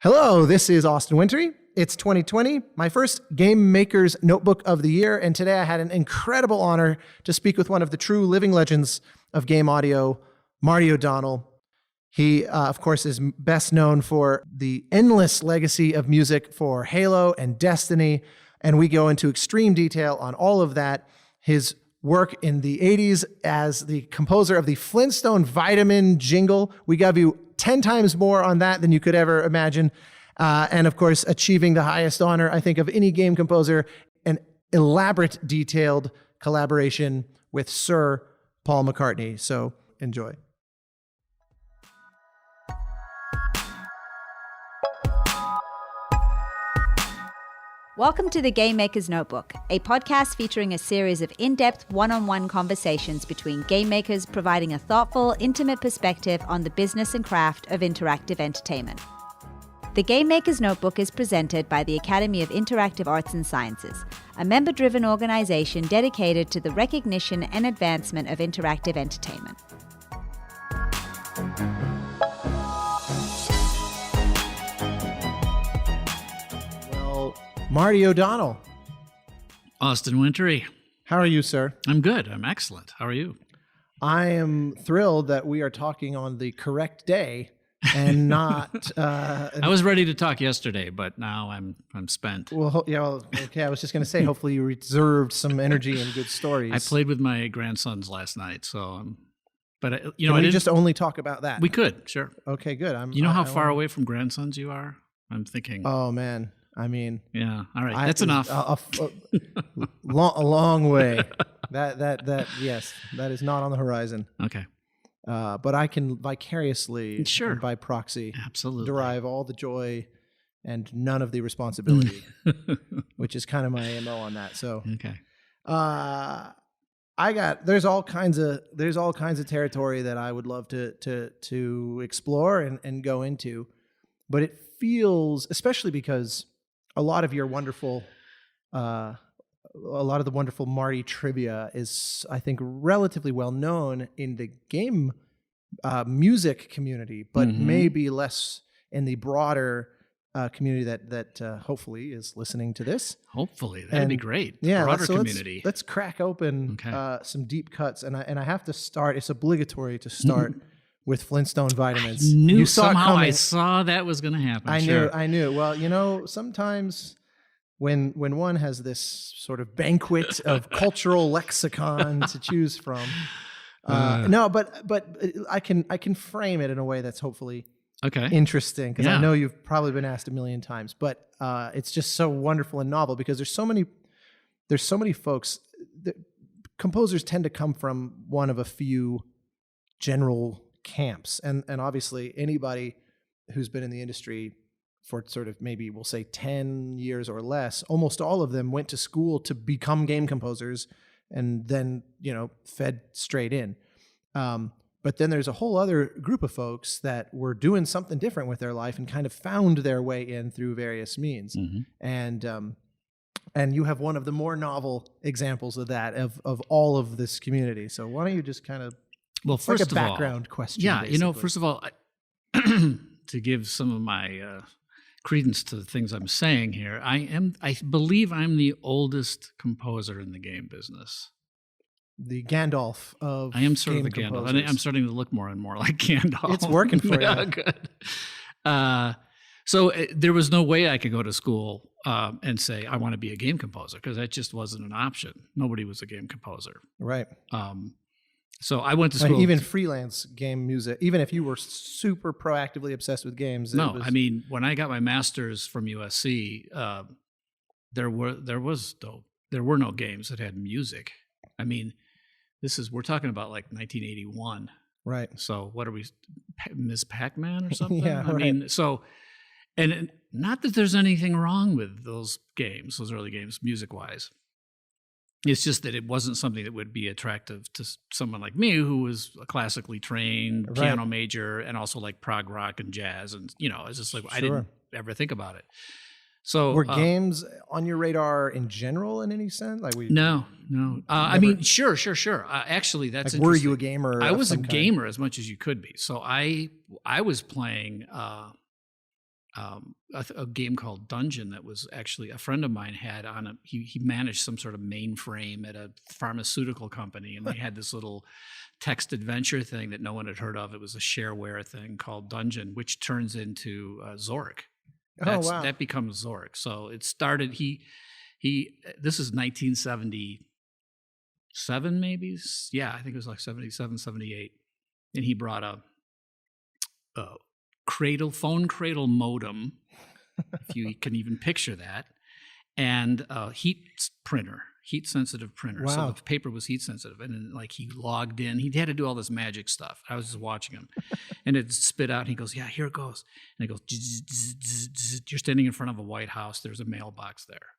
Hello, this is Austin Wintory. It's 2020, my first Game Maker's Notebook of the year, and today I had an incredible honor to speak with one of the true living legends of game audio, Marty O'Donnell. He, of course, is best known for the endless legacy of music for Halo and Destiny, and we go into extreme detail on all of that. His work in the 80s as the composer of the Flintstone Vitamin jingle. We gave you 10 times more on that than you could ever imagine. And of course, achieving the highest honor, I think, of any game composer, an elaborate, detailed collaboration with Sir Paul McCartney. So enjoy. Welcome to the Game Maker's Notebook, a podcast featuring a series of in-depth one-on-one conversations between game makers providing a thoughtful, intimate perspective on the business and craft of interactive entertainment. The Game Maker's Notebook is presented by the Academy of Interactive Arts and Sciences, a member-driven organization dedicated to the recognition and advancement of interactive entertainment. Marty O'Donnell. Austin Wintory. How are you, sir? I'm good. I'm excellent. How are you? I am thrilled that we are talking on the correct day and not... I was ready to talk yesterday, but now I'm spent. Okay. I was just going to say, hopefully you reserved some energy and good stories. I played with my grandsons last night, so... But I Can we just only talk about that? We could, sure. Okay, good. You know how far away from grandsons you are? I'm thinking... Oh, man. I mean, yeah. All right, that's enough. A long way. Yes, that is not on the horizon. Okay, but I can vicariously, sure, and by proxy, absolutely derive all the joy and none of the responsibility, which is kind of my MO on that. So, okay. There's all kinds of territory that I would love to explore and go into, but it feels, especially because a lot of the wonderful Marty trivia is, I think, relatively well known in the game music community, but maybe less in the broader community that hopefully is listening to this. Hopefully, that'd be great. Yeah, broader community. Let's crack open some deep cuts, and I have to start. It's obligatory to start. With Flintstone vitamins. I saw that was going to happen. I knew. Well, sometimes when one has this sort of banquet of cultural lexicon to choose from, but I can frame it in a way that's hopefully interesting, because I know you've probably been asked a million times, but it's just so wonderful and novel because there's so many folks. Composers tend to come from one of a few general camps, and obviously anybody who's been in the industry for sort of maybe we'll say 10 years or less, almost all of them went to school to become game composers and then fed straight in, but then there's a whole other group of folks that were doing something different with their life and kind of found their way in through various means. And you have one of the more novel examples of that of all of this community. So why don't you just kind of... Well, it's first like a background question. Yeah, basically. First of all, to give some of my credence to the things I'm saying here, I believe I'm the oldest composer in the game business. The Gandalf of I am sort game of the Gandalf. composers. I'm starting to look more and more like Gandalf. It's working for yeah, you. Good. So there was no way I could go to school and say I want to be a game composer, because that just wasn't an option. Nobody was a game composer. Right. So I went to school. Even freelance game music, even if you were super proactively obsessed with games. I mean, when I got my master's from USC, there were no games that had music. I mean, we're talking about like 1981. Right. So what are we, Ms. Pac-Man or something? Yeah, I right. mean, so, and not that there's anything wrong with those early games, music-wise. It's just that it wasn't something that would be attractive to someone like me, who was a classically trained piano major and also like prog rock and jazz. And, it's just like, I didn't ever think about it. So were games on your radar in general in any sense? No. I mean, sure. Actually, that's interesting. Were you a gamer? I was a gamer as much as you could be. So I was playing a game called Dungeon that was actually a friend of mine had on a, he managed some sort of mainframe at a pharmaceutical company, and they had this little text adventure thing that no one had heard of. It was a shareware thing called Dungeon, which turns into Zork. Wow. That becomes Zork. So it started, this is 1977 maybe? Yeah, I think it was like 77, 78. And he brought a phone cradle modem, if you can even picture that, and a heat-sensitive printer. Wow. So the paper was heat-sensitive. And then, like, he logged in. He had to do all this magic stuff. I was just watching him. And it spit out, and he goes, yeah, here it goes. And it goes, zzz, zzz, zzz, zzz. You're standing in front of a White House. There's a mailbox there.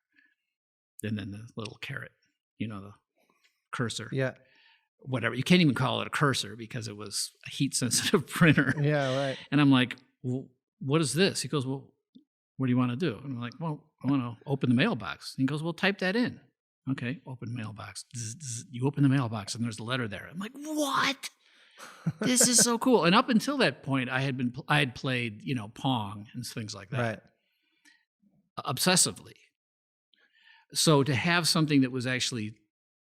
And then the little carrot, the cursor. Yeah. Whatever. You can't even call it a cursor because it was a heat-sensitive printer. Yeah, right. And I'm like, well, what is this? He goes, well, what do you want to do? And I'm like, well, I want to open the mailbox. And he goes, well, type that in. Okay, open mailbox. Zzz, zzz. You open the mailbox and there's a letter there. I'm like, what? This is so cool. And up until that point, I had played, Pong and things like that. Right. Obsessively. So to have something that was actually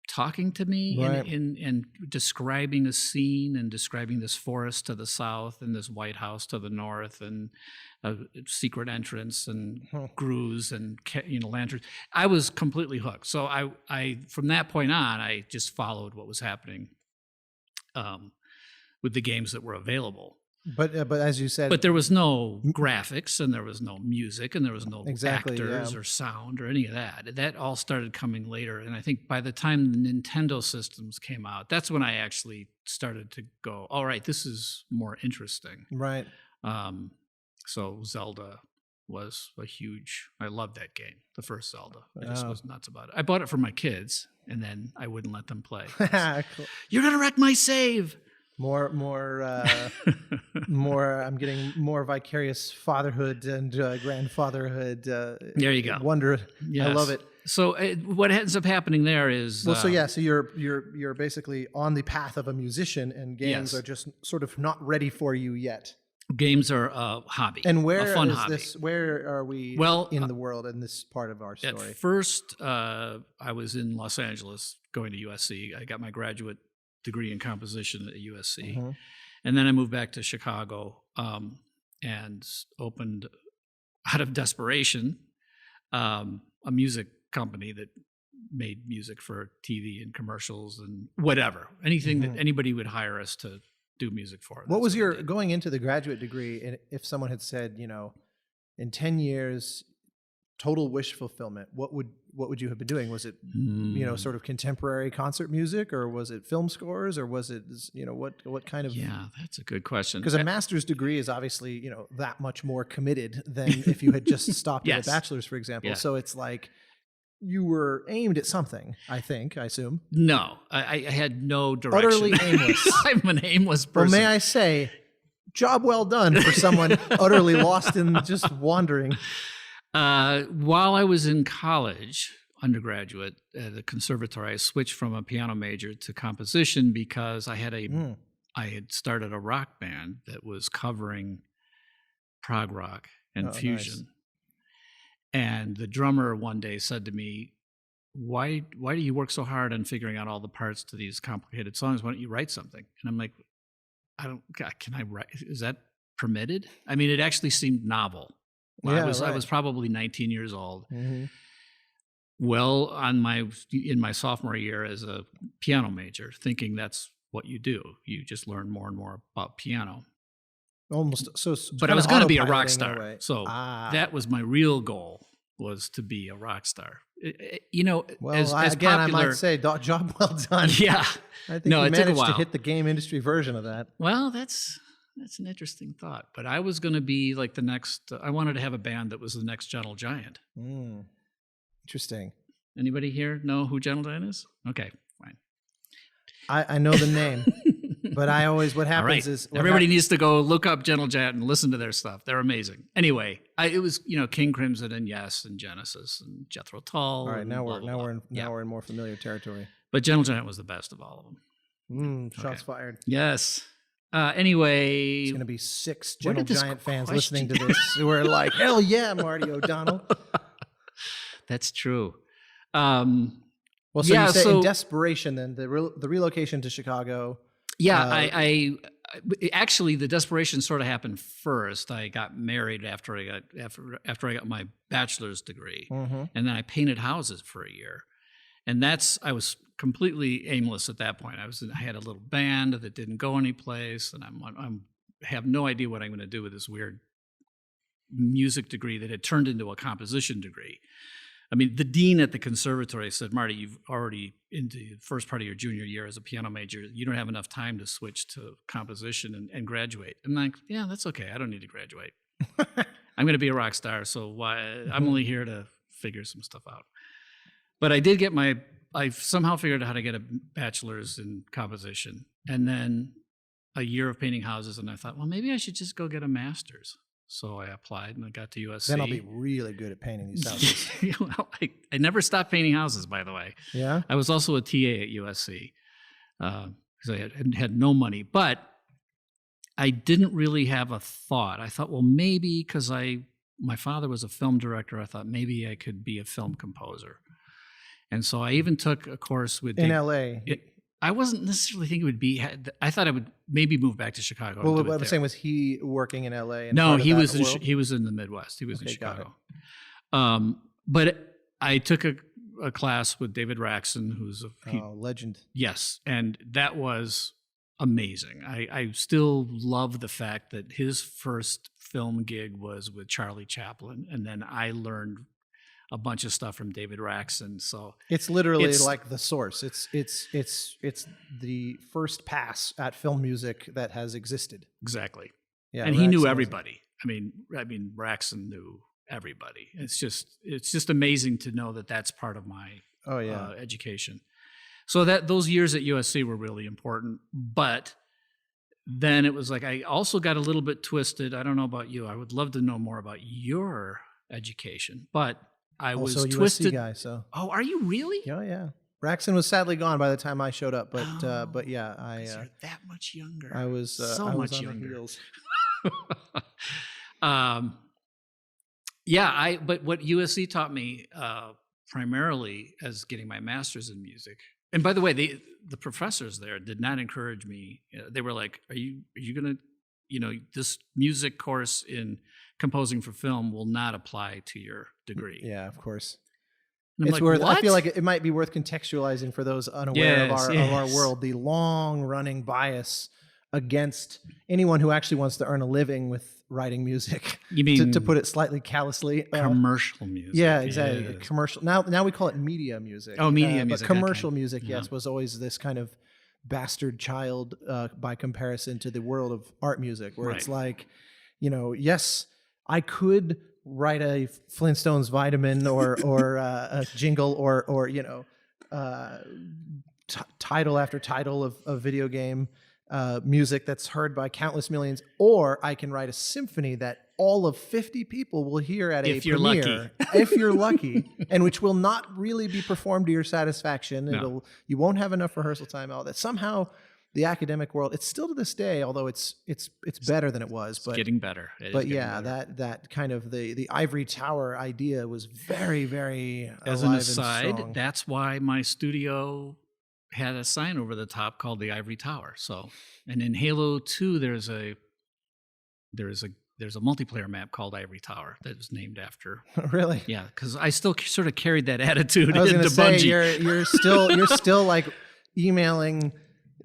talking to me right. and describing a scene and describing this forest to the south and this White House to the north and a secret entrance and grooves and lanterns, I was completely hooked. So I from that point on, I just followed what was happening with the games that were available. But as you said, but there was no graphics and there was no music and there was no actors yeah. or sound or any of that. That all started coming later. And I think by the time the Nintendo systems came out, that's when I actually started to go, all right, this is more interesting. Right. So Zelda was I loved that game, the first Zelda. I just was nuts about it. I bought it for my kids and then I wouldn't let them play. Cool. You're going to wreck my save. More. I'm getting more vicarious fatherhood and grandfatherhood. There you go. Wonder. Yes. I love it. So what ends up happening there is So you're basically on the path of a musician, and games yes. are just sort of not ready for you yet. Games are a hobby. And where a fun is hobby. this? Where are we in the world in this part of our story? At first, I was in Los Angeles going to USC. I got my graduate degree in composition at USC. Mm-hmm. And then I moved back to Chicago and opened, out of desperation, a music company that made music for TV and commercials and whatever. Anything that anybody would hire us to do music for. What was your, going into the graduate degree, and if someone had said, in 10 years, total wish fulfillment, what would you have been doing? Was it, sort of contemporary concert music, or was it film scores, or was it, what kind of? Yeah, that's a good question. Because a master's degree is obviously, that much more committed than if you had just stopped yes. at a bachelor's, for example. Yeah. So it's like you were aimed at something, I assume. No, I had no direction. Utterly aimless. I'm an aimless person. Well, may I say, job well done for someone utterly lost in just wandering. While I was in college, undergraduate at the conservatory, I switched from a piano major to composition because I had started a rock band that was covering prog rock and fusion. Nice. And the drummer one day said to me, why do you work so hard on figuring out all the parts to these complicated songs? Why don't you write something? And I'm like, can I write? Is that permitted? I mean, it actually seemed novel. Yeah, I was probably 19 years old. Mm-hmm. Well, in my sophomore year as a piano major, thinking that's what you do. You just learn more and more about piano. Almost so. But I was going to be a rock autopiloting star. So that was my real goal, was to be a rock star. Well, as again, popular, I might say, job well done. Yeah. I think No, you it took a managed to while. hit the game industry version of that. Well, that's an interesting thought. But I was going to be like the next. I wanted to have a band that was the next Gentle Giant. Interesting. Anybody here know who Gentle Giant is? Okay, fine. I know the name, but what happens is everybody needs to go look up Gentle Giant and listen to their stuff. They're amazing. Anyway, it was King Crimson and Yes and Genesis and Jethro Tull. All right, now blah, we're in more familiar territory. But Gentle Giant was the best of all of them. Shots fired. Yes. Anyway, It's going to be 6 where Gentle did this Giant fans question- listening to this who are like, hell yeah, Marty O'Donnell. that's true. Well, so Yeah, you say so- in desperation, then the relocation to Chicago. Yeah, Uh, actually the desperation sort of happened first. I got married after I got my bachelor's degree, Mhm. and then I painted houses for a year, and I was completely aimless at that point. I had a little band that didn't go anyplace, and I have no idea what I'm going to do with this weird music degree that had turned into a composition degree. I mean, the dean at the conservatory said, Marty, you've already into the first part of your junior year as a piano major. You don't have enough time to switch to composition and graduate. And I'm like, yeah, that's okay. I don't need to graduate. I'm going to be a rock star. So I'm only here to figure some stuff out. But I did I somehow figured out how to get a bachelor's in composition. And then a year of painting houses. And I thought, well, maybe I should just go get a master's. So I applied and I got to USC. Then I'll be really good at painting these houses. Well, I never stopped painting houses, by the way. Yeah? I was also a TA at USC because I had no money. But I didn't really have a thought. I thought, well, maybe because my father was a film director, I thought maybe I could be a film composer. And so I even took a course with In LA. I wasn't necessarily thinking it would be. I thought I would maybe move back to Chicago. Well, what I'm saying, was he working in LA? And No, part of he that was world? he was in the Midwest. He was in Okay, got Chicago. But I took a class with David Raxon, who's a legend. Yes, and that was amazing. I still love the fact that his first film gig was with Charlie Chaplin, and then I learned a bunch of stuff from David Raxon. So It's literally like the source. It's the first pass at film music that has existed. exactly. Yeah, And he knew Raxon was- everybody. I mean, Raxon knew everybody. It's just amazing to know that that's part of my education. So those years at USC were really important. But then it was like I also got a little bit twisted. I don't know about you. I would love to know more about your education, but I was also a twisted. USC guy, so Oh, are you really? yeah. Raxon was sadly gone by the time I showed up, but yeah, 'Cause you're that much younger. I was so I was much on the younger. heels. But what USC taught me primarily as getting my master's in music. And by the way, the professors there did not encourage me. They were like, "Are you going to, this music course in composing for film will not apply to your degree." Yeah, of course. And I'm It's like, worth. I "What?" feel like it might be worth contextualizing for those unaware of our Yes. world. The long-running bias against anyone who actually wants to earn a living with writing music. You mean to put it slightly callously. commercial music? Yeah, exactly. Yes. Commercial. Now we call it media music. Oh, media But music, commercial okay. music, Yeah. yes, was always this kind of bastard child by comparison to the world of art music, where it's like, yes, I could write a Flintstones vitamin or a jingle or title after title of video game music that's heard by countless millions, or I can write a symphony that all of 50 people will hear at If a you're premiere, if you're lucky, and which will not really be performed to your satisfaction. No. You won't have enough rehearsal time. All that somehow. The academic world, it's still to this day, although it's better than it was. But getting better. It is but getting yeah, better. that kind of the ivory tower idea was very, very As alive an and aside, strong. that's why my studio had a sign over the top called the Ivory Tower. So, and in Halo 2, there's a multiplayer map called Ivory Tower that was named after. Really. Yeah, because I still sort of carried that attitude I was going into to say Bungie. you're still like emailing,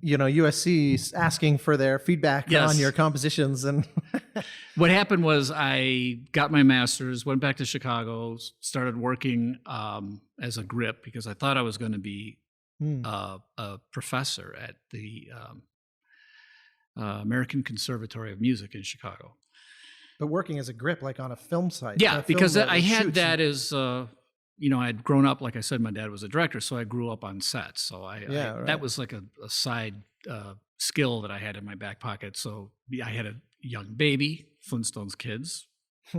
USC asking for their feedback Yes. on your compositions and. What happened was I got my master's, went back to Chicago, started working as a grip because I thought I was going to be a professor at the American Conservatory of Music in Chicago. But working as a grip, like on a film site. Yeah, film because I had shoots. that as, I'd grown up, like I said, my dad was a director, so I grew up on sets. So Right. that was like a side skill that I had in my back pocket. So I had a young baby, Flintstones kids,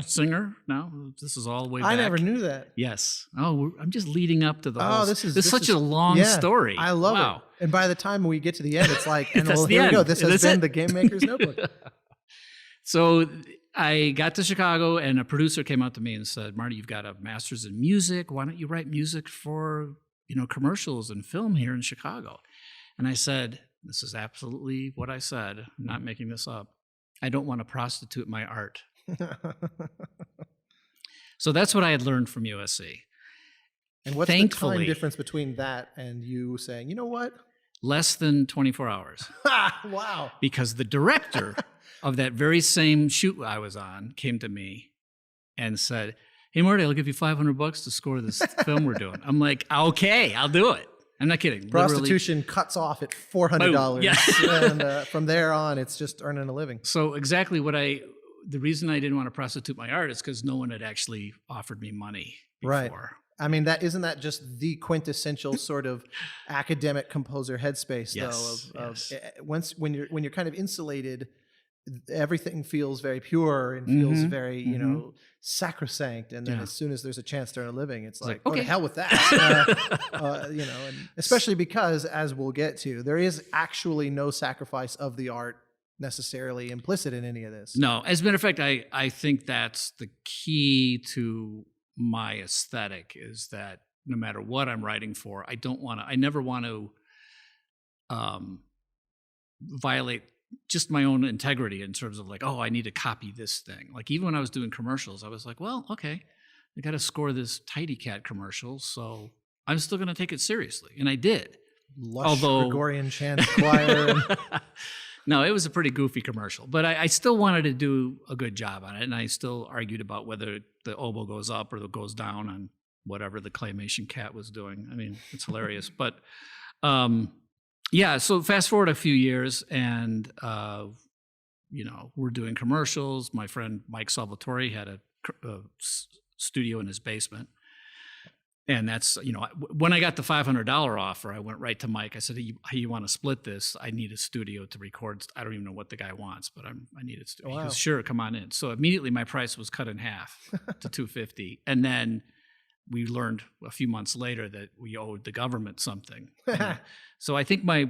singer now. This is all way back. I never knew that. Yes. Oh, I'm just leading up to the whole. This is such a long story. I love it. And by the time we get to the end, it's like, and well, here we go. This has been the Game Maker's Notebook. So I got to Chicago, and a producer came out to me and said, "Marty, you've got a master's in music. Why don't you write music for commercials and film here in Chicago?" And I said, "This is absolutely what I said. I'm not making this up. I don't want to prostitute my art." So that's what I had learned from USC. And what's the time difference between that and you saying, you know what? Less than 24 hours. Wow. Because the director of that very same shoot I was on came to me and said, "Hey, Marty, I'll give you $500 to score this film we're doing." I'm like, "Okay, I'll do it." I'm not kidding. Prostitution Literally. Cuts off at $400. Yes. And from there on, it's just earning a living. So exactly the reason I didn't want to prostitute my art is because no one had actually offered me money before. Right. I mean, isn't that just the quintessential sort of academic composer headspace, yes, though? Yes. When you're kind of insulated, everything feels very pure and feels very sacrosanct. And then as soon as there's a chance to earn a living, it's like, okay, to hell with that. And especially because, as we'll get to, there is actually no sacrifice of the art necessarily implicit in any of this. No, as a matter of fact, I think that's the key to my aesthetic, is that no matter what I'm writing for, I never want to violate just my own integrity in terms of like, oh, I need to copy this thing. Like even when I was doing commercials, I was like, well, okay, I got to score this Tidy Cat commercial, so I'm still going to take it seriously. And I did. Lush Gregorian Chant choir. No, it was a pretty goofy commercial, but I still wanted to do a good job on it, and I still argued about whether the oboe goes up or it goes down on whatever the claymation cat was doing. I mean, it's hilarious. But so fast forward a few years, and we're doing commercials. My friend Mike Salvatore had a studio in his basement. And that's, when I got the $500 offer, I went right to Mike. I said, "Hey, you want to split this? I need a studio to record. I don't even know what the guy wants, but I need a studio." He goes, "Sure, come on in." So immediately my price was cut in half to $250. And then we learned a few months later that we owed the government something. So I think my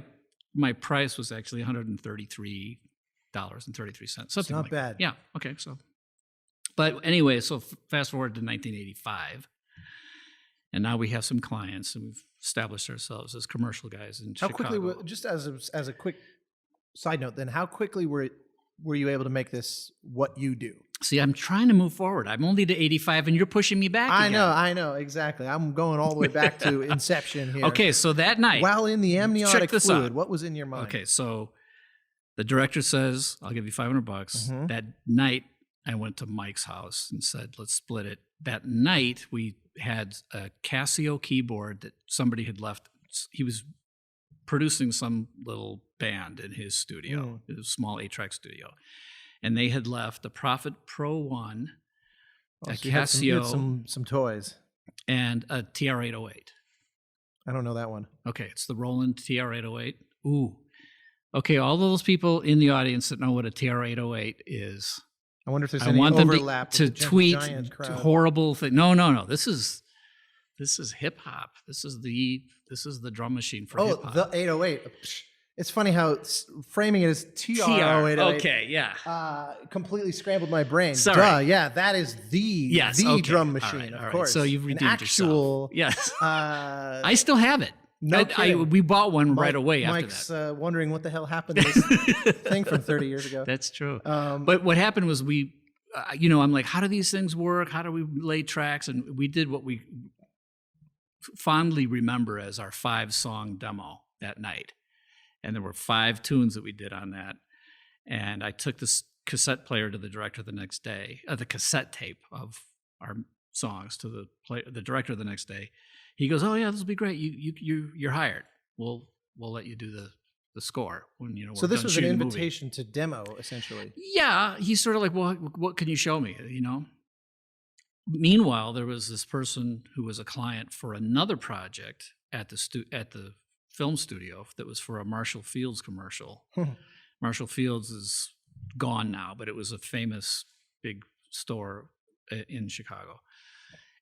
price was actually $133.33. Something not like bad. That. Yeah. Okay. So, but anyway, so fast forward to 1985. And now we have some clients, and we've established ourselves as commercial guys in Chicago. Quickly, just as a quick side note, then how quickly were you able to make this what you do? See, I'm trying to move forward. I'm only to 85, and you're pushing me back again. I know, exactly. I'm going all the way back to inception here. Okay, so that night, while in the amniotic fluid, what was in your mind? Okay, so the director says, "I'll give you $500." Mm-hmm. That night, I went to Mike's house and said, "Let's split it." That night, we had a Casio keyboard that somebody had left. He was producing some little band in his studio, his small 8-track studio. And they had left a Prophet Pro 1, a Casio. You had some toys. And a TR-808. I don't know that one. Okay, it's the Roland TR-808. Ooh. Okay, all those people in the audience that know what a TR-808 is, I wonder if there's any overlap to tweet horrible thing. No. This is hip hop. This is the drum machine for hip hop. The 808. It's funny how framing it as TR-808. Okay, yeah. Completely scrambled my brain. Sorry. Duh, yeah, that is the drum machine, all right. of course. So you've redeemed yourself. Yes. I still have it. No we bought one right away after Mike's wondering what the hell happened to this thing from 30 years ago. That's true. But what happened was I'm like, how do these things work? How do we lay tracks? And we did what we fondly remember as our 5-song demo that night. And there were 5 tunes that we did on that. And I took this cassette player to the director the next day, the cassette tape of our songs to the director the next day. He goes, "Oh yeah, this will be great. You're hired. We'll let you do the score when So this was an invitation to demo, essentially. Yeah, he's sort of like, "Well, what can you show me?" Meanwhile, there was this person who was a client for another project at the film studio that was for a Marshall Fields commercial. Marshall Fields is gone now, but it was a famous big store in Chicago.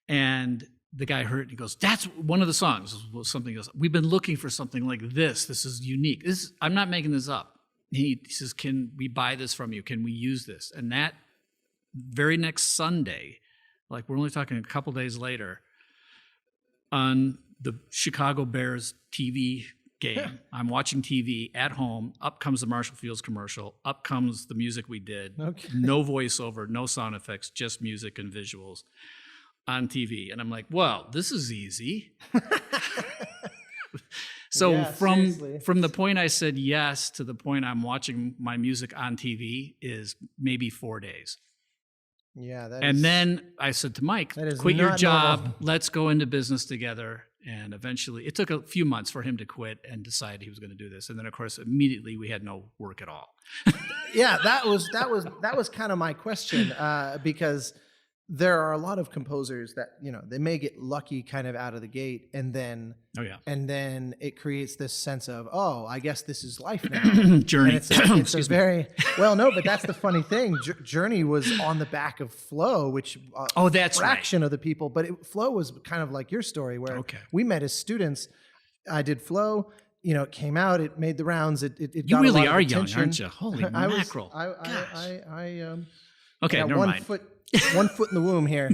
And the guy heard it, he goes, that's one of the songs. Was something else. We've been looking for something like this. This is unique. I'm not making this up. He says, can we buy this from you? Can we use this? And that very next Sunday, like we're only talking a couple days later, on the Chicago Bears TV game, I'm watching TV at home. Up comes the Marshall Fields commercial. Up comes the music we did. Okay. No voiceover, no sound effects, just music and visuals on TV. And I'm like, well, this is easy. So yeah, from the point I said yes to the point I'm watching my music on TV is maybe 4 days. Yeah. Then I said to Mike, quit your job. Normal. Let's go into business together. And eventually it took a few months for him to quit and decide he was going to do this. And then of course, immediately we had no work at all. Yeah, that was kind of my question, because there are a lot of composers that, they may get lucky kind of out of the gate, and then it creates this sense of, oh, I guess this is life now. Journey. And it's a very well, no, but that's the funny thing. Journey was on the back of Flow, which that's fraction right. of the people, but Flow was kind of like your story, where we met as students. I did Flow. It came out. It made the rounds. It you got really a lot are of attention. young, aren't you? Holy mackerel! Okay, never mind. One foot in the womb here.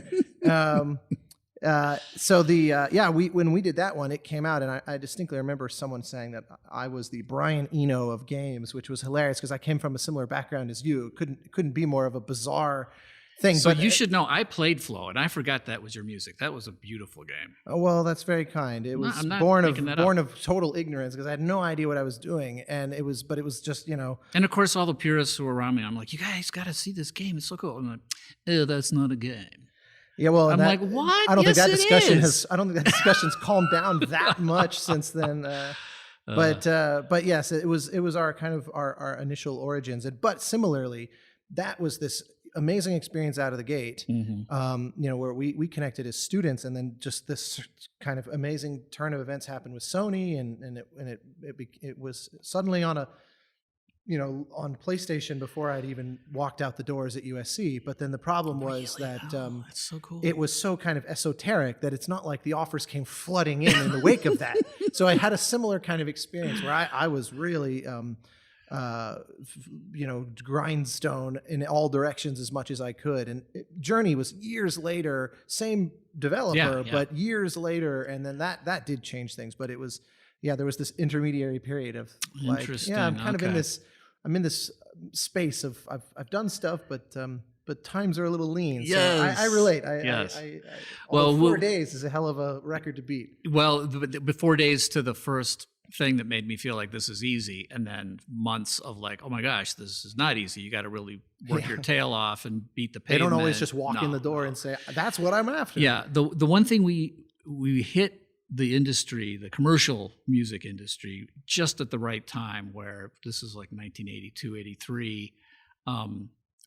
When we did that one, it came out, and I distinctly remember someone saying that I was the Brian Eno of games, which was hilarious because I came from a similar background as you. It couldn't be more of a bizarre thing. So but you should know, I played Flow, and I forgot that was your music. That was a beautiful game. Oh, well, that's very kind. It was born of total ignorance because I had no idea what I was doing, and it was just And of course, all the purists who were around me, I'm like, you guys got to see this game. It's so cool. I'm like, oh, that's not a game. Yeah, well, I'm like, what? I don't think that discussion is. I don't think that discussion's calmed down that much since then. But yes, it was our kind of our initial origins. But similarly, that was this amazing experience out of the gate, where we connected as students, and then just this kind of amazing turn of events happened with Sony, and it was suddenly on on PlayStation before I'd even walked out the doors at USC. But then the problem was that that's so cool. It was so kind of esoteric that it's not like the offers came flooding in the wake of that. So I had a similar kind of experience where I was really grindstone in all directions as much as I could. And Journey was years later, same developer, but years later, and then that did change things. But it was, there was this intermediary period of like, I'm kind of in this space of I've done stuff, but times are a little lean. Yes. So I relate. Yes. 4 days is a hell of a record to beat. Well, the 4 days to the first thing that made me feel like this is easy, and then months of like, oh my gosh, this is not easy. You got to really work your tail off and beat the pavement. They don't always just walk in the door and say, that's what I'm after. Yeah. The one thing we hit the industry, the commercial music industry, just at the right time, where this is like 1982, 83,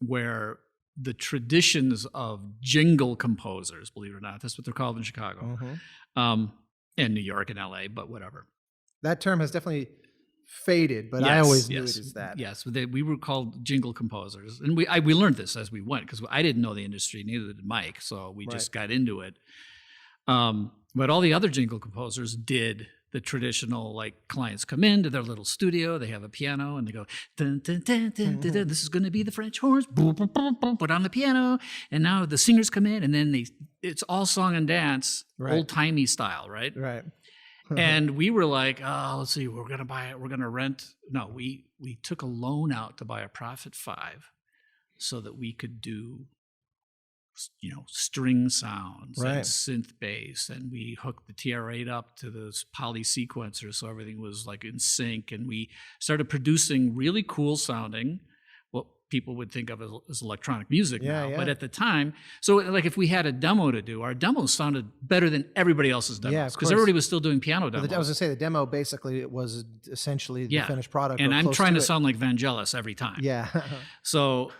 where the traditions of jingle composers, believe it or not, that's what they're called in Chicago, and New York and LA, but whatever. That term has definitely faded, but I always knew it as that. Yes, we were called jingle composers, and we learned this as we went, because I didn't know the industry, neither did Mike, so we just got into it. But all the other jingle composers did the traditional, like, clients come into their little studio, they have a piano, and they go, dun, dun, dun, dun, dun, dun, this is going to be the French horns, boom, boom, boom, boom, put on the piano, and now the singers come in, and then it's all song and dance, old-timey style, right? Right. And we were like, oh, let's see, we're going to buy it, we're going to rent. No, we took a loan out to buy a Prophet 5 so that we could do string sounds and synth bass, and we hooked the TR-8 up to this poly sequencer so everything was like in sync, and we started producing really cool sounding, what people would think of as electronic music now. But at the time, so like if we had a demo to do, our demos sounded better than everybody else's demos, because everybody was still doing piano demos. I was going to say the demo basically was essentially the finished product. And I'm trying to sound like Vangelis every time. Yeah. So,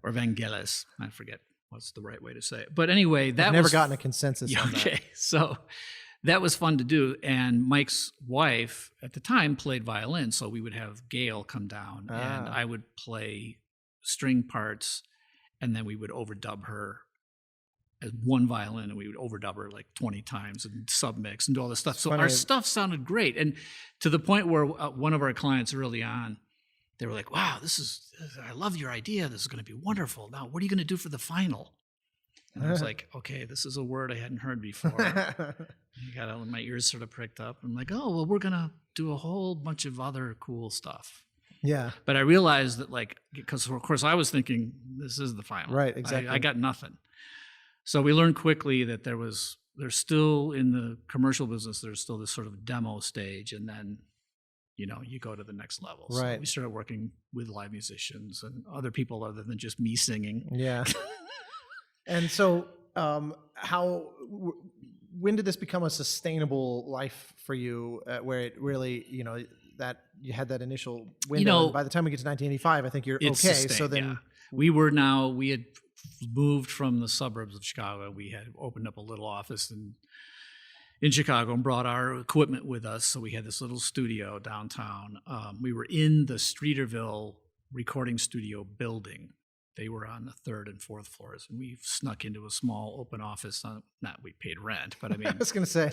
or Vangelis, I forget what's the right way to say it. But anyway, that I've never gotten a consensus on that. Okay, so that was fun to do. And Mike's wife at the time played violin, so we would have Gail come down and I would play string parts. and then we would overdub her as one violin, and we would overdub her like 20 times and submix and do all this stuff. So our stuff sounded great. And to the point where one of our clients early on, they were like, wow, I love your idea. This is going to be wonderful. Now, what are you going to do for the final? And I was like, okay, this is a word I hadn't heard before. My ears sort of pricked up. I'm like, oh, well, we're going to do a whole bunch of other cool stuff. Yeah. But I realized that, like, because of course I was thinking this is the final. Right, exactly. I got nothing. So we learned quickly that there's still in the commercial business, there's still this sort of demo stage, and then, you go to the next level. Right. So we started working with live musicians and other people other than just me singing. Yeah. And so when did this become a sustainable life for you, where it really, that you had that initial window? And by the time we get to 1985, I think you're okay. Sustained, so then we had moved from the suburbs of Chicago. We had opened up a little office in Chicago and brought our equipment with us. So we had this little studio downtown. We were in the Streeterville recording studio building. They were on the 3rd and 4th floors, and we snuck into a small open office. We paid rent, but I mean, I was going to say,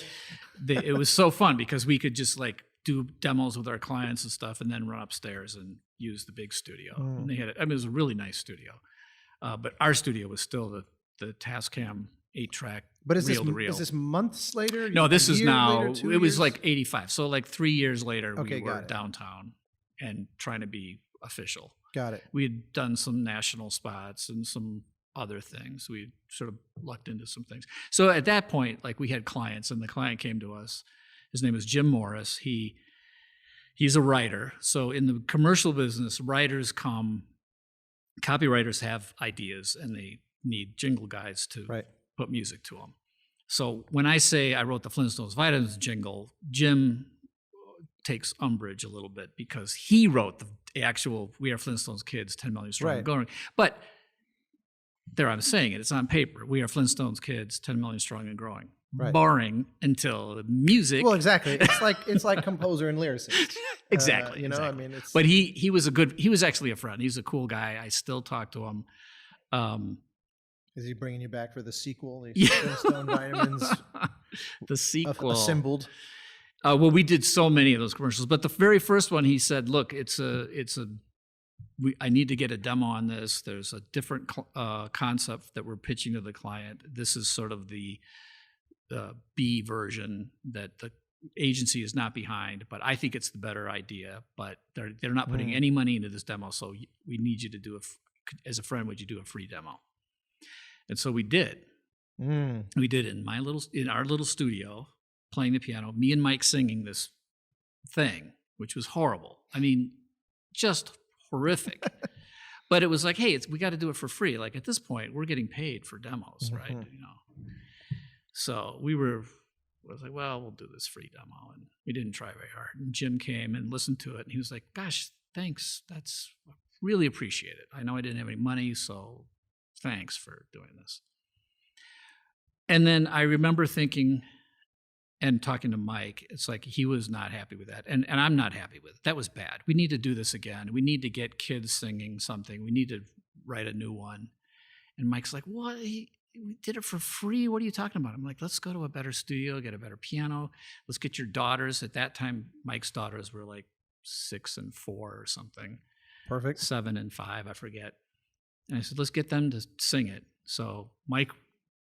it was so fun because we could just like do demos with our clients and stuff, and then run upstairs and use the big studio. And they had, it was a really nice studio, but our studio was still the Tascam 8-track. But is reel-to-reel. Is this months later? No, this is now. Later, it was years? like 85. So like 3 years later, Okay, we were got it. downtown and trying to be official. Got it. We had done some national spots and some other things. We sort of lucked into some things. So at that point, like, we had clients, and the client came to us. His name is Jim Morris. He's a writer. So in the commercial business, copywriters have ideas, and they need jingle guys to put music to them. So when I say I wrote the Flintstones Vitamins jingle, Jim takes umbrage a little bit because he wrote the actual We Are Flintstones Kids, 10 Million Strong and Growing. But there I'm saying it, it's on paper. We Are Flintstones Kids, 10 Million Strong and Growing. Right. Barring until the music. Well, exactly. It's like composer and lyricist. Exactly. I mean, it's. But he was actually a friend. He's a cool guy. I still talk to him. Is he bringing you back for the sequel? The Flintstone Vitamins. The sequel. Assembled. Well, we did so many of those commercials, but the very first one, he said, "Look, I need to get a demo on this. There's a different concept that we're pitching to the client. This is sort of the B version that the agency is not behind, but I think it's the better idea. But they're not putting any money into this demo, so we need you to do as a friend. Would you do a free demo?" And so we did. We did it in our little studio, playing the piano, me and Mike singing this thing, which was horrible. I mean, just horrific. But it was like, hey, we got to do it for free. Like, at this point, we're getting paid for demos, right? So I was like, well, we'll do this free demo. And we didn't try very hard. And Jim came and listened to it, and he was like, gosh, thanks. That's really appreciate it. I know I didn't have any money, so thanks for doing this. And then I remember thinking and talking to Mike, it's like he was not happy with that. And I'm not happy with it. That was bad. We need to do this again. We need to get kids singing something. We need to write a new one. And Mike's like, what? We did it for free. What are you talking about? I'm like, let's go to a better studio, get a better piano. Let's get your daughters. At that time, Mike's daughters were like 6 and 4 or something. Perfect. 7 and 5, I forget. And I said, let's get them to sing it. So Mike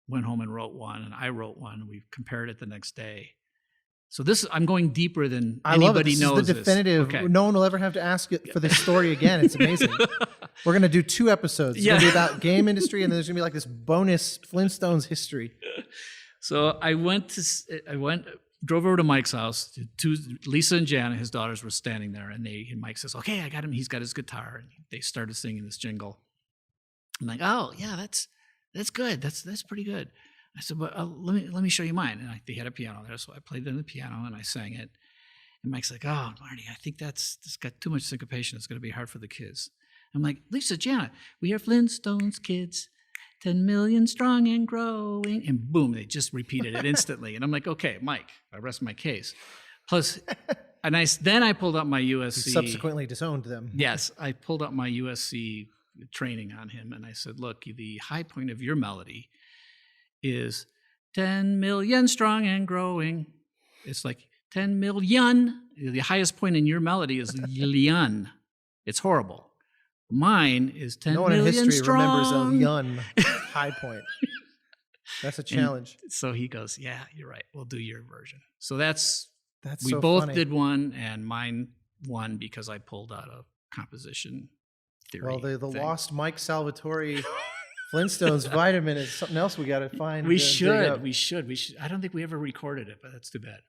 went home and wrote one, and I wrote one. We compared it the next day. So I'm going deeper than anybody knows. This is the definitive. Okay. No one will ever have to ask you for this story again. It's amazing. We're going to do 2 episodes. It's going to be about game industry, and then there's going to be like this bonus Flintstones history. So I drove over to Mike's house. Lisa and Jana, his daughters, were standing there, and Mike says, okay, I got him. He's got his guitar. And they started singing this jingle. I'm like, oh, yeah, that's good. That's pretty good. I said, but let me show you mine. And they had a piano there, so I played it on the piano and I sang it. And Mike's like, oh, Marty, I think this got too much syncopation. It's going to be hard for the kids. I'm like, Lisa, Jana, we are Flintstones kids, 10 million strong and growing. And boom, they just repeated it instantly. And I'm like, okay, Mike, I rest my case. Plus, then I pulled out my USC. You subsequently disowned them. Yes, I pulled out my USC training on him. And I said, look, the high point of your melody is 10 million strong and growing. It's like 10 million. The highest point in your melody is lion. It's horrible. Mine is 10 no one million in history strong. remembers a yun high point. That's a challenge. And so he goes, yeah, you're right. We'll do your version. So we so both funny. did one, and mine won because I pulled out a composition theory. Well, the thing. lost Mike Salvatore Flintstones vitamin is something else we got to find. We dig should. I don't think we ever recorded it, but that's too bad.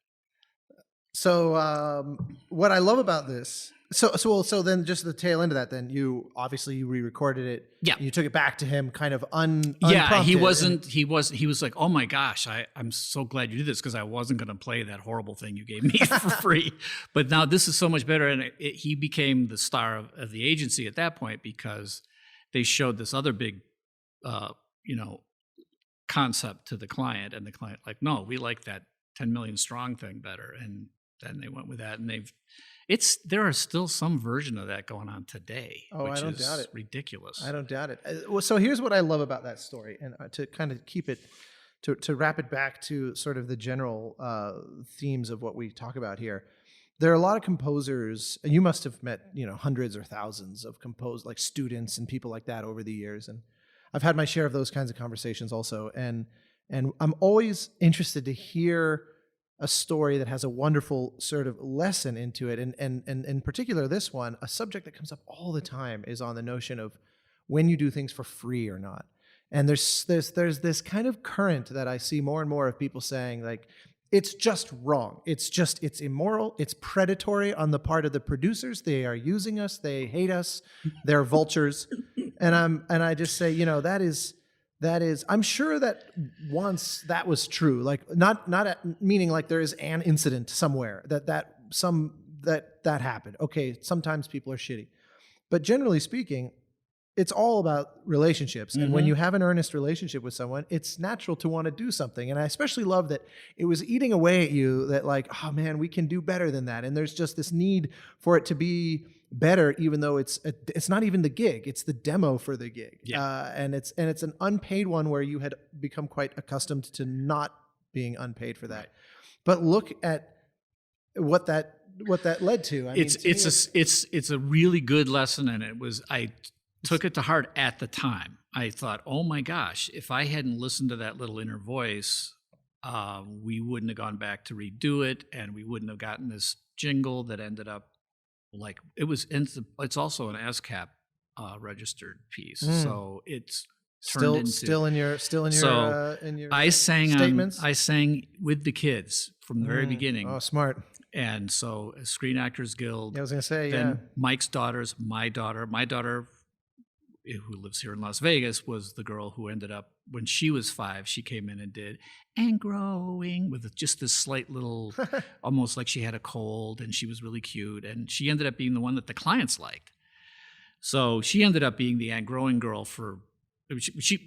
So what I love about this, so then just the tail end of that, then you re-recorded it. Yeah. You took it back to him kind of Yeah, he unprompted. he was like, oh my gosh, I'm so glad you did this because I wasn't going to play that horrible thing you gave me for free. But now this is so much better. And he became the star of the agency at that point because they showed this other big, concept to the client, and the client like, no, we like that 10 million strong thing better. And then they went with that, and there are still some version of that going on today. Oh, which I don't is doubt it. ridiculous. I don't doubt it. So here's what I love about that story, and to kind of keep it, to wrap it back to sort of the general themes of what we talk about here. There are a lot of composers, and you must have met, hundreds or thousands of like students and people like that over the years, and I've had my share of those kinds of conversations also, and I'm always interested to hear a story that has a wonderful sort of lesson into it. And in particular, this one, a subject that comes up all the time is on the notion of when you do things for free or not. And there's this kind of current that I see more and more of people saying, like, it's just wrong. It's immoral. It's predatory on the part of the producers. They are using us. They hate us. They're vultures. And I just say, that is, I'm sure that once that was true, like not meaning like there is an incident somewhere that happened. Okay, sometimes people are shitty, but generally speaking, it's all about relationships. And when you have an earnest relationship with someone, it's natural to want to do something. And I especially love that it was eating away at you that like, oh man, we can do better than that. And there's just this need for it to be better, even though it's not even the gig, it's the demo for the gig. Yeah. And it's an unpaid one where you had become quite accustomed to not being unpaid for that. Right. But look at what that led to. It's a really good lesson, and I took it to heart at the time. I thought, oh my gosh, if I hadn't listened to that little inner voice, we wouldn't have gone back to redo it, and we wouldn't have gotten this jingle that ended up like it's also an ASCAP registered piece. So it's still in your statements. I sang with the kids from the very beginning. Oh, smart. And so Screen Actors Guild. Yeah, I was going to say, then Mike's daughters, my daughter, who lives here in Las Vegas, was the girl who ended up, when she was 5, she came in and did "And Growing" with just this slight little, almost like she had a cold, and she was really cute. And she ended up being the one that the clients liked. So she ended up being the "And Growing" girl for,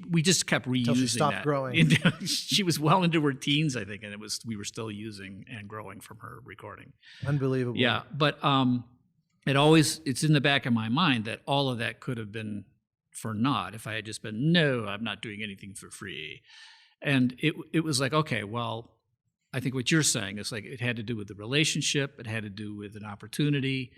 we just kept reusing until she stopped that. growing. She was well into her teens, I think, and we were still using "And Growing" from her recording. Unbelievable. Yeah, but it's in the back of my mind that all of that could have been for naught if I had just been, no, I'm not doing anything for free. And it was like, okay, well, I think what you're saying is like it had to do with the relationship, it had to do with an opportunity,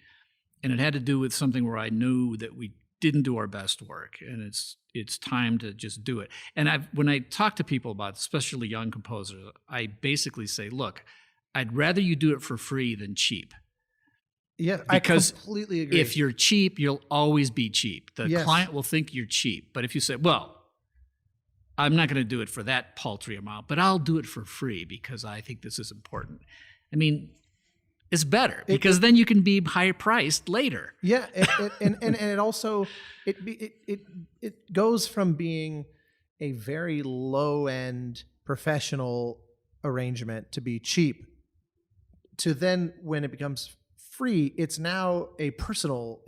and it had to do with something where I knew that we didn't do our best work, and it's time to just do it. And when I talk to people about, especially young composers, I basically say, look, I'd rather you do it for free than cheap. Yeah, because I completely agree. If you're cheap, you'll always be cheap. The client will think you're cheap. But if you say, well, I'm not going to do it for that paltry amount, but I'll do it for free because I think this is important. I mean, it's better because then you can be higher priced later. Yeah, and it also it goes from being a very low end professional arrangement to be cheap to then when it becomes free, it's now a personal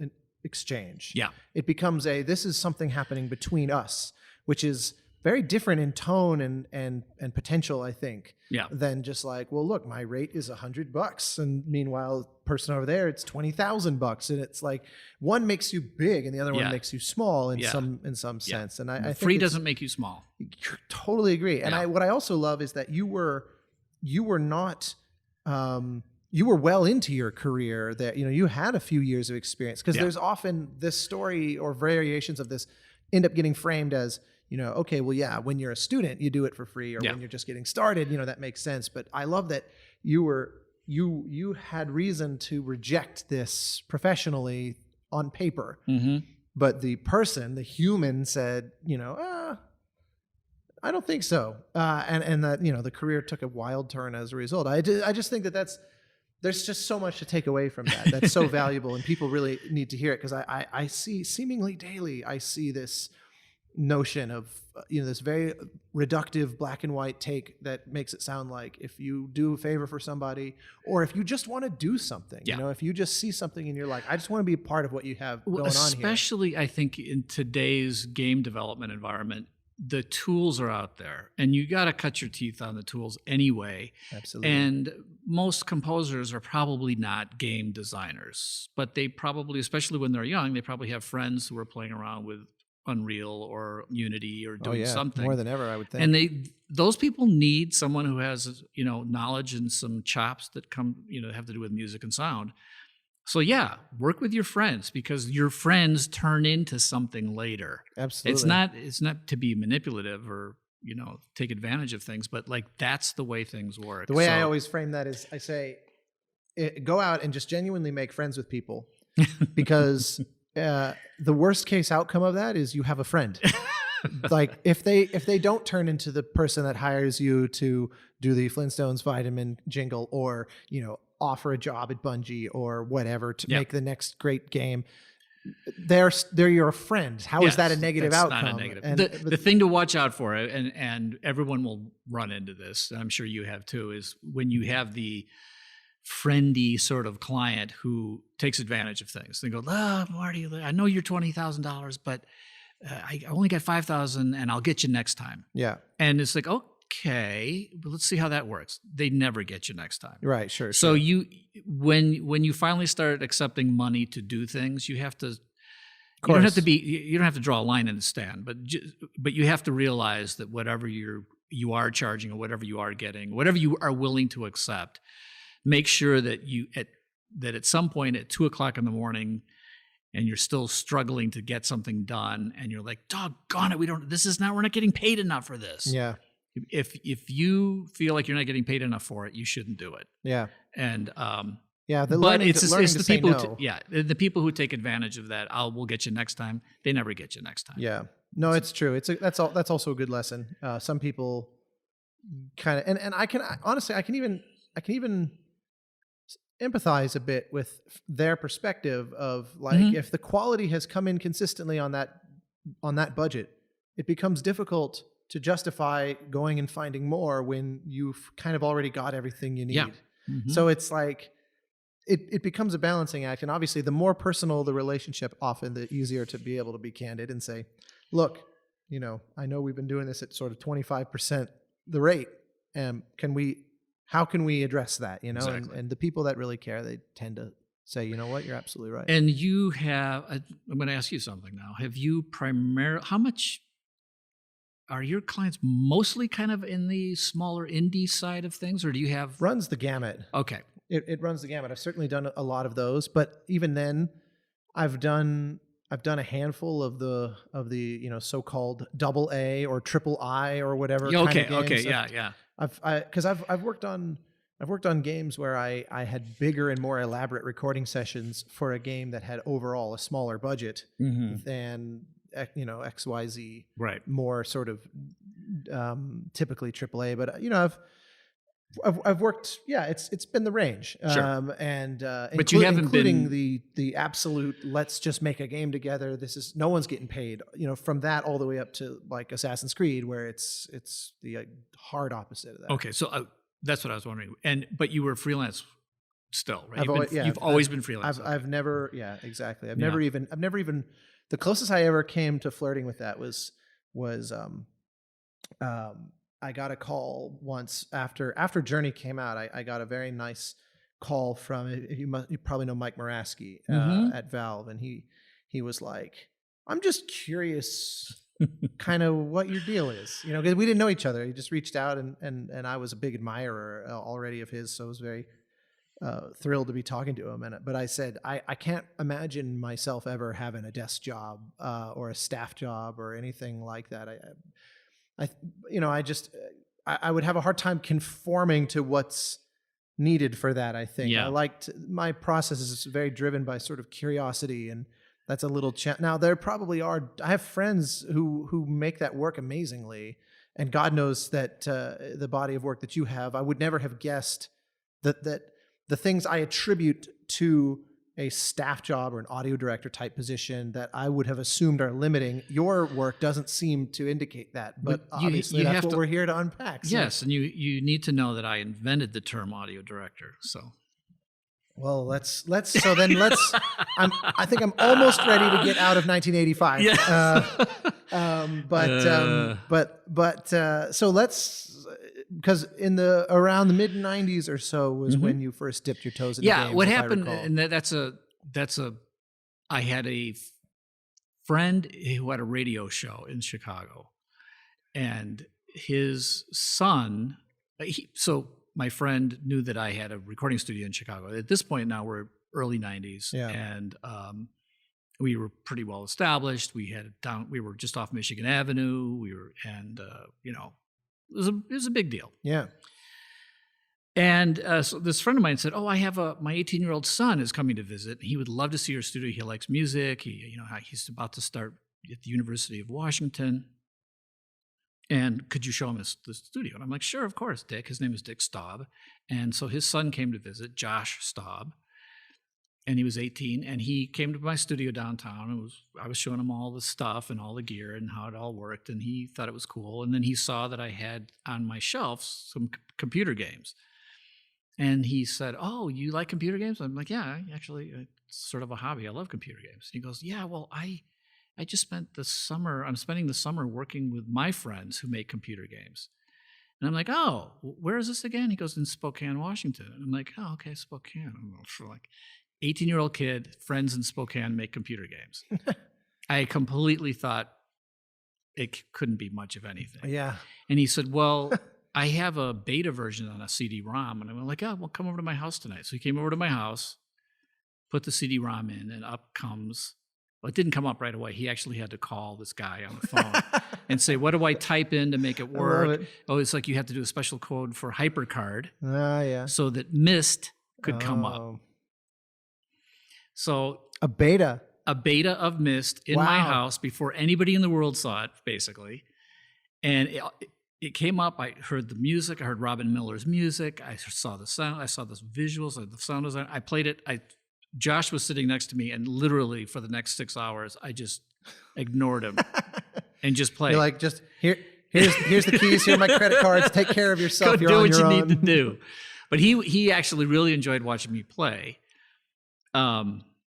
exchange. Yeah. It becomes this is something happening between us, which is very different in tone and potential, I think, Yeah. than just like, well, look, my rate is $100, and meanwhile, person over there, it's $20,000, and it's like one makes you big and the other one makes you small in some sense. And I think free doesn't make you small. Totally agree. And Yeah. what I also love is that you were not. You were well into your career, that you had a few years of experience, because there's often this story or variations of this end up getting framed as, okay, well, yeah, when you're a student, you do it for free, or when you're just getting started, that makes sense. But I love that you had reason to reject this professionally on paper, but the person, the human, said, I don't think so, and that the career took a wild turn as a result. I just think that there's just so much to take away from that. That's so valuable, and people really need to hear it, because I see seemingly daily, I see this notion of this very reductive black and white take that makes it sound like if you do a favor for somebody, or if you just want to do something, if you just see something and you're like, I just want to be a part of what you have going on here. Especially, I think, in today's game development environment, the tools are out there, and you got to cut your teeth on the tools anyway. Absolutely. And most composers are probably not game designers, but they probably, especially when they're young, they probably have friends who are playing around with Unreal or Unity or doing something more than ever, I would think. And those people need someone who has knowledge and some chops that have to do with music and sound. So work with your friends, because your friends turn into something later. Absolutely. It's not to be manipulative or take advantage of things, but like that's the way things work. The way I always frame that is, I say, go out and just genuinely make friends with people, because the worst case outcome of that is you have a friend. Like if they don't turn into the person that hires you to do the Flintstones vitamin jingle, or offer a job at Bungie or whatever to make the next great game, they're your friend. How is that a negative outcome? Not a negative. The thing to watch out for, and everyone will run into this, and I'm sure you have too, is when you have the friendly sort of client who takes advantage of things. They go, Marty, I know you're $20,000, but I only got $5,000, and I'll get you next time. Yeah. And it's like, okay, but let's see how that works. They never get you next time. Right. Sure. So when you finally start accepting money to do things, you have to. You don't have to draw a line in the sand, but you have to realize that whatever you are charging, or whatever you are getting, whatever you are willing to accept, make sure that at some point at 2:00 in the morning, and you're still struggling to get something done, and you're like, doggone it, we're not getting paid enough for this. Yeah. If you feel like you're not getting paid enough for it, you shouldn't do it. Yeah. And it's the people. The people who take advantage of that, we'll get you next time. They never get you next time. Yeah. No, it's true. That's also a good lesson. Some people kind of, and I can honestly, I can even empathize a bit with their perspective of like, if the quality has come in consistently on that budget, it becomes difficult to justify going and finding more when you've kind of already got everything you need. Yeah. Mm-hmm. So it's like, it becomes a balancing act. And obviously the more personal the relationship, often the easier to be able to be candid and say, look, I know we've been doing this at sort of 25% the rate. How can we address that? Exactly. And the people that really care, they tend to say, you know what, you're absolutely right. And I'm going to ask you something now. Have you how much are your clients mostly kind of in the smaller indie side of things, or do you have? Runs the gamut. Okay. It runs the gamut. I've certainly done a lot of those, but even then I've done a handful of the so-called AA or AA or whatever. Okay. Kind of games. Okay. Yeah. I've worked on games where I had bigger and more elaborate recording sessions for a game that had overall a smaller budget than XYZ, right? More sort of typically AAA, but I've worked. Yeah, it's been the range. Sure. But you haven't including the absolute. Let's just make a game together. No one's getting paid. From that all the way up to like Assassin's Creed, where it's the hard opposite of that. Okay, so that's what I was wondering. But you were freelance still, right? You've always been freelance. I've never. Yeah, exactly. I've never even. The closest I ever came to flirting with that was I got a call once after Journey came out. I got a very nice call from, you probably know Mike Moraski at Valve, and he was like, "I'm just curious, kind of what your deal is, because we didn't know each other. He just reached out, and I was a big admirer already of his, so I was very thrilled to be talking to him. But I said, I can't imagine myself ever having a desk job or a staff job or anything like that. I would have a hard time conforming to what's needed for that. I think my process is very driven by sort of curiosity, and that's a little now there probably are. I have friends who make that work amazingly, and God knows that the body of work that you have, I would never have guessed that the things I attribute to a staff job or an audio director type position that I would have assumed are limiting, your work doesn't seem to indicate that. But obviously that's what we're here to unpack. So. Yes, and you need to know that I invented the term audio director. So, well, let's. I think I'm almost ready to get out of 1985. Yes. So let's, because around the mid 90s or so was when you first dipped your toes in the game. What happened, and I had a friend who had a radio show in Chicago, and his son, so my friend knew that I had a recording studio in Chicago. At this point now we're early 90s, and we were pretty well established. We were just off Michigan Avenue. It was a big deal. Yeah. And so this friend of mine said, "Oh, I have my 18-year-old son is coming to visit. He would love to see your studio. He likes music. He's about to start at the University of Washington. And could you show him the studio?" And I'm like, "Sure, of course, Dick." His name is Dick Staub. And so his son came to visit, Josh Staub. And he was 18, and he came to my studio downtown. I was showing him all the stuff and all the gear and how it all worked, and he thought it was cool. And then he saw that I had on my shelves some computer games. And he said, "Oh, you like computer games?" I'm like, "Yeah, actually, it's sort of a hobby. I love computer games." And he goes, "Yeah, well, I just spending the summer working with my friends who make computer games." And I'm like, "Oh, where is this again?" He goes, "In Spokane, Washington." And I'm like, "Oh, okay, Spokane." I'm like, 18-year-old kid, friends in Spokane make computer games. I completely thought it couldn't be much of anything. Yeah. And he said, "Well, I have a beta version on a CD-ROM." And I'm like, "Oh, well, come over to my house tonight." So he came over to my house, put the CD-ROM in, and up comes, well, it didn't come up right away. He actually had to call this guy on the phone and say, "What do I type in to make it work?" Oh, it's like you have to do a special code for HyperCard so that Myst could come up. So a beta of Myst in my house before anybody in the world saw it, basically. And it came up. I heard the music. I heard Robin Miller's music. I saw the sound. I saw the visuals. The sound design. I played it. Josh was sitting next to me, and literally for the next 6 hours, I just ignored him and just played. You're like, "Just here's the keys. Here are my credit cards. Take care of yourself. You're on your own. Do what you need to do." But he actually really enjoyed watching me play. At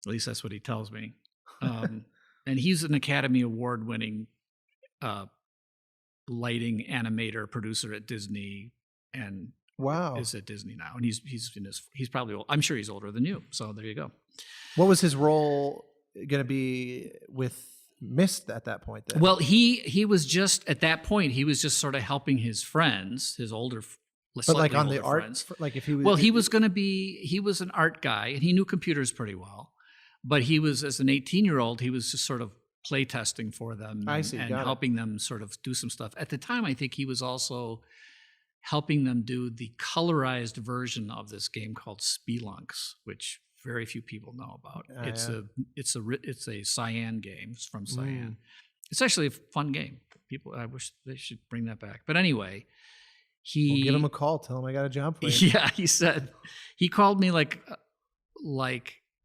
least that's what he tells me. And he's an Academy Award-winning lighting animator, producer at Disney, and is at Disney now. And he's probably old. I'm sure he's older than you. So there you go. What was his role going to be with Myst at that point then? Well, he was just at that point. He was just sort of helping his friends, his older. But like on the art, friends. Like if he was. Well, he was an art guy, and he knew computers pretty well. But he was, as an 18-year-old, he was just sort of play testing for them and helping them sort of do some stuff. At the time, I think he was also helping them do the colorized version of this game called Spelunks, which very few people know about. It's a Cyan game. It's from Cyan. It's actually a fun game. I wish they should bring that back. But anyway, we'll give him a call. Tell him I got a job for you. Yeah, he called me like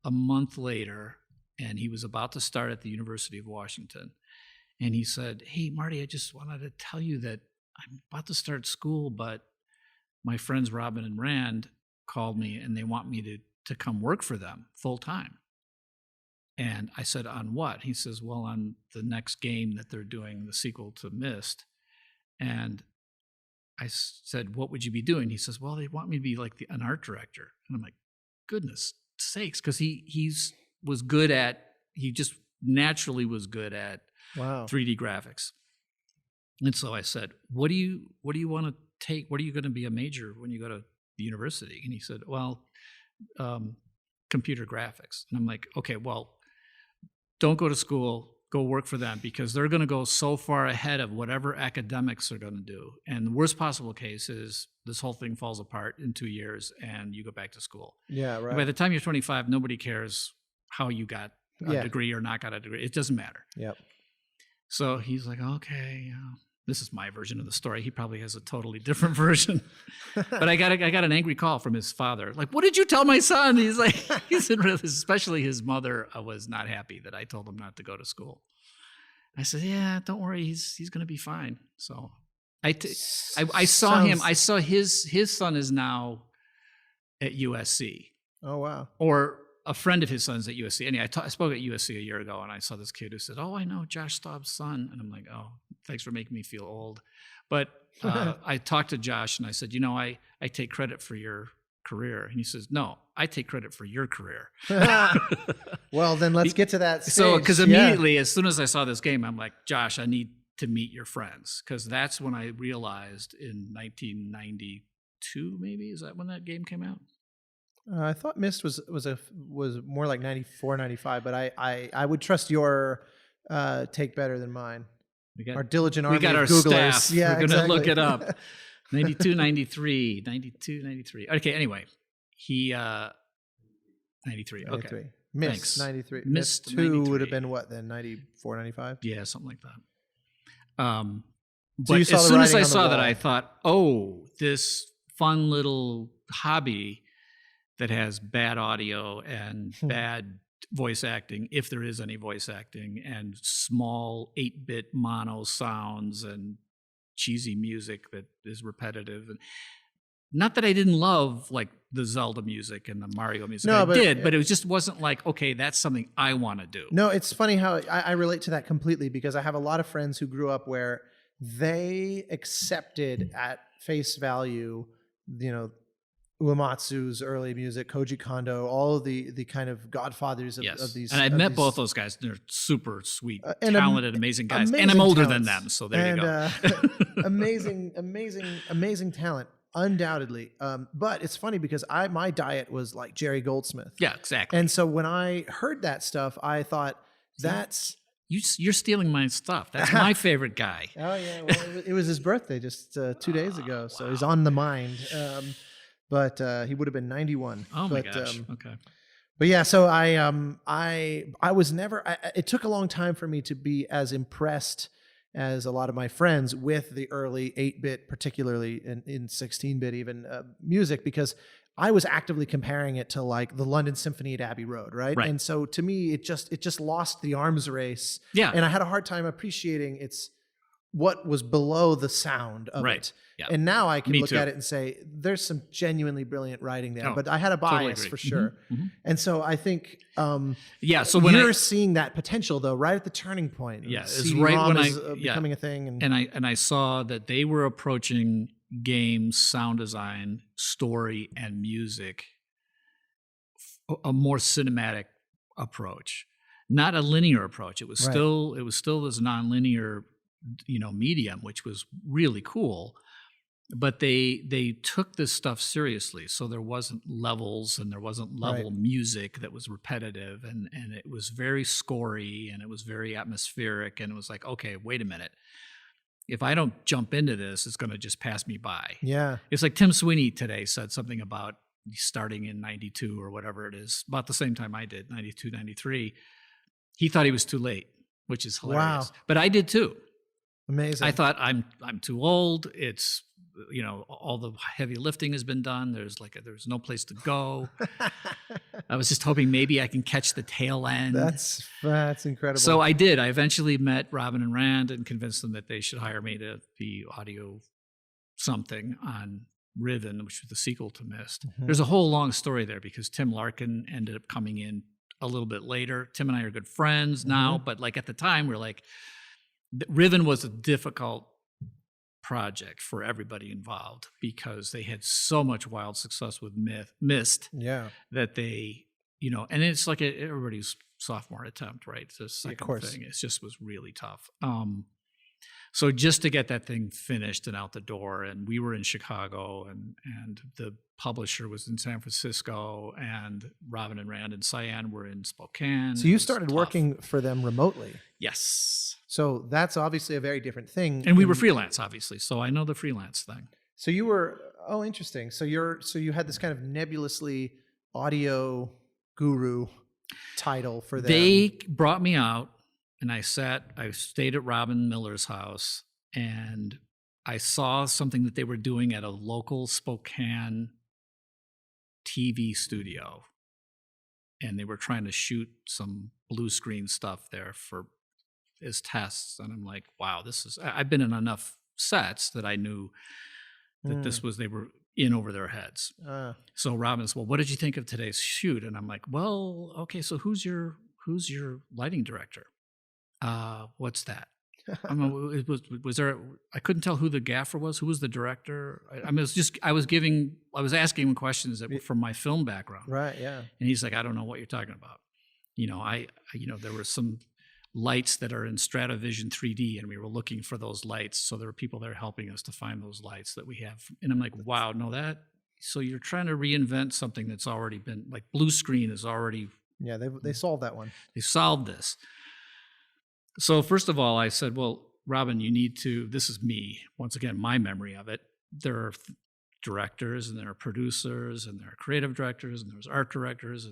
a month later, and he was about to start at the University of Washington. And he said, "Hey, Marty, I just wanted to tell you that I'm about to start school, but my friends Robin and Rand called me, and they want me to come work for them full time." And I said, "On what?" He says, "Well, on the next game that they're doing, the sequel to Myst." And I said, what would you be doing? He says, well, they want me to be like an art director. And I'm like, goodness sakes. Because he just naturally was good at 3D graphics. And so I said, what do you want to take? What are you going to be a major when you go to the university? And he said, well, computer graphics. And I'm like, okay, well, don't go to school. Go work for them, because they're going to go so far ahead of whatever academics are going to do. And the worst possible case is this whole thing falls apart in 2 years and you go back to school. Yeah, right. And by the time you're 25, nobody cares how you got a degree or not got a degree. It doesn't matter. Yep. So he's like, okay, this is my version of the story. He probably has a totally different version. But I got an angry call from his father. Like, what did you tell my son? He's like, he said, especially his mother was not happy that I told him not to go to school. I said, yeah, don't worry. He's going to be fine. So I saw him. I saw his son is now at USC. Oh, wow. Or a friend of his son's at USC. Anyway, I spoke at USC a year ago, and I saw this kid who said, oh, I know Josh Staub's son. And I'm like, oh, thanks for making me feel old. But I talked to Josh, and I said, I take credit for your career. And he says, no, I take credit for your career. Well, then let's get to that stage. So, because immediately, as soon as I saw this game, I'm like, Josh, I need to meet your friends. Because that's when I realized in 1992, maybe, is that when that game came out? I thought Myst was more like 94, 95, but I would trust your take better than mine. Our diligent army we got of our Googlers. staff. Yeah, We're going to look it up. 92, 93. Okay, anyway. He, 93. Okay. 93. Myst, 93. Myst 2 93. would have been what then? 94, 95? Yeah, something like that. So but you saw as the soon as writing I on the saw that, wall. I thought, oh, this fun little hobby that has bad audio and bad voice acting, if there is any voice acting, and small 8-bit mono sounds and cheesy music that is repetitive. And not that I didn't love like the Zelda music and the Mario music. No, but it just wasn't like, okay, that's something I want to do. No, it's funny how I relate to that completely, because I have a lot of friends who grew up where they accepted at face value, Uematsu's early music, Koji Kondo, all of the kind of godfathers of these. And I met both those guys. They're super sweet, and talented, amazing guys. amazing And I'm older talents. than them, so there you go. amazing talent, undoubtedly. But it's funny because my diet was like Jerry Goldsmith. Yeah, exactly. And so when I heard that stuff, I thought, that's... You're stealing my stuff. That's my favorite guy. Oh, yeah. Well, it was his birthday just 2 days ago, so he's on the mind. But he would have been 91. Oh my gosh. Okay. But yeah, so I was never. It took a long time for me to be as impressed as a lot of my friends with the early 8-bit, particularly in 16-bit even music, because I was actively comparing it to like the London Symphony at Abbey Road, right? And so to me, it just lost the arms race. Yeah. And I had a hard time appreciating what was below the sound of it. Yeah. And now I can look too. at it and say, there's some genuinely brilliant writing there. Oh, but I had a bias totally for sure. Mm-hmm. And so I think so when you're seeing that potential, though, right at the turning point. Yeah, it's CD-ROM right when is becoming a thing. And I saw that they were approaching games, sound design, story, and music a more cinematic approach, not a linear approach. It was still this nonlinear medium, which was really cool, but they took this stuff seriously. So there wasn't levels and there wasn't level music that was repetitive, and it was very scory and it was very atmospheric, and it was like, okay, wait a minute. If I don't jump into this, it's going to just pass me by. Yeah. It's like Tim Sweeney today said something about starting in 92 or whatever it is, about the same time I did, 92, 93. He thought he was too late, which is hilarious. Wow. But I did too. Amazing. I thought I'm too old. It's, all the heavy lifting has been done. There's no place to go. I was just hoping maybe I can catch the tail end. That's incredible. So I did. I eventually met Robin and Rand and convinced them that they should hire me to be audio something on Riven, which was the sequel to Myst. Mm-hmm. There's a whole long story there because Tim Larkin ended up coming in a little bit later. Tim and I are good friends now, but like at the time, we're like, Riven was a difficult project for everybody involved because they had so much wild success with Myst that they, and it's like everybody's sophomore attempt, right? It's the second thing. It just was really tough. So just to get that thing finished and out the door, and we were in Chicago, and the publisher was in San Francisco, and Robin and Rand and Cyan were in Spokane. So you started working for them remotely. Yes. So that's obviously a very different thing. And we were freelance, obviously. So I know the freelance thing. So you were, interesting. So you had this kind of nebulously audio guru title for them. They brought me out, and I stayed at Robin Miller's house, and I saw something that they were doing at a local Spokane TV studio. And they were trying to shoot some blue screen stuff there as tests. And I'm like, wow, I've been in enough sets that I knew that they were in over their heads. So Robin said, well, what did you think of today's shoot? And I'm like, well, okay, so who's your lighting director? What's that? I mean, was there? I couldn't tell who the gaffer was. Who was the director? I was asking him questions from my film background. Right. Yeah. And he's like, I don't know what you're talking about. There were some lights that are in Stratavision 3D, and we were looking for those lights. So there were people there helping us to find those lights that we have. And I'm like, wow, no, so you're trying to reinvent something that's already been, like, blue screen is already. Yeah, they solved that one. They solved this. So first of all, I said, well, Robin, this is me. Once again, my memory of it. There are directors, and there are producers, and there are creative directors, and there's art directors,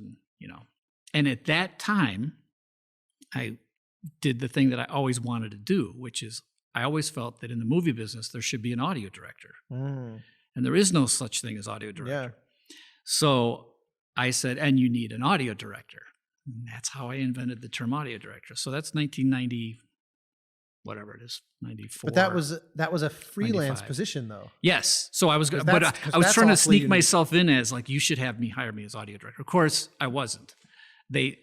and at that time, I did the thing that I always wanted to do, which is I always felt that in the movie business, there should be an audio director. And there is no such thing as audio director. Yeah. So I said, and you need an audio director. And that's how I invented the term audio director. So that's 1990, whatever it is, 94. But that was a freelance 95. Position, though. Yes. So I was trying to sneak myself in as, like, you should hire me as audio director. Of course, I wasn't.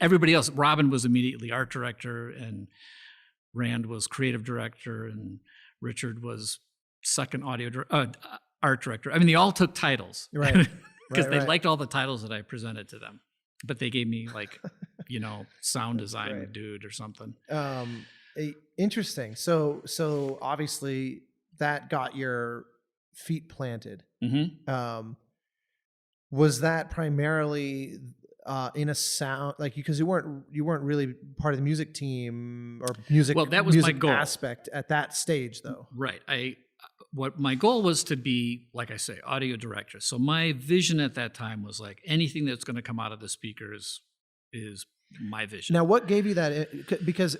Everybody else, Robin was immediately art director, and Rand was creative director, and Richard was second art director. I mean, they all took titles, right? Because they liked all the titles that I presented to them. But they gave me, like, sound design dude or something. Interesting. So obviously that got your feet planted. Mm-hmm. Was that primarily in a sound, like, because you weren't really part of the music team or music? Well, that was my goal aspect at that stage, though. Right. What my goal was to be, like I say, audio director. So my vision at that time was, like, anything that's going to come out of the speakers is my vision. Now, what gave you that? Because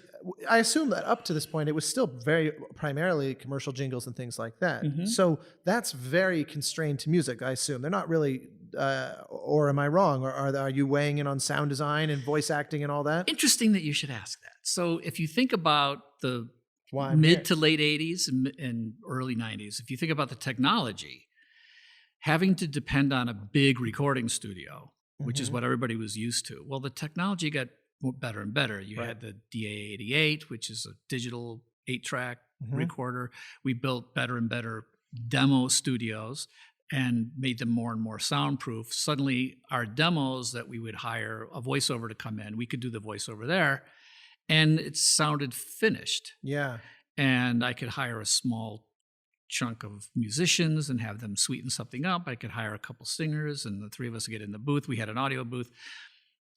I assume that up to this point, it was still very primarily commercial jingles and things like that. Mm-hmm. So that's very constrained to music, I assume. They're not really, or am I wrong? Or are you weighing in on sound design and voice acting and all that? Interesting that you should ask that. So if you think about the mid to late 80s and early 90s, if you think about the technology, having to depend on a big recording studio, which mm-hmm. is what everybody was used to. Well, the technology got better and better. You had the DA-88, which is a digital 8-track mm-hmm. recorder. We built better and better demo studios and made them more and more soundproof. Suddenly, our demos that we would hire a voiceover to come in, we could do the voiceover there, and it sounded finished. Yeah. And I could hire a small chunk of musicians and have them sweeten something up. I could hire a couple singers, and the three of us would get in the booth. We had an audio booth.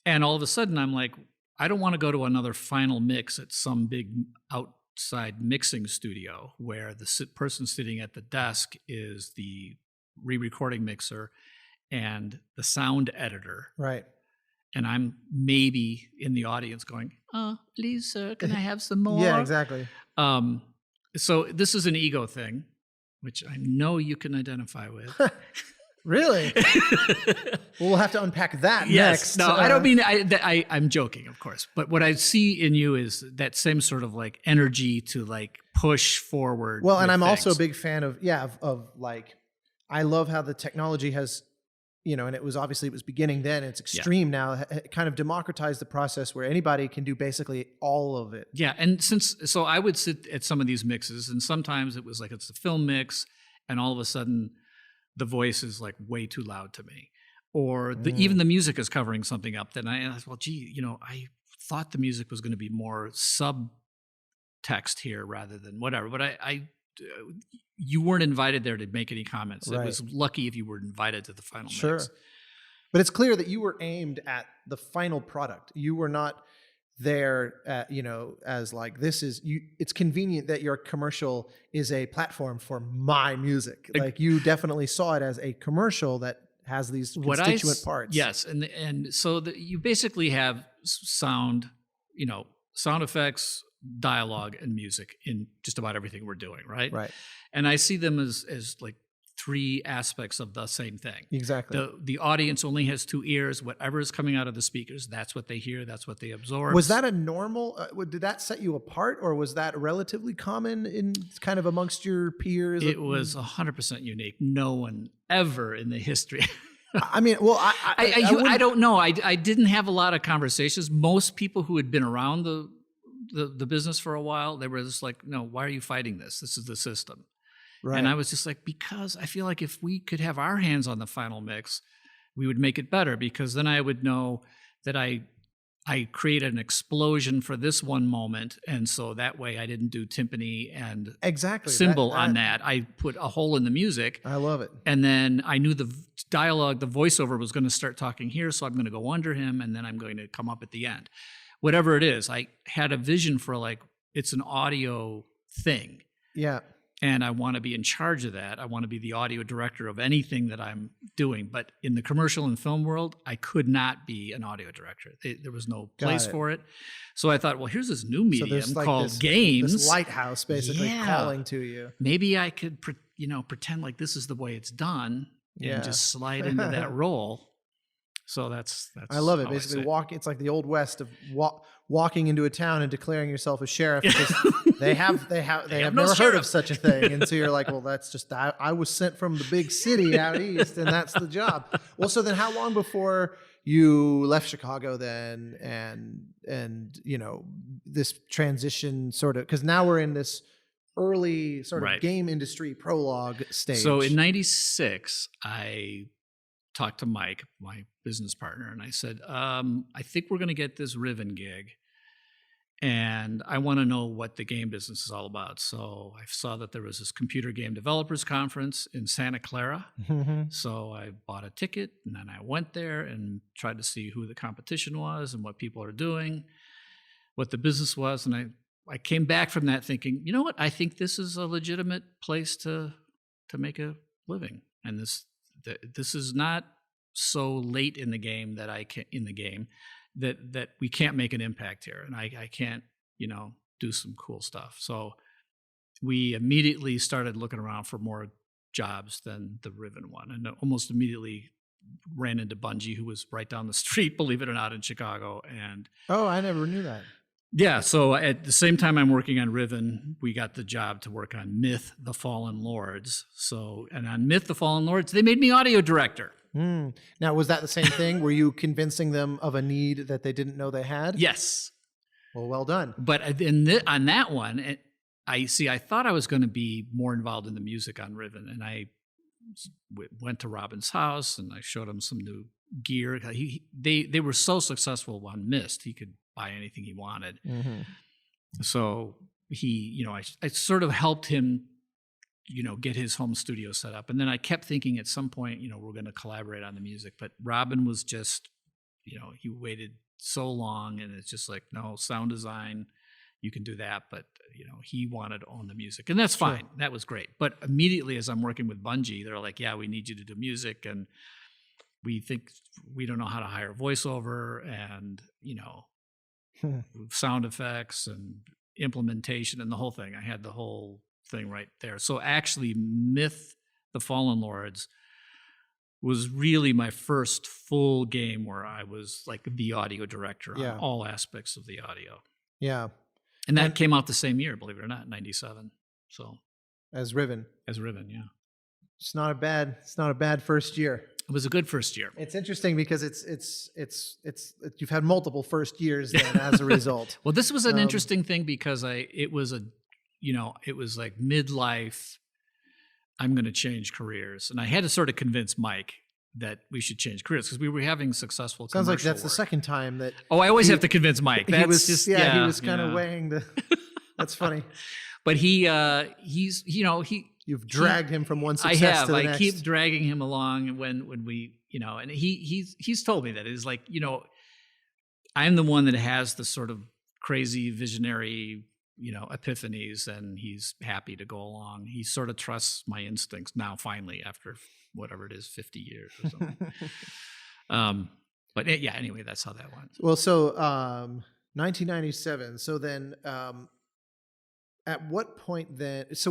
And all of a sudden, I'm like, I don't want to go to another final mix at some big outside mixing studio where the person sitting at the desk is the re-recording mixer and the sound editor. Right. And I'm maybe in the audience going, please, sir, can I have some more? Yeah, exactly. So this is an ego thing, which I know you can identify with. Really? We'll have to unpack that next. No, I don't mean, I'm joking, of course. But what I see in you is that same sort of, like, energy to, like, push forward. Well, and I'm also a big fan of like, I love how the technology has and it was beginning then, it's extreme now, it kind of democratized the process where anybody can do basically all of it. Yeah. And so I would sit at some of these mixes, and sometimes it was like, it's a film mix, and all of a sudden the voice is like way too loud to me, or even the music is covering something up. Then I thought, well, gee, I thought the music was going to be more subtext here rather than whatever. But you weren't invited there to make any comments. Right. It was lucky if you were invited to the final mix. But it's clear that you were aimed at the final product. You were not there, as like, it's convenient that your commercial is a platform for my music. Like, you definitely saw it as a commercial that has these constituent parts. Yes. And so you basically have sound effects, dialogue, and music in just about everything we're doing, right? Right. And I see them as like three aspects of the same thing. Exactly. The audience only has two ears. Whatever is coming out of the speakers, that's what they hear, that's what they absorb. Was that a normal, did that set you apart, or was that relatively common in kind of amongst your peers? It was 100% unique. No one ever in the history. I mean, well, I don't know. I didn't have a lot of conversations. Most people who had been around the business for a while, they were just like, no, why are you fighting this? This is the system. Right. And I was just like, because I feel like if we could have our hands on the final mix, we would make it better, because then I would know that I created an explosion for this one moment, and so that way I didn't do timpani and cymbal on that. I put a hole in the music. I love it. And then I knew the dialogue, the voiceover was going to start talking here, so I'm going to go under him, and then I'm going to come up at the end. Whatever it is, I had a vision for, like, it's an audio thing. Yeah. And I want to be in charge of that. I want to be the audio director of anything that I'm doing. But in the commercial and film world, I could not be an audio director. There was no place for it. So I thought, well, here's this new medium called games. This lighthouse basically calling to you. Maybe I could pretend like this is the way it's done and just slide into that role. So that's I love it. Basically, it's like the Old West of walking into a town and declaring yourself a sheriff, because they have never heard of such a thing. And so you're like, well, that's just, I was sent from the big city out east, and that's the job. Well, so then how long before you left Chicago then, and this transition sort of, because now we're in this early sort of game industry prologue stage. So in 96, I talked to Mike, my business partner, and I said, I think we're going to get this Riven gig, and I want to know what the game business is all about. So I saw that there was this computer game developers conference in Santa Clara. Mm-hmm. So I bought a ticket, and then I went there and tried to see who the competition was and what people are doing, what the business was. And I came back from that thinking, you know what? I think this is a legitimate place to make a living. And this is not so late in the game that that we can't make an impact here, and I can't do some cool stuff. So we immediately started looking around for more jobs than the Riven one, and almost immediately ran into Bungie, who was right down the street, believe it or not, in Chicago. And I never knew that. Yeah, so at the same time I'm working on Riven, we got the job to work on Myth: The Fallen Lords. And on Myth: The Fallen Lords, they made me audio director. Now, was that the same thing? Were you convincing them of a need that they didn't know they had? Yes. Well done. But on that one, I thought I was going to be more involved in the music on Riven, and I went to Robin's house and I showed him some new gear. They were so successful on Myst, he could buy anything he wanted. Mm-hmm. So I sort of helped him, get his home studio set up. And then I kept thinking at some point, we're going to collaborate on the music. But Robin was just, he waited so long, and it's just like, no, sound design, you can do that. But, he wanted to own the music, and that's fine. Sure. That was great. But immediately as I'm working with Bungie, they're like, yeah, we need you to do music. And we think we don't know how to hire voiceover and, sound effects and implementation and the whole thing. I had the whole thing right there. So actually, Myth: The Fallen Lords was really my first full game where I was like the audio director on all aspects of the audio. Yeah. And that came out the same year, believe it or not, 97. So as Riven. Yeah. It's not a bad first year. It was a good first year. It's interesting because it's you've had multiple first years then as a result. Well, this was an interesting thing because it was like midlife. I'm going to change careers, and I had to sort of convince Mike that we should change careers because we were having successful. Sounds like that's work. the second time that. Oh, I always have to convince Mike. That's he was just he was kind of weighing the. That's funny. But he's You've dragged him from one success to the next. I keep dragging him along when we, and he's told me that it's like, I'm the one that has the sort of crazy visionary, epiphanies, and he's happy to go along. He sort of trusts my instincts now, finally, after whatever it is, 50 years or something. But anyway, that's how that went. Well, so 1997. So then, at what point then? So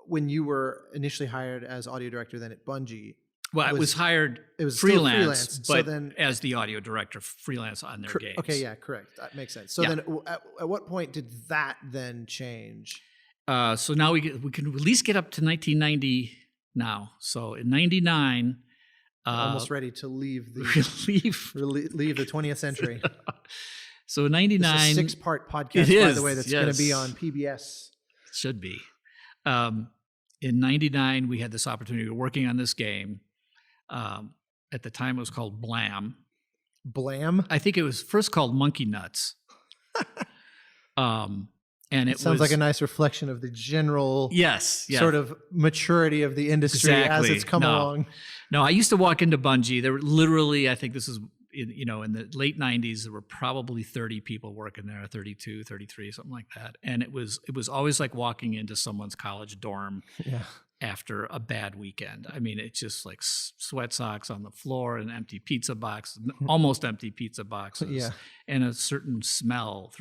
when you were initially hired as audio director, then at Bungie. Well, I was hired freelance, but so then, as the audio director, freelance on their games. Okay, yeah, correct. That makes sense. So then, at what point did that then change? So now we can at least get up to 1990 now. So in 99, almost ready to leave the leave the 20th century. So in 99, this is a 6-part podcast, by the way, that's going to be on PBS. It should be. In 99, we had this opportunity. We were working on this game. At the time, it was called Blam. Blam? I think it was first called Monkey Nuts. And it sounds like a nice reflection of the general sort of maturity of the industry as it's come along. No, I used to walk into Bungie. There were literally, I think this is, in the late 90s, there were probably 30 people working there, 32, 33, something like that. And it was always like walking into someone's college dorm after a bad weekend. I mean, it's just like sweat socks on the floor, an empty pizza box, almost empty pizza boxes, and a certain smell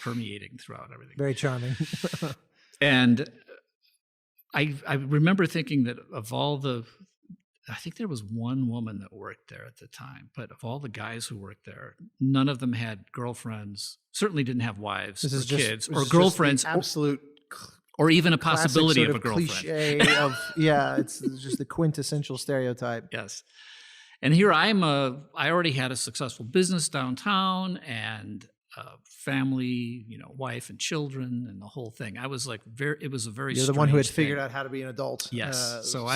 permeating throughout everything. Very charming. And I remember thinking that of all the, I think there was one woman that worked there at the time, but of all the guys who worked there, none of them had girlfriends, certainly didn't have wives or kids or girlfriends. Absolute or even a possibility of a girlfriend. Cliche of, it's just the quintessential stereotype. Yes. And here I already had a successful business downtown and family, wife and children and the whole thing. I was like, it was a very You're the one who had figured out how to be an adult. Yes. So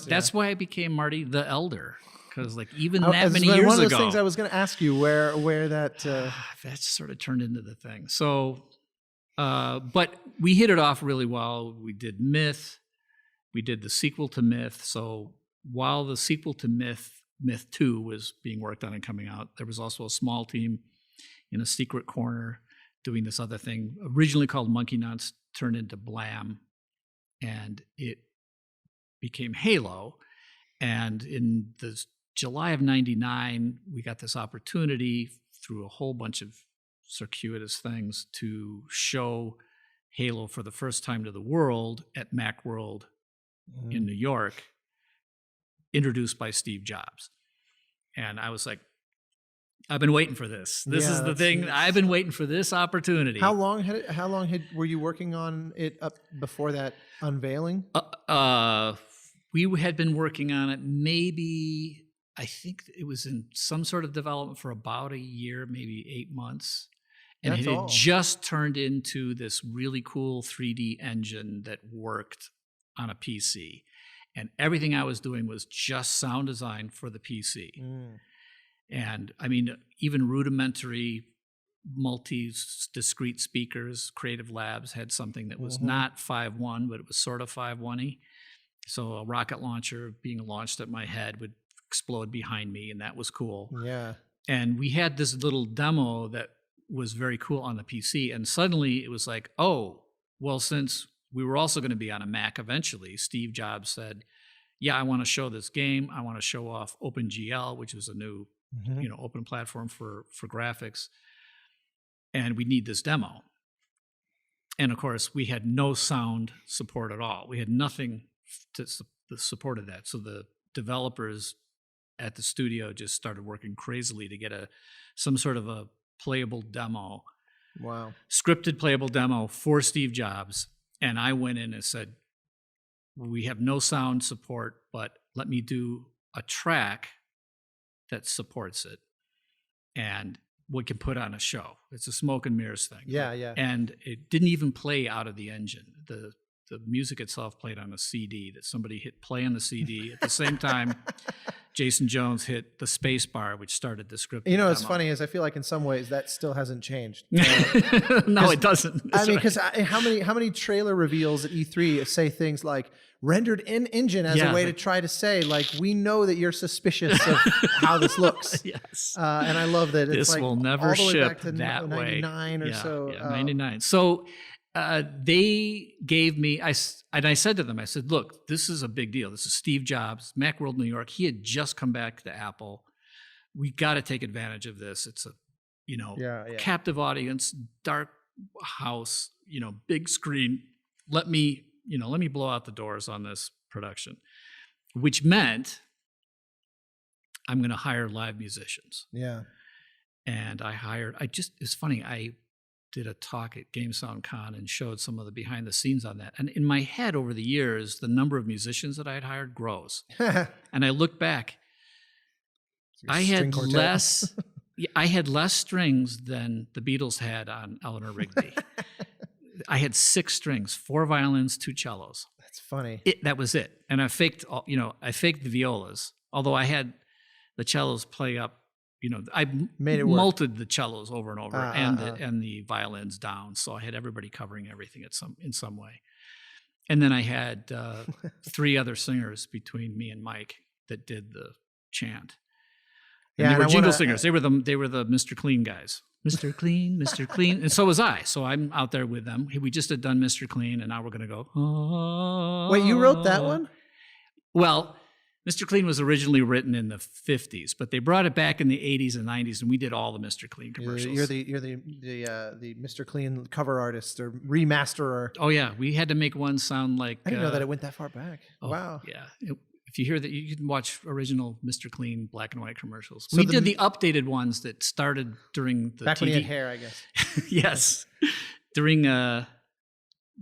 that's why I became Marty the Elder. Because like even that many years ago. One of those things I was going to ask you where that. That sort of turned into the thing. So, but we hit it off really well. We did Myth. We did the sequel to Myth. So while the sequel to Myth 2 was being worked on and coming out, there was also a small team in a secret corner doing this other thing, originally called Monkey Nuts, turned into Blam, and it became Halo. And in the July of 99, we got this opportunity through a whole bunch of circuitous things to show Halo for the first time to the world at Macworld in New York, introduced by Steve Jobs. And I was like, I've been waiting for this. This is the thing. I've been waiting for this opportunity. How long were you working on it up before that unveiling? We had been working on it maybe, I think it was in some sort of development for about a year, maybe 8 months. And it had just turned into this really cool 3D engine that worked on a PC. And everything I was doing was just sound design for the PC. And I mean, even rudimentary multi-discrete speakers, Creative Labs had something that was not 5.1, but it was sort of 5.1-y. So a rocket launcher being launched at my head would explode behind me, and that was cool. Yeah. And we had this little demo that was very cool on the PC, and suddenly it was like, oh, well, since we were also going to be on a Mac eventually, Steve Jobs said, yeah, I want to show this game. I want to show off OpenGL, which was a new open platform for graphics. And we need this demo. And of course, we had no sound support at all. We had nothing to support that. So the developers at the studio just started working crazily to get some sort of a playable demo. Wow. Scripted playable demo for Steve Jobs. And I went in and said, we have no sound support, but let me do a track that supports it, and we can put on a show. It's a smoke and mirrors thing. Yeah, yeah. And it didn't even play out of the engine. The music itself played on a CD that somebody hit play on the CD. At the same time, Jason Jones hit the space bar, which started the script. You know, what's funny is I feel like in some ways that still hasn't changed. No, it doesn't. I mean, because how many trailer reveals at E3 say things like rendered in engine as a way to try to say, like, we know that you're suspicious of how this looks. Yes. And I love that it's this like will never all the way ship back to that 99 way. or so. Yeah, 99. So they gave me, I said to them, I said, look, this is a big deal. This is Steve Jobs, Macworld New York. He had just come back to Apple. We got to take advantage of this. It's a, captive audience, dark house, big screen. Let me blow out the doors on this production, which meant I'm going to hire live musicians. Yeah. And it's funny, I did a talk at Game Sound Con and showed some of the behind the scenes on that. And in my head over the years, the number of musicians that I had hired grows. And I look back, I had less strings than the Beatles had on Eleanor Rigby. I had 6 strings, 4 violins, 2 cellos. That's funny. That was it. And I faked the violas, although I had the cellos play up. I made it work. multed the cellos over and over and the violins down. So I had everybody covering everything in some way. And then I had 3 other singers between me and Mike that did the chant. And they were jingle singers. They were the Mr. Clean guys. Mr. Clean, Mr. Clean. And so was I. So I'm out there with them. We just had done Mr. Clean, and now we're going to go. Oh. Wait, you wrote that one? Well, Mr. Clean was originally written in the 50s, but they brought it back in the 80s and 90s, and we did all the Mr. Clean commercials. You're the Mr. Clean cover artist or remasterer. Oh yeah, we had to make one sound like. I didn't know that it went that far back. Oh, wow. Yeah. If you hear that, you can watch original Mr. Clean black and white commercials. So we did the updated ones that started during the back TV. when you had hair, I guess. Yes, during the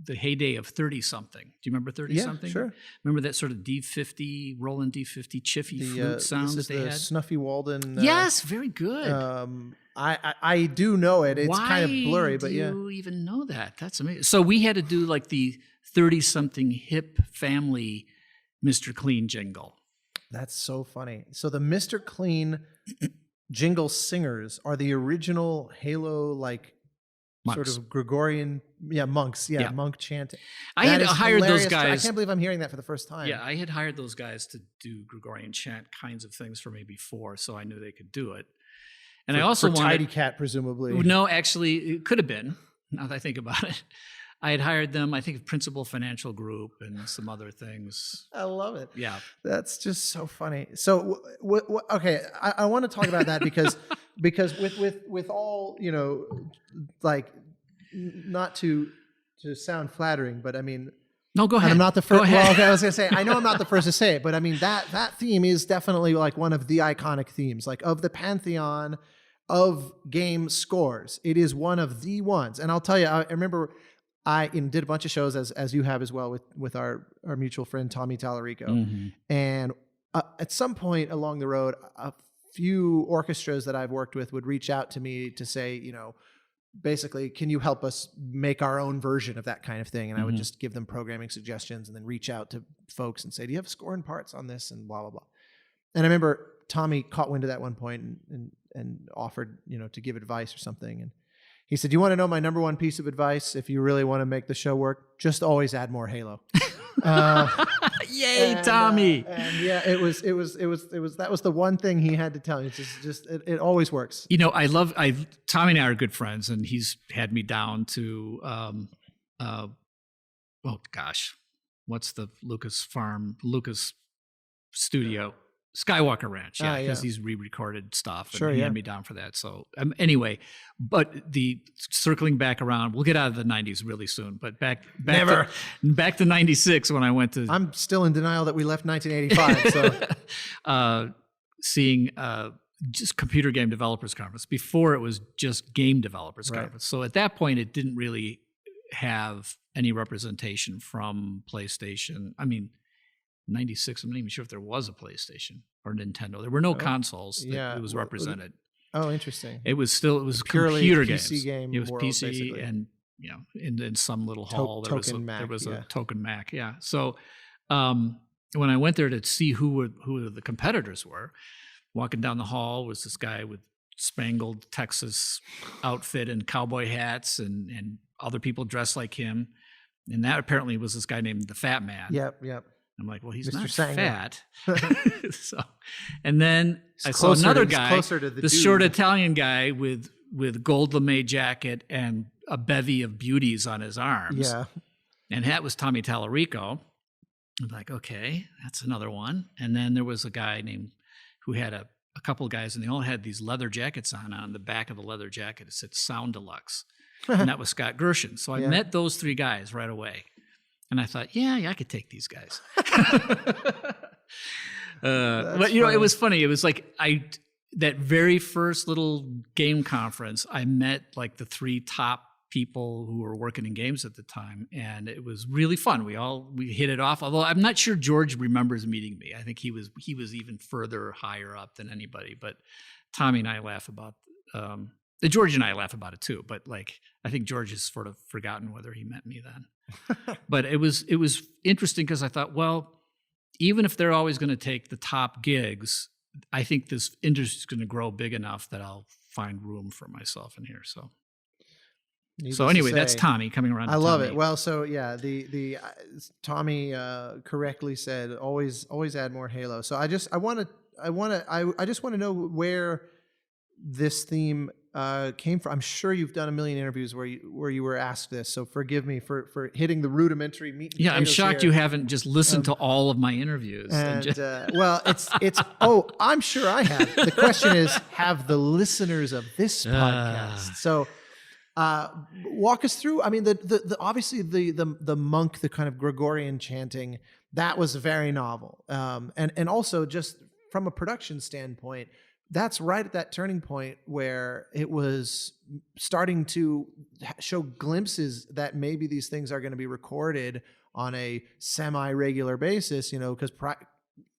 heyday of 30-something. Do you remember 30-something? Yeah, sure. Remember that sort of D50, Roland D50 chiffy flute sound that they had? Snuffy Walden. Yes, very good. I do know it. It's kind of blurry, but yeah. Why do you even know that? That's amazing. So we had to do like the 30-something hip family Mr. Clean jingle. That's so funny. So the Mr. Clean jingle singers are the original Halo, like monks. Sort of Gregorian, monks, monk chanting. I had hired those guys. I can't believe I'm hearing that for the first time. Yeah, I had hired those guys to do Gregorian Chant kinds of things for me before, so I knew they could do it. And I also wanted Tidy Cat, presumably. No, actually, it could have been. Now that I think about it. I had hired them, I think, Principal Financial Group and some other things. I love it. Yeah. That's just so funny. So, okay, I want to talk about that because with all, like, not to sound flattering, but I mean, no, go ahead. I'm not the first. Well, okay, I was going to say, I know I'm not the first to say it, but I mean, that theme is definitely like one of the iconic themes, like of the pantheon of game scores. It is one of the ones. And I'll tell you, I remember I did a bunch of shows as you have as well with our mutual friend Tommy Tallarico. Mm-hmm. And at some point along the road, a few orchestras that I've worked with would reach out to me to say, basically, can you help us make our own version of that kind of thing? And I would just give them programming suggestions and then reach out to folks and say, do you have score and parts on this? And blah, blah, blah. And I remember Tommy caught wind of that one point and offered, to give advice or something. And he said, you want to know my number one piece of advice if you really want to make the show work? Just always add more Halo. Yay, Tommy! And yeah, it was that was the one thing he had to tell me. It's just it always works. Tommy and I are good friends, and he's had me down to what's the Lucas Studio? Skywalker Ranch, because he's re-recorded stuff, and he had me down for that. So anyway, but the circling back around, we'll get out of the 90s really soon, but back to 96 when I went to... I'm still in denial that we left 1985, so... seeing just Computer Game Developers Conference. Before it was just Game Developers Conference. So at that point, it didn't really have any representation from PlayStation. I mean... '96. I'm not even sure if there was a PlayStation or Nintendo. There were no consoles that it was represented. Oh, interesting. It was Purely computer PC games. game It was world, PC basically. in some little hall there was a token Mac. Yeah. So when I went there to see who the competitors were, walking down the hall was this guy with spangled Texas outfit and cowboy hats and other people dressed like him. And that apparently was this guy named the Fat Man. Yep. I'm like, well, he's Mr. not Sanger. fat. And then I saw another guy, this short Italian guy with gold lame jacket and a bevy of beauties on his arms. Yeah. And that was Tommy Tallarico. I'm like, okay, that's another one. And then there was a guy who had a couple of guys, and they all had these leather jackets on. On the back of the leather jacket, it said Sound Deluxe. And that was Scott Gershon. So I met those three guys right away. And I thought, yeah, I could take these guys. But it was funny. It was like that very first little game conference, I met like the three top people who were working in games at the time, and it was really fun. We hit it off. Although I'm not sure George remembers meeting me. I think he was even further higher up than anybody. But Tommy and I laugh about. George and I laugh about it too. But like, I think George has sort of forgotten whether he met me then. But it was interesting because I thought, well, even if they're always going to take the top gigs, I think this industry is going to grow big enough that I'll find room for myself in here. So anyway, that's Tommy coming around. I love it. Well, so yeah, the Tommy correctly said, always add more Halo. So I just want to know where this theme came from. I'm sure you've done a million interviews where you were asked this, so forgive me for hitting the rudimentary meat and I'm shocked here. You haven't just listened to all of my interviews. Well, it's I'm sure I have. The question is, have the listeners of this podcast? So walk us through. I mean, the obviously the monk, the kind of Gregorian chanting, that was very novel, and also just from a production standpoint, that's right at that turning point where it was starting to show glimpses that maybe these things are going to be recorded on a semi-regular basis, because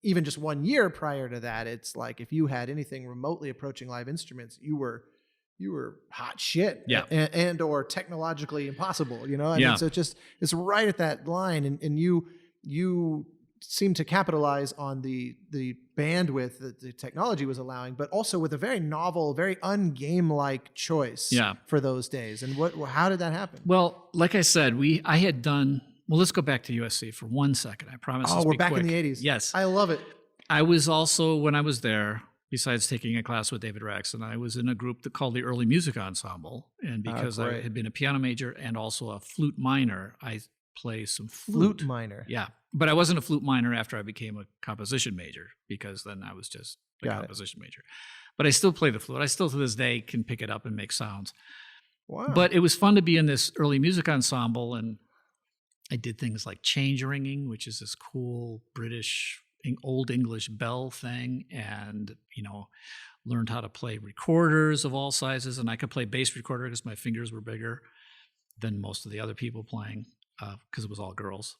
even just 1 year prior to that, it's like if you had anything remotely approaching live instruments, you were hot shit, and or technologically impossible, I mean, so it's right at that line, and you seem to capitalize on the bandwidth that the technology was allowing, but also with a very novel, very ungame-like choice for those days. And how did that happen? Well, like I said, I had done. Well, let's go back to USC for 1 second. I promise. Oh, we're back quick. in the 80s. Yes, I love it. I was also, when I was there, besides taking a class with David Raxon, I was in a group called the Early Music Ensemble, and because I had been a piano major and also a flute minor, I play some flute minor. Yeah. But I wasn't a flute minor after I became a composition major, because then I was just a composition major. But I still play the flute. I still to this day can pick it up and make sounds. Wow. But it was fun to be in this early music ensemble, and I did things like change ringing, which is this cool British old English bell thing, and learned how to play recorders of all sizes. And I could play bass recorder because my fingers were bigger than most of the other people playing, because it was all girls.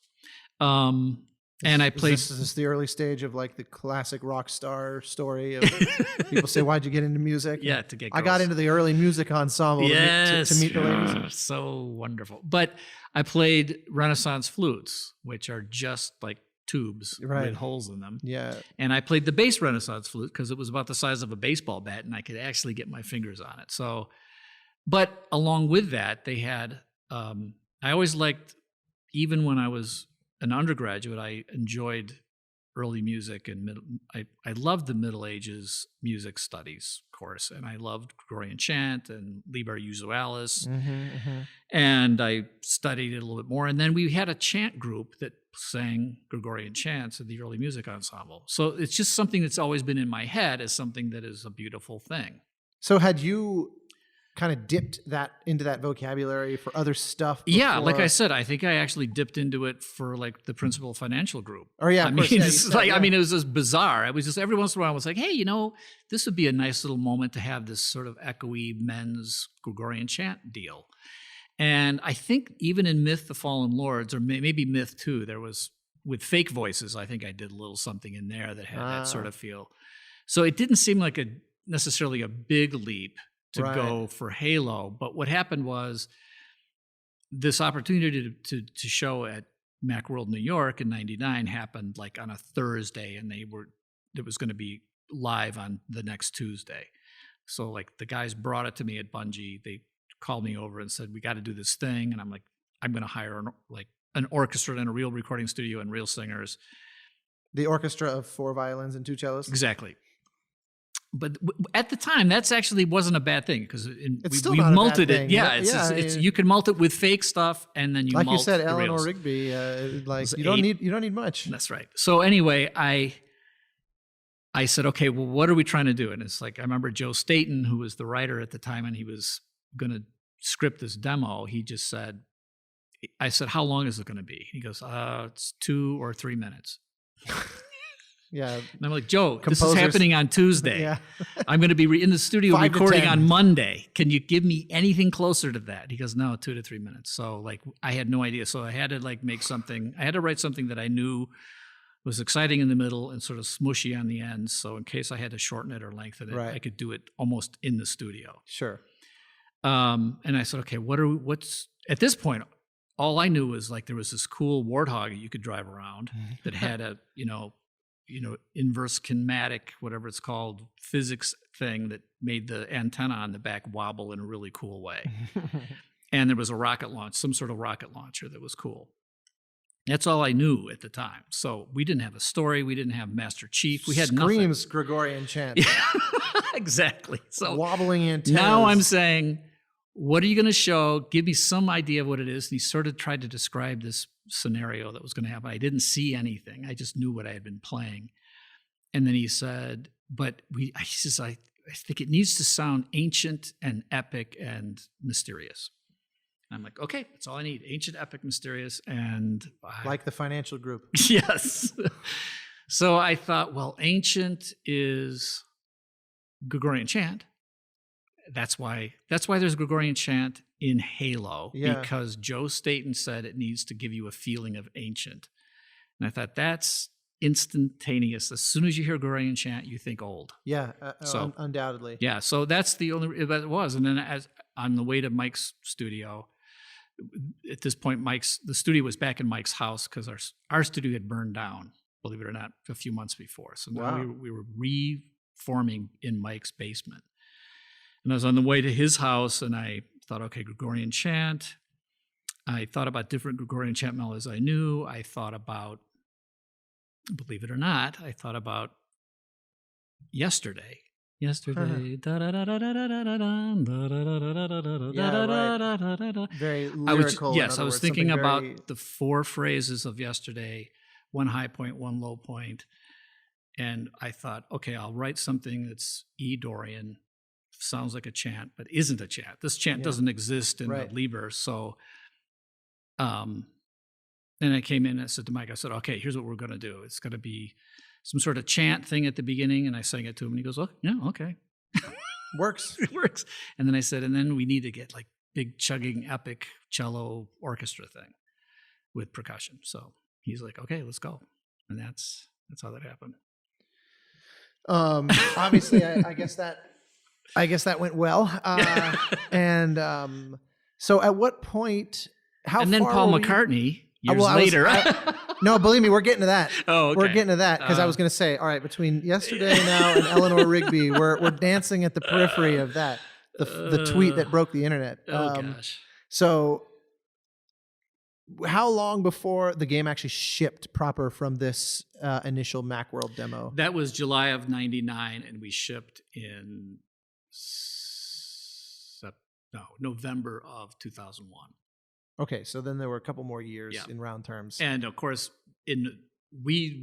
And I played. Is this the early stage of like the classic rock star story of people say, "Why'd you get into music?" Yeah, to get girls. I got into the early music ensemble to meet the ladies. So wonderful. But I played Renaissance flutes, which are just like tubes with holes in them. Yeah. And I played the bass Renaissance flute because it was about the size of a baseball bat, and I could actually get my fingers on it. So, but along with that, they had. I always liked, even when I was an undergraduate, I enjoyed early music and I loved the Middle Ages music studies course, and I loved Gregorian Chant and Liber Usualis, and I studied it a little bit more. And then we had a chant group that sang Gregorian chants in the early music ensemble. So it's just something that's always been in my head as something that is a beautiful thing. So had you kind of dipped into that vocabulary for other stuff before? Yeah, like I said, I think I actually dipped into it for like the Principal Financial Group. Oh yeah, I mean, it was just bizarre. I was just every once in a while I was like, hey, this would be a nice little moment to have this sort of echoey men's Gregorian chant deal. And I think even in Myth: The Fallen Lords, or maybe Myth 2, there was with fake voices, I think I did a little something in there that had that sort of feel. So it didn't seem like necessarily a big leap to go for Halo. But what happened was this opportunity to show at Macworld New York in '99 happened like on a Thursday, and it was going to be live on the next Tuesday. So like the guys brought it to me at Bungie. They called me over and said, we got to do this thing. And I'm like, I'm going to hire an orchestra and a real recording studio and real singers. The orchestra of 4 violins and 2 cellos? Exactly. But at the time, that's actually wasn't a bad thing because we not multed a bad it. thing. Yeah, it's you can mult it with fake stuff, and then you like mult you said, the Eleanor reals. Rigby. You don't need much. That's right. So anyway, I said, okay, well, what are we trying to do? And it's like I remember Joe Staten, who was the writer at the time, and he was going to script this demo. He just said, I said, how long is it going to be? He goes, it's 2 or 3 minutes. Yeah. And I'm like, Joe, this is happening on Tuesday. Yeah. I'm going to be in the studio 5 to recording 10. on Monday. Can you give me anything closer to that? He goes, no, 2 to 3 minutes. So like, I had no idea. So I had to make something. I had to write something that I knew was exciting in the middle and sort of smushy on the ends. So in case I had to shorten it or lengthen it, I could do it almost in the studio. Sure. And I said, okay, what's at this point? All I knew was like there was this cool warthog that you could drive around that had a inverse kinematic, whatever it's called, physics thing that made the antenna on the back wobble in a really cool way. And there was a rocket launch, some sort of rocket launcher that was cool. That's all I knew at the time. So we didn't have a story. We didn't have Master Chief. We had Screams nothing. Gregorian Chant. Exactly. So wobbling antennas. now I'm saying, what are you going to show? Give me some idea of what it is. And he sort of tried to describe this scenario that was going to happen. I didn't see anything. I just knew what I had been playing. And then he said, he says, I think it needs to sound ancient and epic and mysterious. And I'm like, okay, that's all I need. Ancient, epic, mysterious, and like the financial group. Yes. So I thought, well, ancient is Gregorian Chant. That's why there's Gregorian Chant in Halo, because Joe Staten said it needs to give you a feeling of ancient. And I thought that's instantaneous. As soon as you hear Gregorian Chant, you think old. Yeah, undoubtedly. Yeah, so that's the only that it was. And then as on the way to Mike's studio, at this point, the studio was back in Mike's house because our studio had burned down, believe it or not, a few months before. So now we were reforming in Mike's basement. And I was on the way to his house, and I thought, okay, Gregorian Chant. I thought about different Gregorian Chant melodies I knew. I thought about, believe it or not, Yesterday. Yesterday. Very lyrical. I was thinking about the 4 phrases of Yesterday, one high point, one low point. And I thought, okay, I'll write something that's E Dorian, sounds like a chant, but isn't a chant. This chant doesn't exist in the Liber. So, then I came in and I said to Mike, I said, okay, here's what we're going to do. It's going to be some sort of chant thing at the beginning. And I sang it to him and he goes, oh, yeah, okay. Works. It works. And then I said, and then we need to get like big chugging epic cello orchestra thing with percussion. So he's like, okay, let's go. And that's how that happened. Obviously I guess that went well. So at what point, and then Paul McCartney years later. No, believe me, we're getting to that. Oh, okay. We're getting to that because I was going to say, all right, between Yesterday now and Eleanor Rigby, we're dancing at the periphery of that, the tweet that broke the internet. Gosh. So how long before the game actually shipped proper from this initial Macworld demo? That was July of '99, and we shipped in November of 2001. Okay, so then there were a couple more years in round terms. And of course, we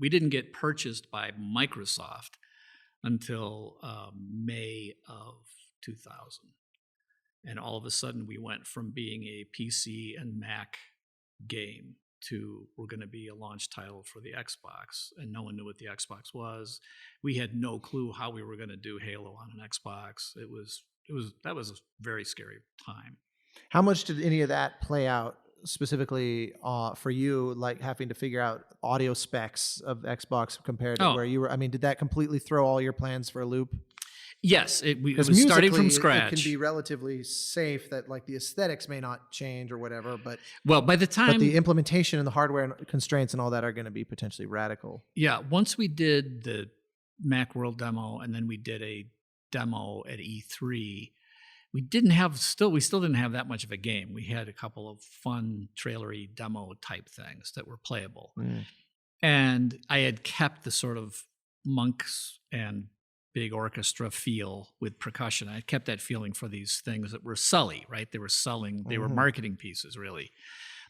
didn't get purchased by Microsoft until May of 2000. And all of a sudden, we went from being a PC and Mac game to we're going to be a launch title for the Xbox. And no one knew what the Xbox was. We had no clue how we were going to do Halo on an Xbox. That was a very scary time. How much did any of that play out specifically for you, like having to figure out audio specs of Xbox compared to where you were? I mean, did that completely throw all your plans for a loop? Yes, it was starting from scratch. It can be relatively safe that like the aesthetics may not change or whatever, but by the time, but the implementation and the hardware constraints and all that are going to be potentially radical. Yeah, once we did the Macworld demo, and then we did a demo at E3. We still didn't have that much of a game. We had a couple of fun trailery demo type things that were playable. And I had kept the sort of monks and big orchestra feel with percussion. I kept that feeling for these things that were Sully, right? They were marketing pieces really.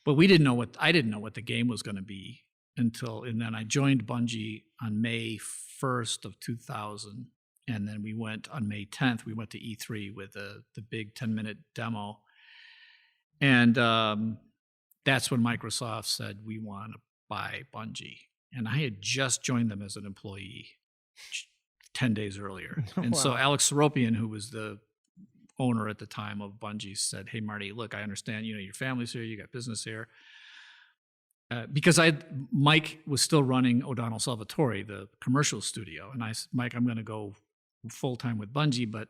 But I didn't know what the game was going to be and then I joined Bungie on May 1st of 2000. And then we went on May 10th, we went to E3 with the big 10-minute demo. And that's when Microsoft said, we want to buy Bungie. And I had just joined them as an employee 10 days earlier. And so Alex Seropian, who was the owner at the time of Bungie, said, hey, Marty, look, I understand, your family's here, you got business here. Because Mike was still running O'Donnell Salvatore, the commercial studio. And I said, Mike, I'm going to go full-time with Bungie, but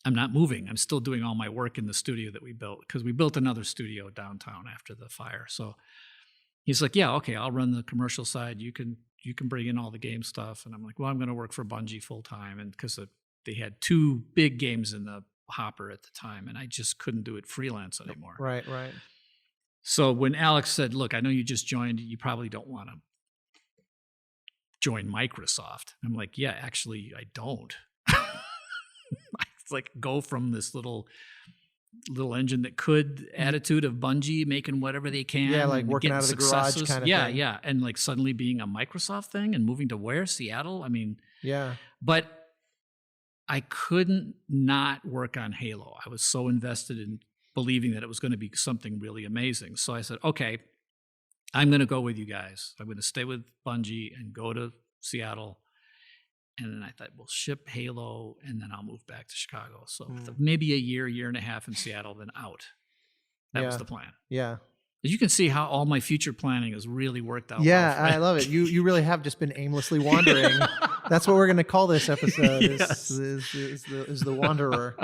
I'm not moving. I'm still doing all my work in the studio that we built, because we built another studio downtown after the fire. So he's like, yeah, okay, I'll run the commercial side. You can bring in all the game stuff. And I'm like, well, I'm going to work for Bungie full-time. And because they had 2 big games in the hopper at the time, and I just couldn't do it freelance anymore. Right. So when Alex said, look, I know you just joined, you probably don't want to join Microsoft. I'm like, yeah, actually, I don't. It's like go from this little engine that could attitude of Bungie making whatever they can. Yeah, like working out of the garage kind of thing. Yeah. And like suddenly being a Microsoft thing and moving to where? Seattle? I mean, yeah. But I couldn't not work on Halo. I was so invested in believing that it was going to be something really amazing. So I said, okay, I'm going to go with you guys. I'm going to stay with Bungie and go to Seattle. And then I thought, we'll ship Halo, and then I'll move back to Chicago. So maybe a year and a half in Seattle, then out. That was the plan. Yeah. As you can see how all my future planning has really worked out. Yeah, I love it. You really have just been aimlessly wandering. That's what we're going to call this episode. Yes. Is the Wanderer.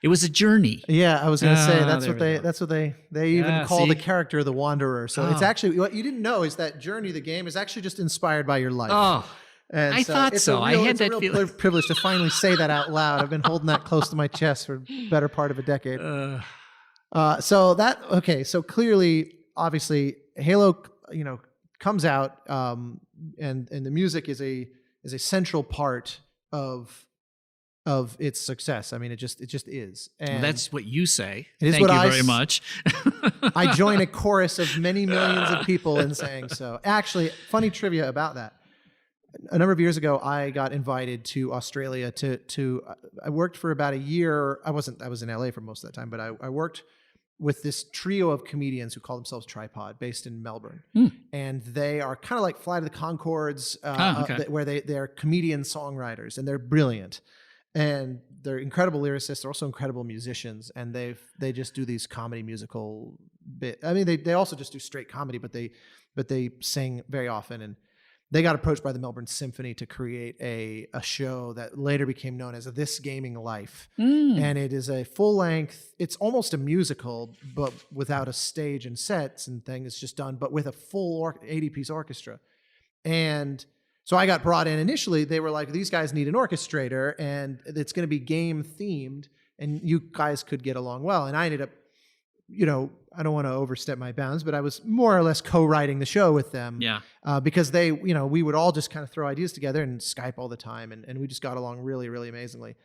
It was a journey. Yeah, I was going to say that's what they even call the character the Wanderer. So it's actually, what you didn't know is that Journey, the game, is actually just inspired by your life. Oh, and I thought so. I had that feeling. Privilege to finally say that out loud. I've been holding that close to my chest for the better part of a decade. So clearly, obviously, Halo, comes out, and the music is a central part of its success. I mean, it just is. And that's what you say. Thank you very much. I join a chorus of many millions of people in saying so. Actually, funny trivia about that. A number of years ago, I got invited to Australia to I worked for about a year. I was in LA for most of that time, but I worked with this trio of comedians who call themselves Tripod, based in Melbourne. And they are kind of like Flight of the Conchords, where they're comedian songwriters, and they're brilliant. And they're incredible lyricists. They're also incredible musicians, and they just do these comedy musical bit. I mean, they also just do straight comedy, but they sing very often. And they got approached by the Melbourne Symphony to create a show that later became known as This Gaming Life. And it is a full length. It's almost a musical, but without a stage and sets and things. It's just done, but with a full 80-piece orchestra. And so I got brought in. Initially, they were like, these guys need an orchestrator, and it's going to be game themed, and you guys could get along well. And I ended up, I don't want to overstep my bounds, but I was more or less co-writing the show with them. Yeah. Because they, we would all just kind of throw ideas together and Skype all the time, and we just got along really, really amazingly.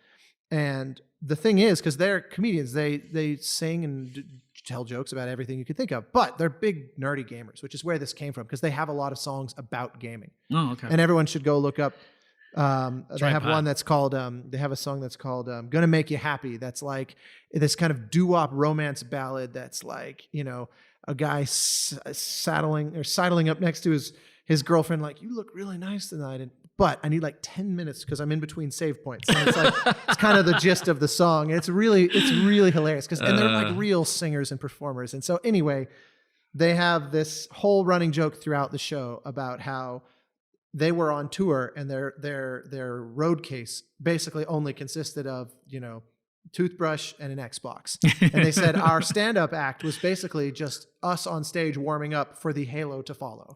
And the thing is, because they're comedians, they sing and tell jokes about everything you could think of, but they're big nerdy gamers, which is where this came from, because they have a lot of songs about gaming. Oh, okay. And everyone should go look up. They have one that's called. They have a song that's called "Gonna Make You Happy." That's like this kind of doo-wop romance ballad. That's like a guy sidling up next to his girlfriend, like, "You look really nice tonight," and but I need like 10 minutes because I'm in between save points. And it's like, it's kind of the gist of the song. And it's really hilarious and they're like real singers and performers. And so anyway, they have this whole running joke throughout the show about how they were on tour and their road case basically only consisted of, toothbrush and an Xbox. And they said our stand-up act was basically just us on stage warming up for the Halo to follow.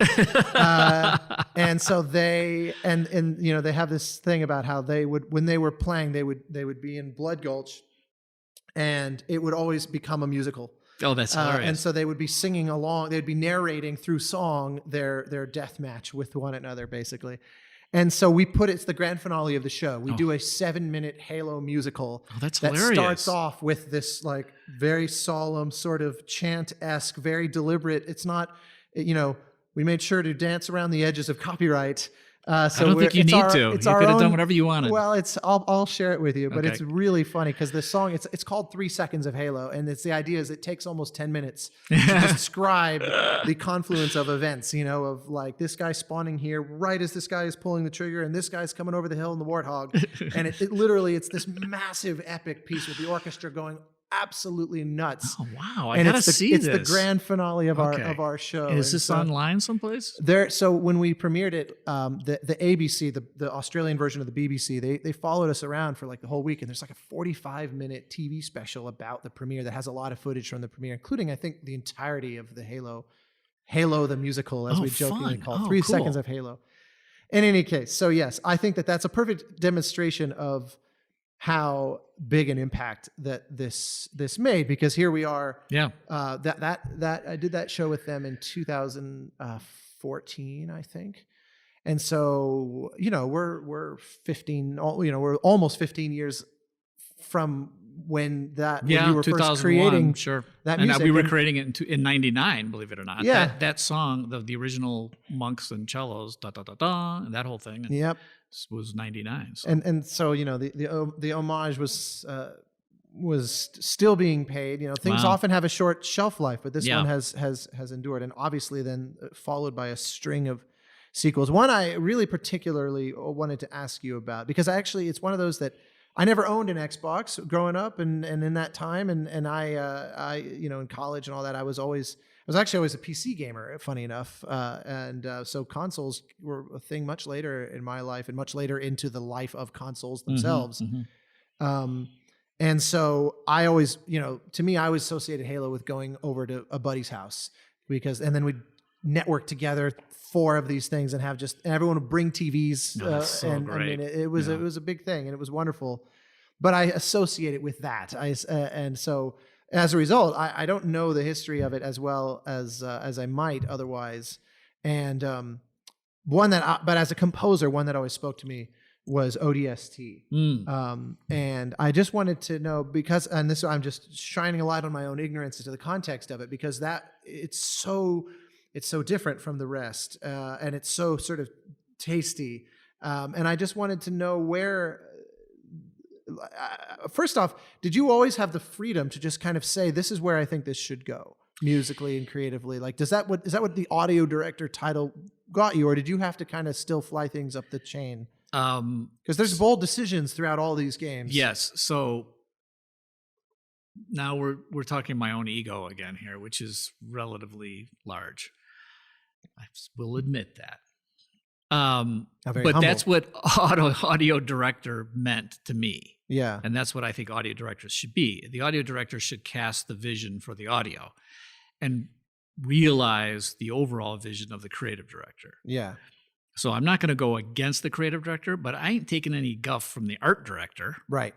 And so they have this thing about how they would, when they were playing, they would be in Blood Gulch and it would always become a musical. Oh, that's hilarious. And so they would be singing along, they'd be narrating through song their death match with one another, basically. And so it's the grand finale of the show. We do a 7-minute Halo musical. Oh, that's that hilarious. Starts off with this like very solemn sort of chant-esque, very deliberate. It's not, we made sure to dance around the edges of copyright. So I don't think you need to. You could have done whatever you wanted. Well, I'll share it with you, but it's really funny because the song, it's called 3 Seconds of Halo. And the idea is it takes almost 10 minutes to describe the confluence of events, of like this guy spawning here right as this guy is pulling the trigger and this guy's coming over the hill in the Warthog. And it literally, it's this massive epic piece with the orchestra going absolutely nuts. Oh wow! I gotta see this. It's the grand finale of our show. Is this online someplace? So when we premiered it, the ABC, the Australian version of the BBC, they followed us around for like the whole week, and there's like a 45-minute TV special about the premiere that has a lot of footage from the premiere, including I think the entirety of the Halo the musical, as we jokingly call it, 3 Seconds of Halo. In any case, so yes, I think that's a perfect demonstration of how big an impact that this made, because here we are. Yeah. That I did that show with them in 2014, I think. And so, we're 15, we're almost 15 years from when you were first creating that music. And we were creating it in 99, believe it or not. Yeah. That song, the original monks and cellos, da da da da, and that whole thing. And was 99. So. And so, the homage was still being paid. Things often have a short shelf life, but this one has endured, and obviously then followed by a string of sequels. One I really particularly wanted to ask you about, because it's one of those that I never owned an Xbox growing up, and in that time, and I in college and all that, I was actually always a PC gamer, funny enough, and so consoles were a thing much later in my life, and much later into the life of consoles themselves. And so I always, to me, I always associated Halo with going over to a buddy's house, and then we'd network together 4 of these things and have everyone would bring TVs. Great. It was a big thing, and it was wonderful. But I associate it with that. And so as a result, I don't know the history of it as well as I might otherwise. And but as a composer, one that always spoke to me was ODST. And I just wanted to know, I'm just shining a light on my own ignorance into the context of it, because it's so different from the rest, and it's so sort of tasty. And I just wanted to know where, first off, did you always have the freedom to just kind of say, this is where I think this should go musically and creatively? Like, is that what the audio director title got you, or did you have to kind of still fly things up the chain? Because there's bold decisions throughout all these games. Yes. So now we're talking my own ego again here, which is relatively large. I will admit that. But humble. That's what audio director meant to me. Yeah. And that's what I think audio directors should be. The audio director should cast the vision for the audio and realize the overall vision of the creative director. Yeah. So I'm not going to go against the creative director, but I ain't taking any guff from the art director. Right.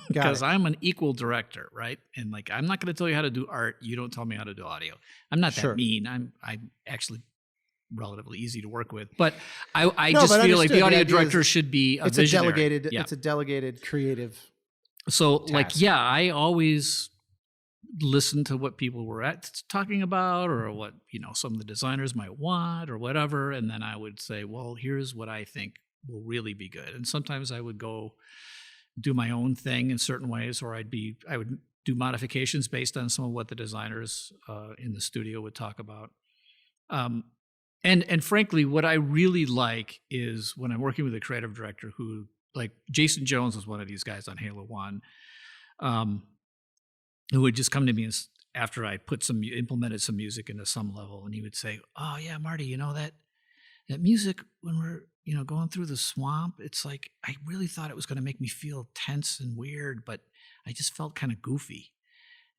Because I'm an equal director, right? And like, I'm not going to tell you how to do art. You don't tell me how to do audio. I'm not that mean. I'm actually relatively easy to work with, but I just feel like the audio director should be a visionary. It's a delegated creative. So task. I always listen to what people were talking about, or what some of the designers might want, or whatever, and then I would say, well, here's what I think will really be good. And sometimes I would go do my own thing in certain ways, or I would do modifications based on some of what the designers in the studio would talk about. And frankly, what I really like is when I'm working with a creative director who, like Jason Jones was one of these guys on Halo 1, who would just come to me after I implemented some music into some level, and he would say, "Oh yeah, Marty, you know that music when we're going through the swamp, it's like I really thought it was going to make me feel tense and weird, but I just felt kind of goofy."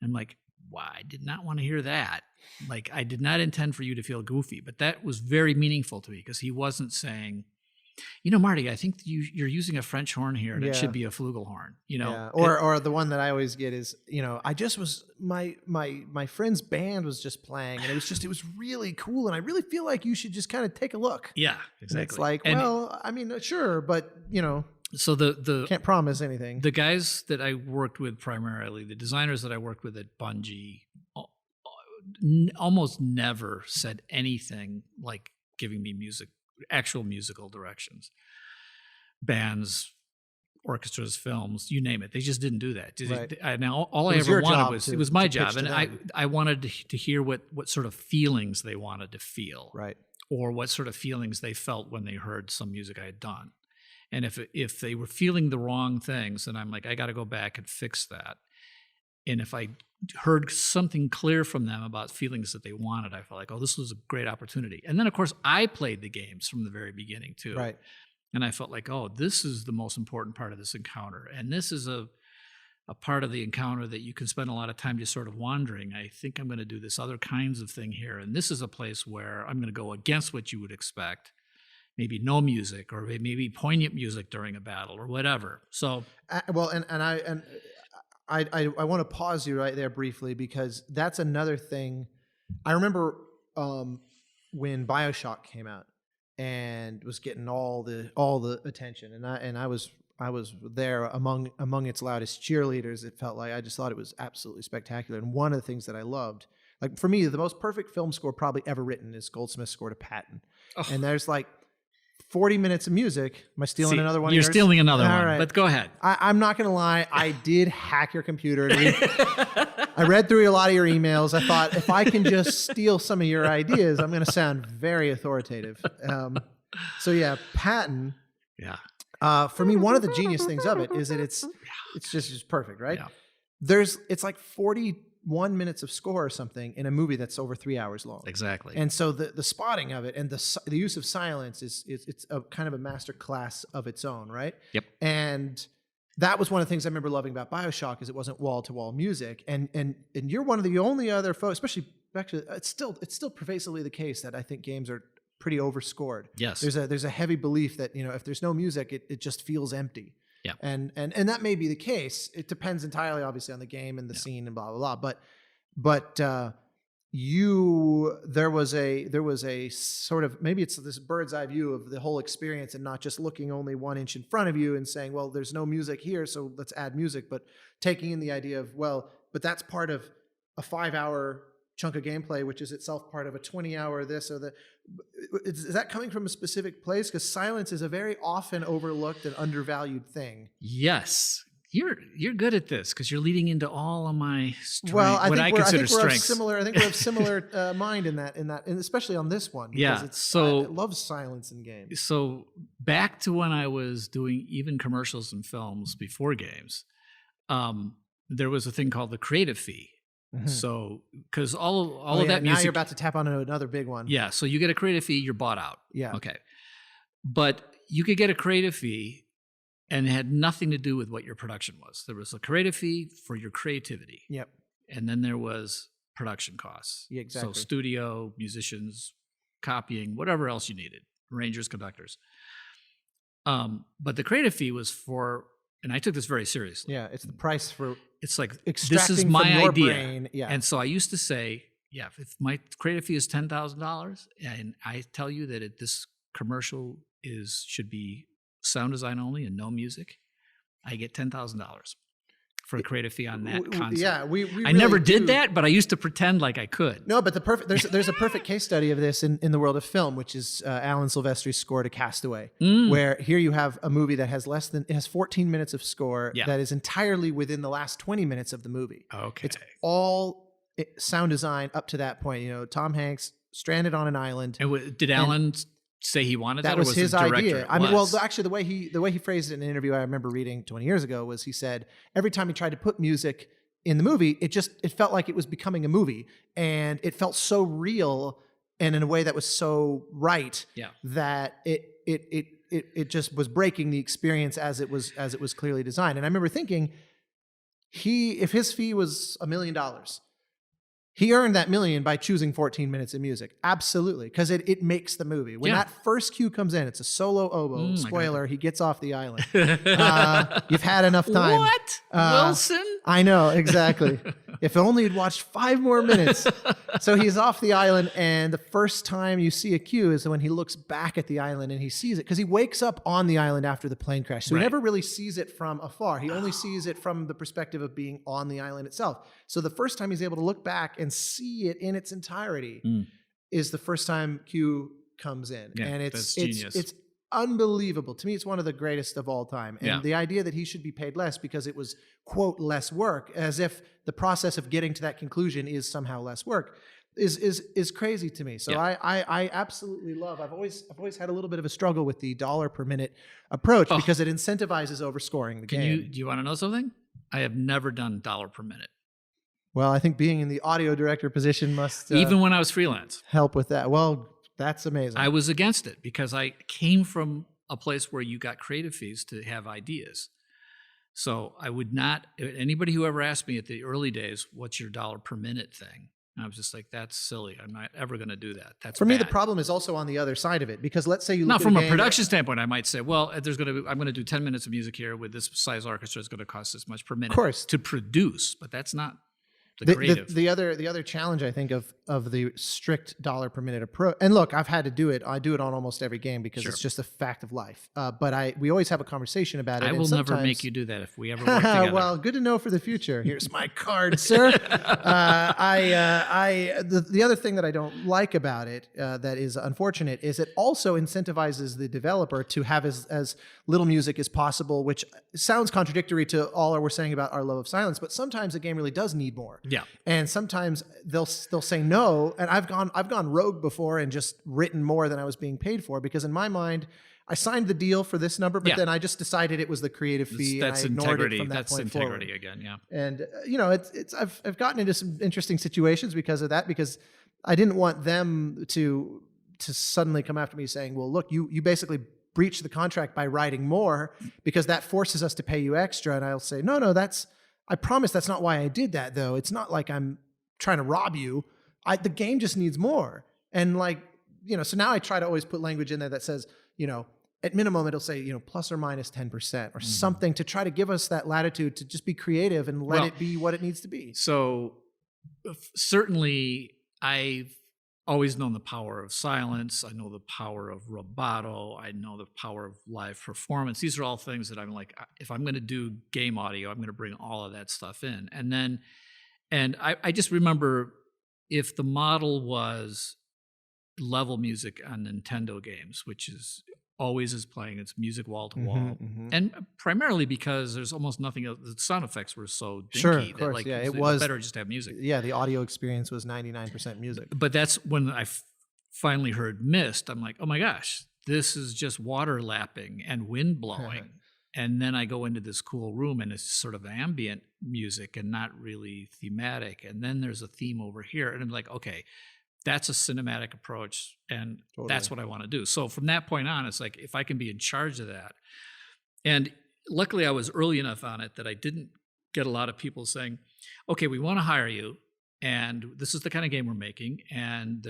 And I'm like, "Wow, I did not want to hear that. Like, I did not intend for you to feel goofy." But that was very meaningful to me because he wasn't saying, "Marty, I think you're using a French horn here, and it should be a flugelhorn." Yeah. Or the one that I always get is, I just was my friend's band was just playing, and it was really cool, and I really feel like you should just kind of take a look. Yeah, exactly. And it's like, well, I mean, sure, but so the can't promise anything. The guys that I worked with primarily, the designers that I worked with at Bungie, almost never said anything like giving me actual musical directions. Bands, orchestras, films, you name it. They just didn't do that. Right. Now, all I ever wanted it was my job. And them. I wanted to hear what sort of feelings they wanted to feel. Right. Or what sort of feelings they felt when they heard some music I had done. And if they were feeling the wrong things, then I'm like, I got to go back and fix that. And if I heard something clear from them about feelings that they wanted, I felt like, oh, this was a great opportunity. And then, of course, I played the games from the very beginning, too. Right. And I felt like, oh, this is the most important part of this encounter. And this is a part of the encounter that you can spend a lot of time just sort of wandering. I think I'm going to do this other kinds of thing here. And this is a place where I'm going to go against what you would expect. Maybe no music, or maybe poignant music during a battle, or whatever. So, I want to pause you right there briefly, because that's another thing. I remember when Bioshock came out and was getting all the attention, and I was there among its loudest cheerleaders. It felt like I just thought it was absolutely spectacular. And one of the things that I loved, like for me, the most perfect film score probably ever written is Goldsmith's score to Patton. Oh. And there's like 40 minutes of music. Am I stealing another one? You're stealing another one, right. But go ahead. I'm not going to lie. I did hack your computer. I read through a lot of your emails. I thought, if I can just steal some of your ideas, I'm going to sound very authoritative. So yeah, Patton. Yeah. For me, one of the genius things of it is that it's just perfect, right? Yeah. It's like 41 minutes of score or something in a movie that's over 3 hours long. Exactly. And so the spotting of it and the use of silence it's a kind of a master class of its own, right? Yep. And that was one of the things I remember loving about Bioshock, is it wasn't wall to wall music. And you're one of the only other folks, especially actually, it's still pervasively the case that I think games are pretty overscored. Yes. There's a heavy belief that, if there's no music, it just feels empty. Yeah. And that may be the case. It depends entirely, obviously, on the game and the scene and blah, blah, blah. But there was a sort of, maybe it's this bird's eye view of the whole experience, and not just looking only 1 inch in front of you and saying, well, there's no music here, so let's add music, but taking in the idea of, well, but that's part of a 5-hour chunk of gameplay, which is itself part of a 20-hour this or that. Is that coming from a specific place? Because silence is a very often overlooked and undervalued thing. Yes. You're good at this, because you're leading into all of my strengths. Well, I think strengths. I think we have similar mind in that, and especially on this one. Yeah. I love silence in games. So back to when I was doing even commercials and films before games, there was a thing called the creative fee. Mm-hmm. So, because all of that music. Now you're about to tap on another big one. Yeah. So you get a creative fee, you're bought out. Yeah. Okay. But you could get a creative fee, and it had nothing to do with what your production was. There was a creative fee for your creativity. Yep. And then there was production costs. Yeah, exactly. So studio, musicians, copying, whatever else you needed, arrangers, conductors. But the creative fee was for, and I took this very seriously. Yeah, it's the price for. It's like, extracting this is my from your idea. Brain. Yeah. And so I used to say, yeah, if my creative fee is $10,000, and I tell you that this commercial should be sound design only and no music, I get $10,000 for a creative fee on that concept. Yeah, we I really never did that, but I used to pretend like I could. No, but there's a perfect case study of this in the world of film, which is Alan Silvestri's score to Castaway, where here you have a movie that has it has 14 minutes of score that is entirely within the last 20 minutes of the movie. Okay. It's all sound design up to that point. Tom Hanks stranded on an island. And did Alan say he wanted that? That was his idea. I mean, well, actually, the way he phrased it in an interview I remember reading 20 years ago was he said every time he tried to put music in the movie, it felt like it was becoming a movie, and it felt so real and in a way that was so right that it just was breaking the experience as it was clearly designed. And I remember thinking, if his fee was $1 million, he earned that $1 million by choosing 14 minutes of music. Absolutely. Because it makes the movie. When that first cue comes in, it's a solo oboe. Spoiler, he gets off the island. You've had enough time. What? Wilson? I know, exactly. If only he'd watched 5 more minutes. So he's off the island, and the first time you see a cue is when he looks back at the island and he sees it. Because he wakes up on the island after the plane crash. So he never really sees it from afar. He only sees it from the perspective of being on the island itself. So the first time he's able to look back and see it in its entirety is the first time cue comes in. Yeah, and that's genius. It's unbelievable. To me, it's one of the greatest of all time. And the idea that he should be paid less because it was, quote, less work, as if the process of getting to that conclusion is somehow less work, is crazy to me. So I absolutely love. I've always had a little bit of a struggle with the dollar per minute approach because it incentivizes overscoring the game. Do you want to know something? I have never done dollar per minute. Well, I think being in the audio director position must even when I was freelance help with that. Well, that's amazing. I was against it because I came from a place where you got creative fees to have ideas. So I would not, anybody who ever asked me at the early days, what's your dollar per minute thing? I was just like, that's silly. I'm not ever going to do that. That's for me. The bad. problem is also on the other side of it, because let's say you look now from at a production standpoint, I might say, well, I'm going to do 10 minutes of music here with this size orchestra. It's going to cost this much per minute, of course, to produce, but that's not the creative. The other challenge, I think, of the strict dollar per minute approach. And look, I've had to do it. I do it on almost every game because it's just a fact of life. But we always have a conveation about it. I will never make you do that if we ever work together. Well, good to know for the future. Here's my card, sir. The other thing that I don't like about it that is unfortunate is it also incentivizes the developer to have as little music as possible, which sounds contradictory to all we're saying about our love of silence. But sometimes a game really does need more. Yeah. And sometimes they'll say no. And I've gone rogue before and just written more than I was being paid for, because in my mind, I signed the deal for this number, but then I just decided it was the creative fee. That's and I ignored integrity. It from that That's point integrity forward. again. Yeah. And I've gotten into some interesting situations because of that, because I didn't want them to suddenly come after me saying, well, look, you basically breached the contract by writing more because that forces us to pay you extra. And I'll say, no, I promise that's not why I did that, though. It's not like I'm trying to rob you. The game just needs more. And so now I try to always put language in there that says, at minimum, it'll say, plus or minus 10% or something to try to give us that latitude to just be creative and let it be what it needs to be. So certainly I've always known the power of silence. I know the power of rubato. I know the power of live performance. These are all things that I'm like, if I'm going to do game audio, I'm going to bring all of that stuff in. And I just remember, if the model was level music on Nintendo games, which is always is playing, it's music wall to wall, and primarily because there's almost nothing else. The sound effects were so dinky. Sure, of course, that, it was better just to have music. Yeah, the audio experience was 99% music. But that's when I finally heard Mist. I'm like, oh my gosh, this is just water lapping and wind blowing. And then I go into this cool room and it's sort of ambient music and not really thematic. And then there's a theme over here. And I'm like, okay, that's a cinematic approach. And that's what I want to do. So from that point on, it's like, if I can be in charge of that. And luckily I was early enough on it that I didn't get a lot of people saying, okay, we want to hire you. And this is the kind of game we're making. And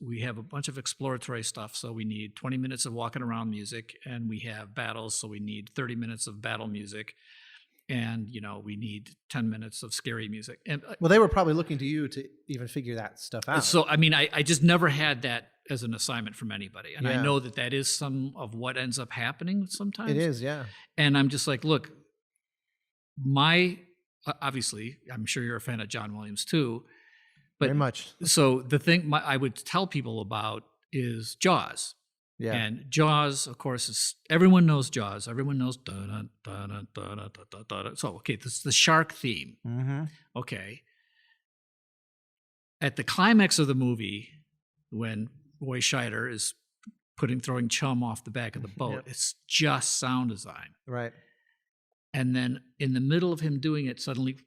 we have a bunch of exploratory stuff. So we need 20 minutes of walking around music, and we have battles. So we need 30 minutes of battle music. And, we need 10 minutes of scary music. And well, they were probably looking to you to even figure that stuff out. So, I just never had that as an assignment from anybody. And I know that is some of what ends up happening sometimes. It is, yeah. And I'm just like, look, obviously, I'm sure you're a fan of John Williams too. But very much. So the thing I would tell people about is Jaws. Yeah. And Jaws, of course, everyone knows Jaws. Everyone knows So, okay, this is the shark theme. Mm-hmm. Okay. At the climax of the movie, when Roy Scheider is throwing chum off the back of the boat. Yep. It's just sound design. Right. And then in the middle of him doing it, suddenly,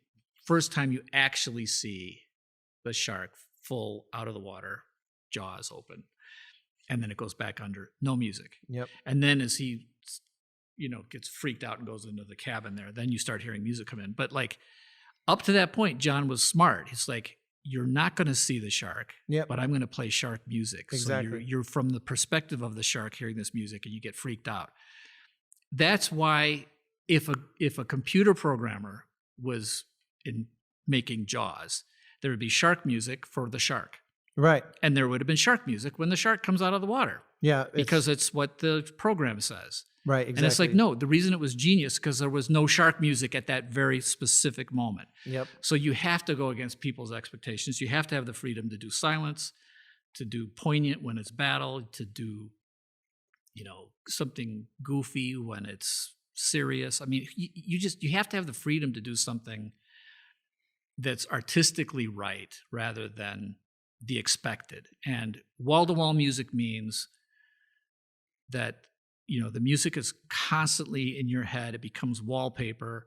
first time you actually see the shark full out of the water, jaws open. And then it goes back under, no music. Yep. And then as he, gets freaked out and goes into the cabin there, then you start hearing music come in. But like up to that point, John was smart. He's like, you're not going to see the shark, Yep. but I'm going to play shark music. Exactly. So you're from the perspective of the shark hearing this music and you get freaked out. That's why if a computer programmer was in making Jaws, there would be shark music for the shark. Right. And there would have been shark music when the shark comes out of the water. Yeah. Because it's what the program says. Right, exactly. And it's like, no, the reason it was genius because there was no shark music at that very specific moment. Yep. So you have to go against people's expectations. You have to have the freedom to do silence, to do poignant when it's battle, to do, something goofy when it's serious. I mean, you have to have the freedom to do something that's artistically right rather than the expected. And wall-to-wall music means that the music is constantly in your head. It becomes wallpaper.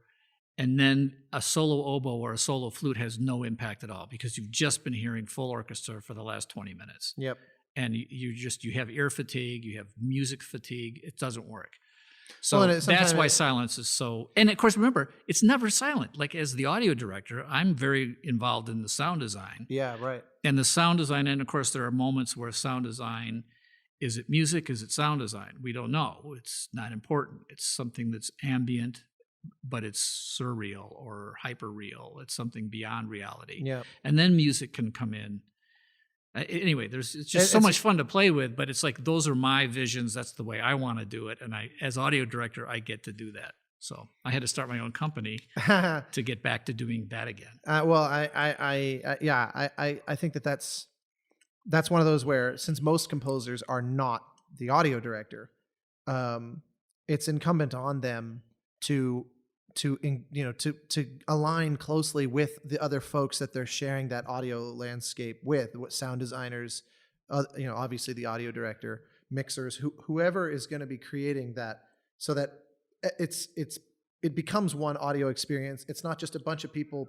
And then a solo oboe or a solo flute has no impact at all because you've just been hearing full orchestra for the last 20 minutes. Yep. And you have ear fatigue, you have music fatigue. It doesn't work. So Well, that's why silence is so, and of course, remember, it's never silent. Like as the audio director, I'm very involved in the sound design. Yeah, right. And the sound design, and of course, there are moments where sound design, is it music? Is it sound design? We don't know. It's not important. It's something that's ambient, but it's surreal or hyper-real. It's something beyond reality. Yeah. And then music can come in. Anyway, it's just so much fun to play with, but it's like those are my visions. That's the way I want to do it. And as audio director, I get to do that. So I had to start my own company to get back to doing that again. Well, I think that's one of those where, since most composers are not the audio director, it's incumbent on them to align closely with the other folks that they're sharing that audio landscape with, what sound designers, obviously the audio director, mixers, whoever is going to be creating that, so that it becomes one audio experience. It's not just a bunch of people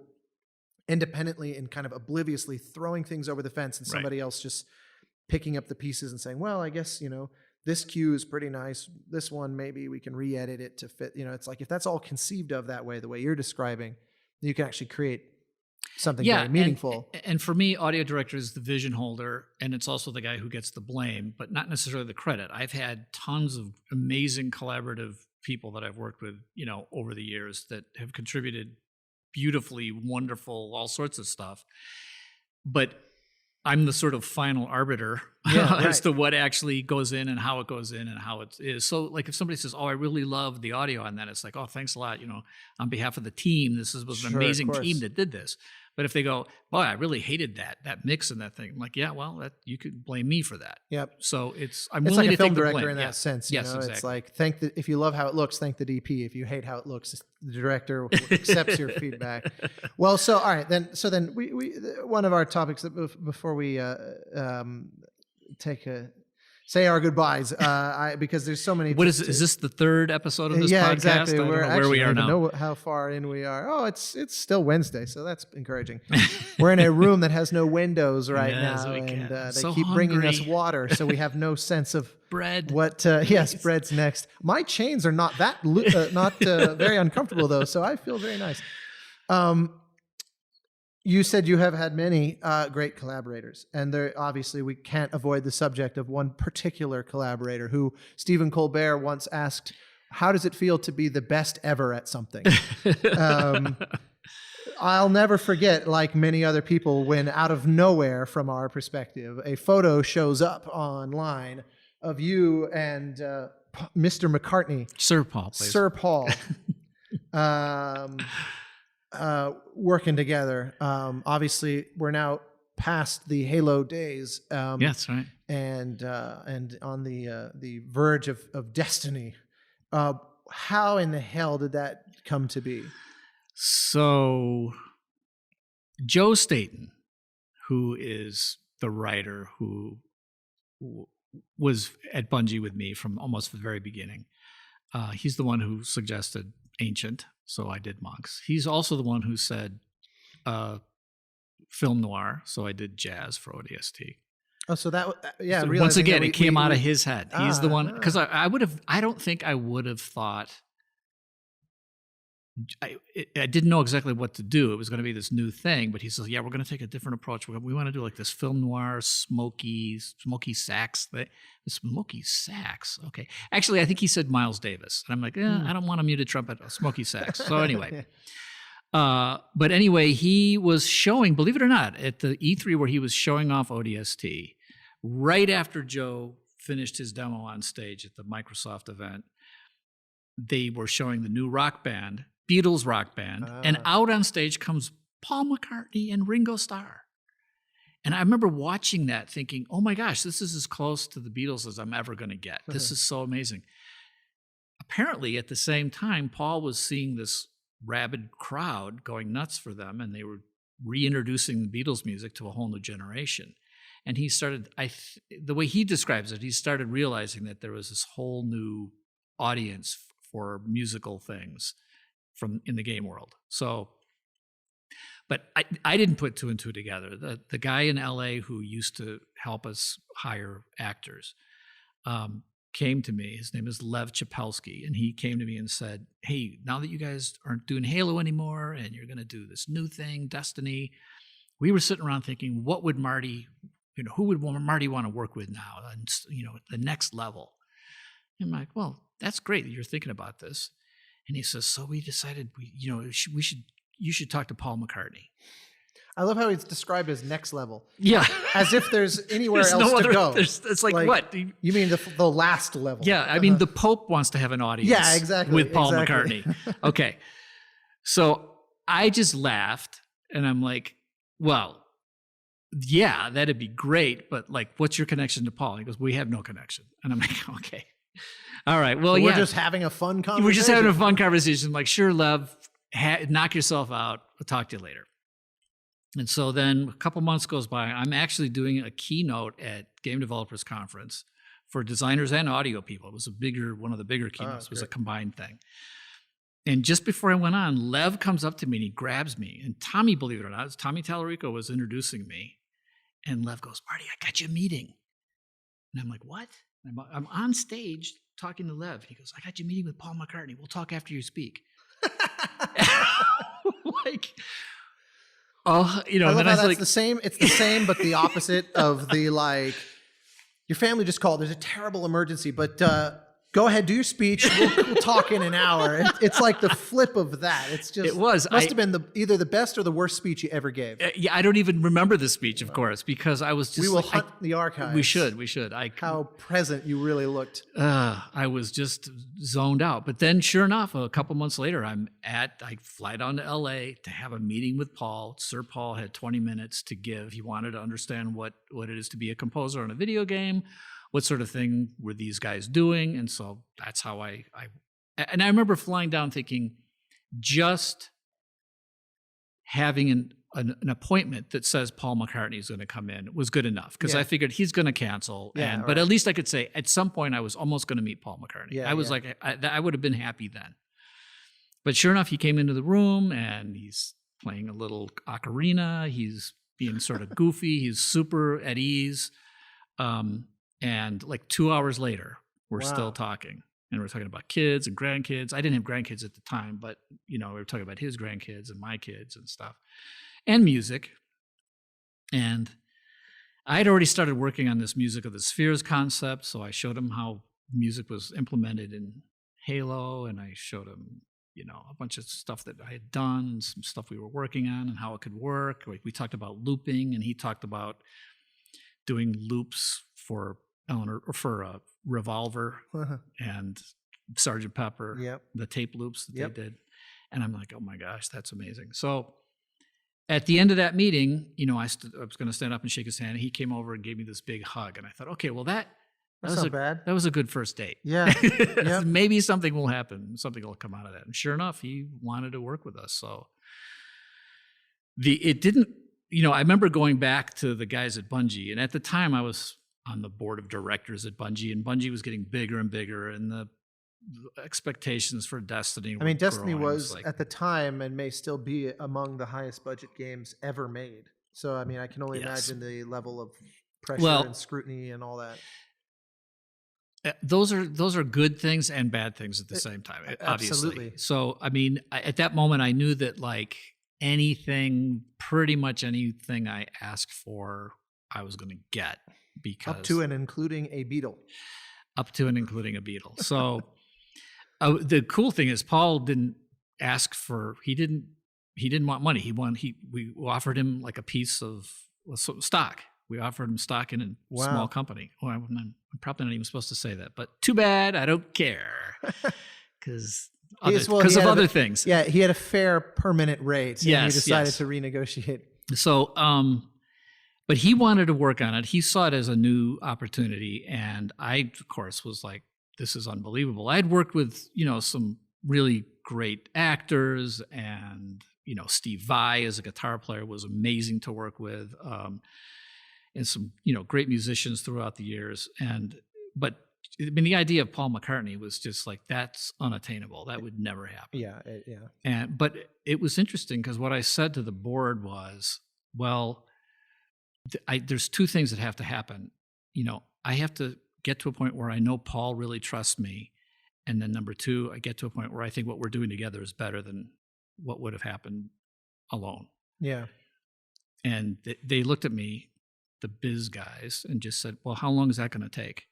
independently and kind of obliviously throwing things over the fence and somebody else just picking up the pieces and saying, well, I guess, this cue is pretty nice. This one, maybe we can re-edit it to fit. It's like, if that's all conceived of that way, the way you're describing, you can actually create something very meaningful. And for me, audio director is the vision holder, and it's also the guy who gets the blame, but not necessarily the credit. I've had tons of amazing collaborative people that I've worked with, over the years that have contributed beautifully, wonderful, all sorts of stuff. But I'm the sort of final arbiter as to what actually goes in and how it goes in and how it is. So like if somebody says, oh, I really love the audio on that, it's like, oh, thanks a lot. On behalf of the team, this was an amazing team that did this. But if they go, boy, I really hated that mix and that thing, I'm like, yeah, well, you could blame me for that. Yep. So I'm it's willing like a to film take the director blame. in that sense. Yes, It's exactly. like, if you love how it looks, thank the DP. If you hate how it looks, the director accepts your feedback. Well, so all right, then we one of our topics that before we say our goodbyes, because there's so many. What is it? Is this the third episode of this podcast? Yeah, exactly. I don't know where we are now. Know how far in we are. Oh, it's still Wednesday, so that's encouraging. We're in a room that has no windows right now, and they keep bringing us water, so we have no sense of bread. What? Yes, bread's next. My chains are not that very uncomfortable though, so I feel very nice. You said you have had many great collaborators, and obviously we can't avoid the subject of one particular collaborator who Stephen Colbert once asked, how does it feel to be the best ever at something? I'll never forget, like many other people, when out of nowhere, from our perspective, a photo shows up online of you and Mr. McCartney. Sir Paul, please. Sir Paul. Working together. Obviously, we're now past the Halo days. That's right. And on the verge of destiny. How in the hell did that come to be? So, Joe Staten, who is the writer who was at Bungie with me from almost the very beginning. He's the one who suggested Ancient, so I did Monks. He's also the one who said film noir, so I did Jazz for ODST. Oh, so that yeah. So once again, it came out of his head. He's the one, because I don't think I would have thought. I didn't know exactly what to do. It was going to be this new thing, but he says, "Yeah, we're going to take a different approach. We want to do like this film noir, smoky sax thing." Smoky sax, okay. Actually, I think he said Miles Davis, and I'm like, I don't want a muted trumpet, a smoky sax. So anyway, but anyway, he was showing, believe it or not, at the E3 where he was showing off ODST, right after Joe finished his demo on stage at the Microsoft event. They were showing the new rock band. Beatles rock band, and out on stage comes Paul McCartney and Ringo Starr. And I remember watching that thinking, oh my gosh, this is as close to the Beatles as I'm ever going to get. This is so amazing. Apparently, at the same time, Paul was seeing this rabid crowd going nuts for them, and they were reintroducing the Beatles music to a whole new generation. And he started, the way he describes it, he started realizing that there was this whole new audience for musical things from in the game world. So, but I didn't put two and two together. The guy in LA who used to help us hire actors came to me. His name is Lev Chapelsky, and he came to me and said, "Hey, now that you guys aren't doing Halo anymore and you're going to do this new thing, Destiny, we were sitting around thinking, what would Marty, who would Marty want to work with now, and the next level?" And I'm like, "Well, that's great that you're thinking about this." And he says, "So we decided you should talk to Paul McCartney." I love how it's described as next level. Yeah. As if there's anywhere else to go. It's like what? You mean the last level? Yeah. I mean, the Pope wants to have an audience. Yeah, exactly. With Paul McCartney. Okay. So I just laughed and I'm like, well, yeah, that'd be great. But like, what's your connection to Paul? He goes, "We have no connection." And I'm like, okay. All right. Well, so we're just having a fun conversation. We're just having a fun conversation. I'm like, sure, Lev, knock yourself out. I'll talk to you later. And so then a couple months goes by. I'm actually doing a keynote at Game Developers Conference for designers and audio people. It was one of the bigger keynotes. It was a combined thing. And just before I went on, Lev comes up to me and he grabs me. And Tommy, believe it or not, Tommy Tallarico was introducing me. And Lev goes, "Marty, I got you a meeting." And I'm like, "What?" I'm on stage talking to Lev. He goes, "I got you a meeting with Paul McCartney. We'll talk after you speak." Like, oh, I love how that's the same. It's the same, but the opposite of the like. Your family just called. There's a terrible emergency, but go ahead, do your speech. We'll talk in an hour. It's like the flip of that. It's just. It must have been either the best or the worst speech you ever gave. Yeah, I don't even remember the speech, of course, because I was just. We will hunt the archives. We should. How present you really looked. I was just zoned out. But then, sure enough, a couple months later, I fly down to LA to have a meeting with Paul. Sir Paul had 20 minutes to give. He wanted to understand what it is to be a composer on a video game. What sort of thing were these guys doing? And so that's how I remember flying down thinking just having an appointment that says Paul McCartney is going to come in was good enough because I figured he's going to cancel. But at least I could say at some point I was almost going to meet Paul McCartney. I was like, I would have been happy then. But sure enough, he came into the room and he's playing a little ocarina. He's being sort of goofy. He's super at ease. And like 2 hours later, we're still talking. And we're talking about kids and grandkids. I didn't have grandkids at the time, but, we were talking about his grandkids and my kids and stuff. And music. And I had already started working on this Music of the Spheres concept. So I showed him how music was implemented in Halo. And I showed him, a bunch of stuff that I had done and some stuff we were working on and how it could work. We talked about looping, and he talked about doing loops for Revolver and Sgt. Pepper, the tape loops that they did. And I'm like, oh my gosh, that's amazing. So at the end of that meeting, I was going to stand up and shake his hand. And he came over and gave me this big hug. And I thought, okay, well, that's not bad. That was a good first date. Yeah. Maybe something will happen. Something will come out of that. And sure enough, he wanted to work with us. So it didn't, I remember going back to the guys at Bungie. And at the time I was on the board of directors at Bungie, and Bungie was getting bigger and bigger, and the expectations for Destiny were Destiny growing. was at the time and may still be among the highest budget games ever made. So, I can only imagine the level of pressure and scrutiny and all that. Those are good things and bad things at the same time, obviously. Absolutely. So, at that moment, I knew that like pretty much anything I asked for, I was going to get, because up to and including a beetle. So, the cool thing is Paul didn't ask for. He didn't want money. We offered him like a piece of stock. We offered him stock in a small company. Well, I'm probably not even supposed to say that, but too bad. I don't care because of other things. Yeah, he had a fair permanent rate, and he decided yes. to renegotiate. So, but he wanted to work on it. He saw it as a new opportunity, and I, of course, was like, "This is unbelievable." I'd worked with some really great actors, and Steve Vai as a guitar player was amazing to work with. And some, great musicians throughout the years. But the idea of Paul McCartney was just like, that's unattainable. That would never happen. Yeah. But it was interesting because what I said to the board was, well, there's two things that have to happen. I have to get to a point where I know Paul really trusts me. And then number two, I get to a point where I think what we're doing together is better than what would have happened alone. Yeah. And they looked at me, the biz guys, and just said, well, how long is that going to take?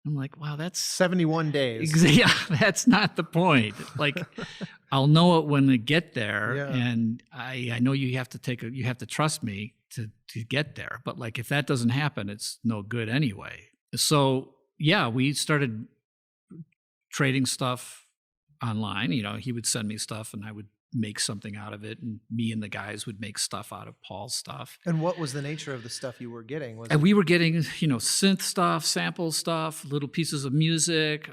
I'm like, wow, that's 71 days. Yeah, that's not the point. Like, I'll know it when I get there. Yeah. And I know you have to trust me to get there. But like, if that doesn't happen, it's no good anyway. So yeah, we started trading stuff online. He would send me stuff and I would make something out of it, and me and the guys would make stuff out of Paul's stuff. And what was the nature of the stuff you were getting? We were getting, synth stuff, sample stuff, little pieces of music.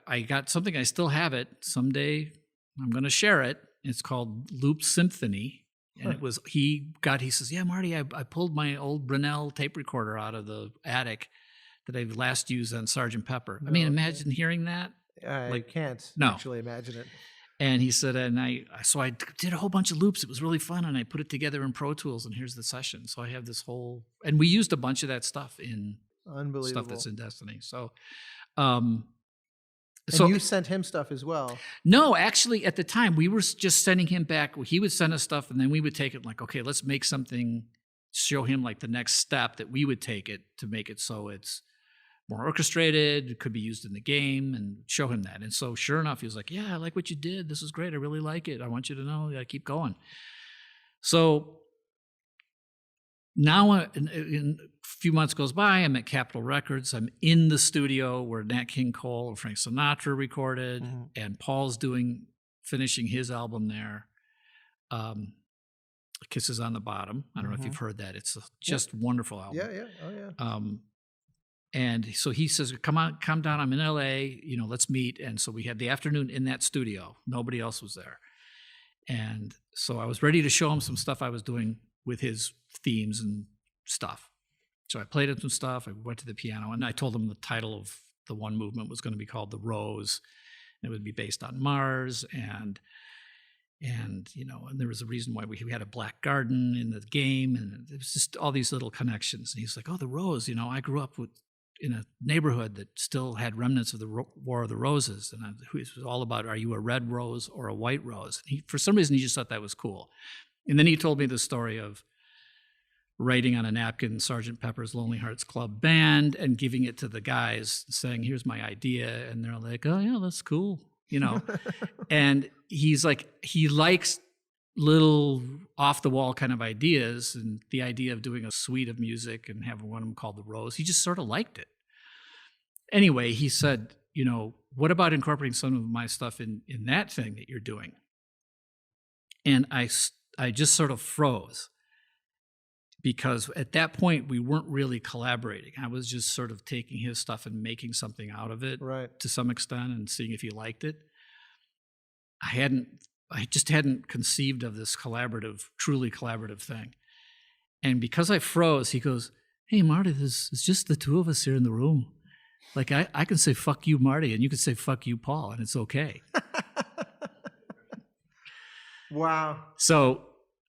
I got something, I still have it. Someday I'm going to share it. It's called Loop Symphony. And it was, he says, yeah, Marty, I pulled my old Brunel tape recorder out of the attic that I last used on Sgt. Pepper. Imagine hearing that. I can't actually imagine it. And he said, I did a whole bunch of loops. It was really fun, and I put it together in Pro Tools, and here's the session. So I have this whole, and we used a bunch of that stuff in stuff that's in Destiny. So, and you sent him stuff as well? No, actually, at the time we were just sending him back. He would send us stuff, and then we would take it like, okay, let's make something. Show him like the next step that we would take it to make it so it's more orchestrated, it could be used in the game, and show him that. And so sure enough, he was like, yeah, I like what you did. This is great. I really like it. I want you to know. I keep going. So now a few months goes by, I'm at Capitol Records. I'm in the studio where Nat King Cole and Frank Sinatra recorded, and Paul's finishing his album there. Kisses on the Bottom. I don't know if you've heard that. It's just wonderful album. Yeah. Oh, yeah. And so he says, come down. I'm in LA, let's meet. And so we had the afternoon in that studio. Nobody else was there. And so I was ready to show him some stuff I was doing with his themes and stuff. So I played him some stuff. I went to the piano, and I told him the title of the one movement was going to be called The Rose. And it would be based on Mars. And there was a reason why we had a black garden in the game. And it was just all these little connections. And he's like, oh, the Rose, I grew up in a neighborhood that still had remnants of the War of the Roses. And it was all about, are you a red rose or a white rose? And for some reason, he just thought that was cool. And then he told me the story of writing on a napkin Sgt. Pepper's Lonely Hearts Club Band and giving it to the guys, saying, here's my idea. And they're like, oh, yeah, that's cool. And he's like, he likes little off-the-wall kind of ideas, and the idea of doing a suite of music and having one of them called The Rose, he just sort of liked it. Anyway, he said, what about incorporating some of my stuff in that thing that you're doing? And I just sort of froze, because at that point we weren't really collaborating. I was just sort of taking his stuff and making something out of it to some extent and seeing if he liked it. I just hadn't conceived of this truly collaborative thing. And because I froze, he goes, hey, Marty, it's just the two of us here in the room. Like, I can say, fuck you, Marty, and you can say, fuck you, Paul, and it's okay. Wow. So...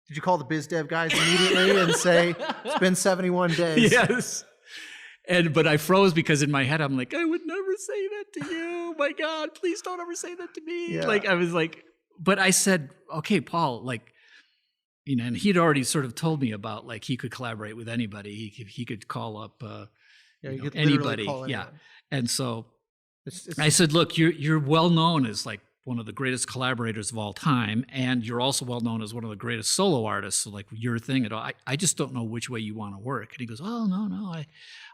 Did you call the biz dev guys immediately and say, it's been 71 days? Yes. But I froze because in my head, I'm like, I would never say that to you. My God, please don't ever say that to me. Yeah. Like, I was like, but I said, okay, Paul, like, you know, and he'd already sort of told me about, like, he could collaborate with anybody. He could call up You could anybody. call anyone. Yeah. And so It's I said, look, you're well known as like one of the greatest collaborators of all time, and you're also well known as one of the greatest solo artists. So like your thing at all, I just don't know which way you want to work. And he goes, oh no,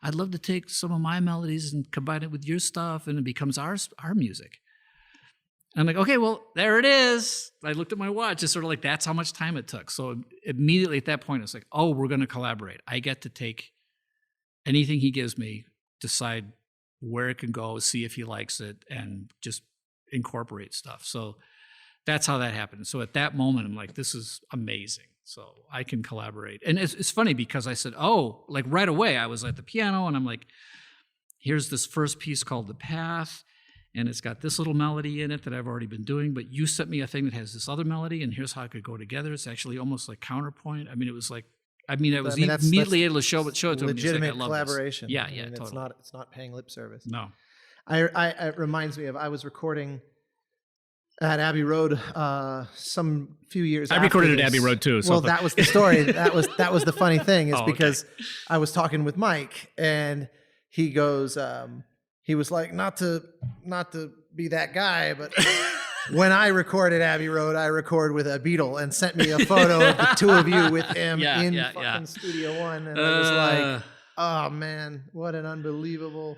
I'd love to take some of my melodies and combine it with your stuff, and it becomes our music. And I'm like, okay, well, there it is. I looked at my watch. It's sort of like that's how much time it took. So immediately at that point, it's like, oh, we're going to collaborate. I get to take anything he gives me, decide where it can go, see if he likes it, and just incorporate stuff. So that's how that happened. So at that moment, I'm like, this is amazing. So I can collaborate. And it's funny because I said, oh, like right away, I was at the piano and I'm like, here's this first piece called The Path. And it's got this little melody in it that I've already been doing, but you sent me a thing that has this other melody, and here's how it could go together. It's actually almost like counterpoint. I mean, it was like, I was immediately able to show it to him. Legitimate like, I love collaboration. This. Yeah, totally. It's not paying lip service. No. It reminds me of, I was recording at Abbey Road some few years I after recorded this. at Abbey Road too. Well, that was the story. that was the funny thing is because okay. I was talking with Mike and he goes, he was like, not to be that guy, but when I record at Abbey Road, I record with a Beatle, and sent me a photo of the two of you with him in fucking Studio One. And I was like, oh man, what an unbelievable.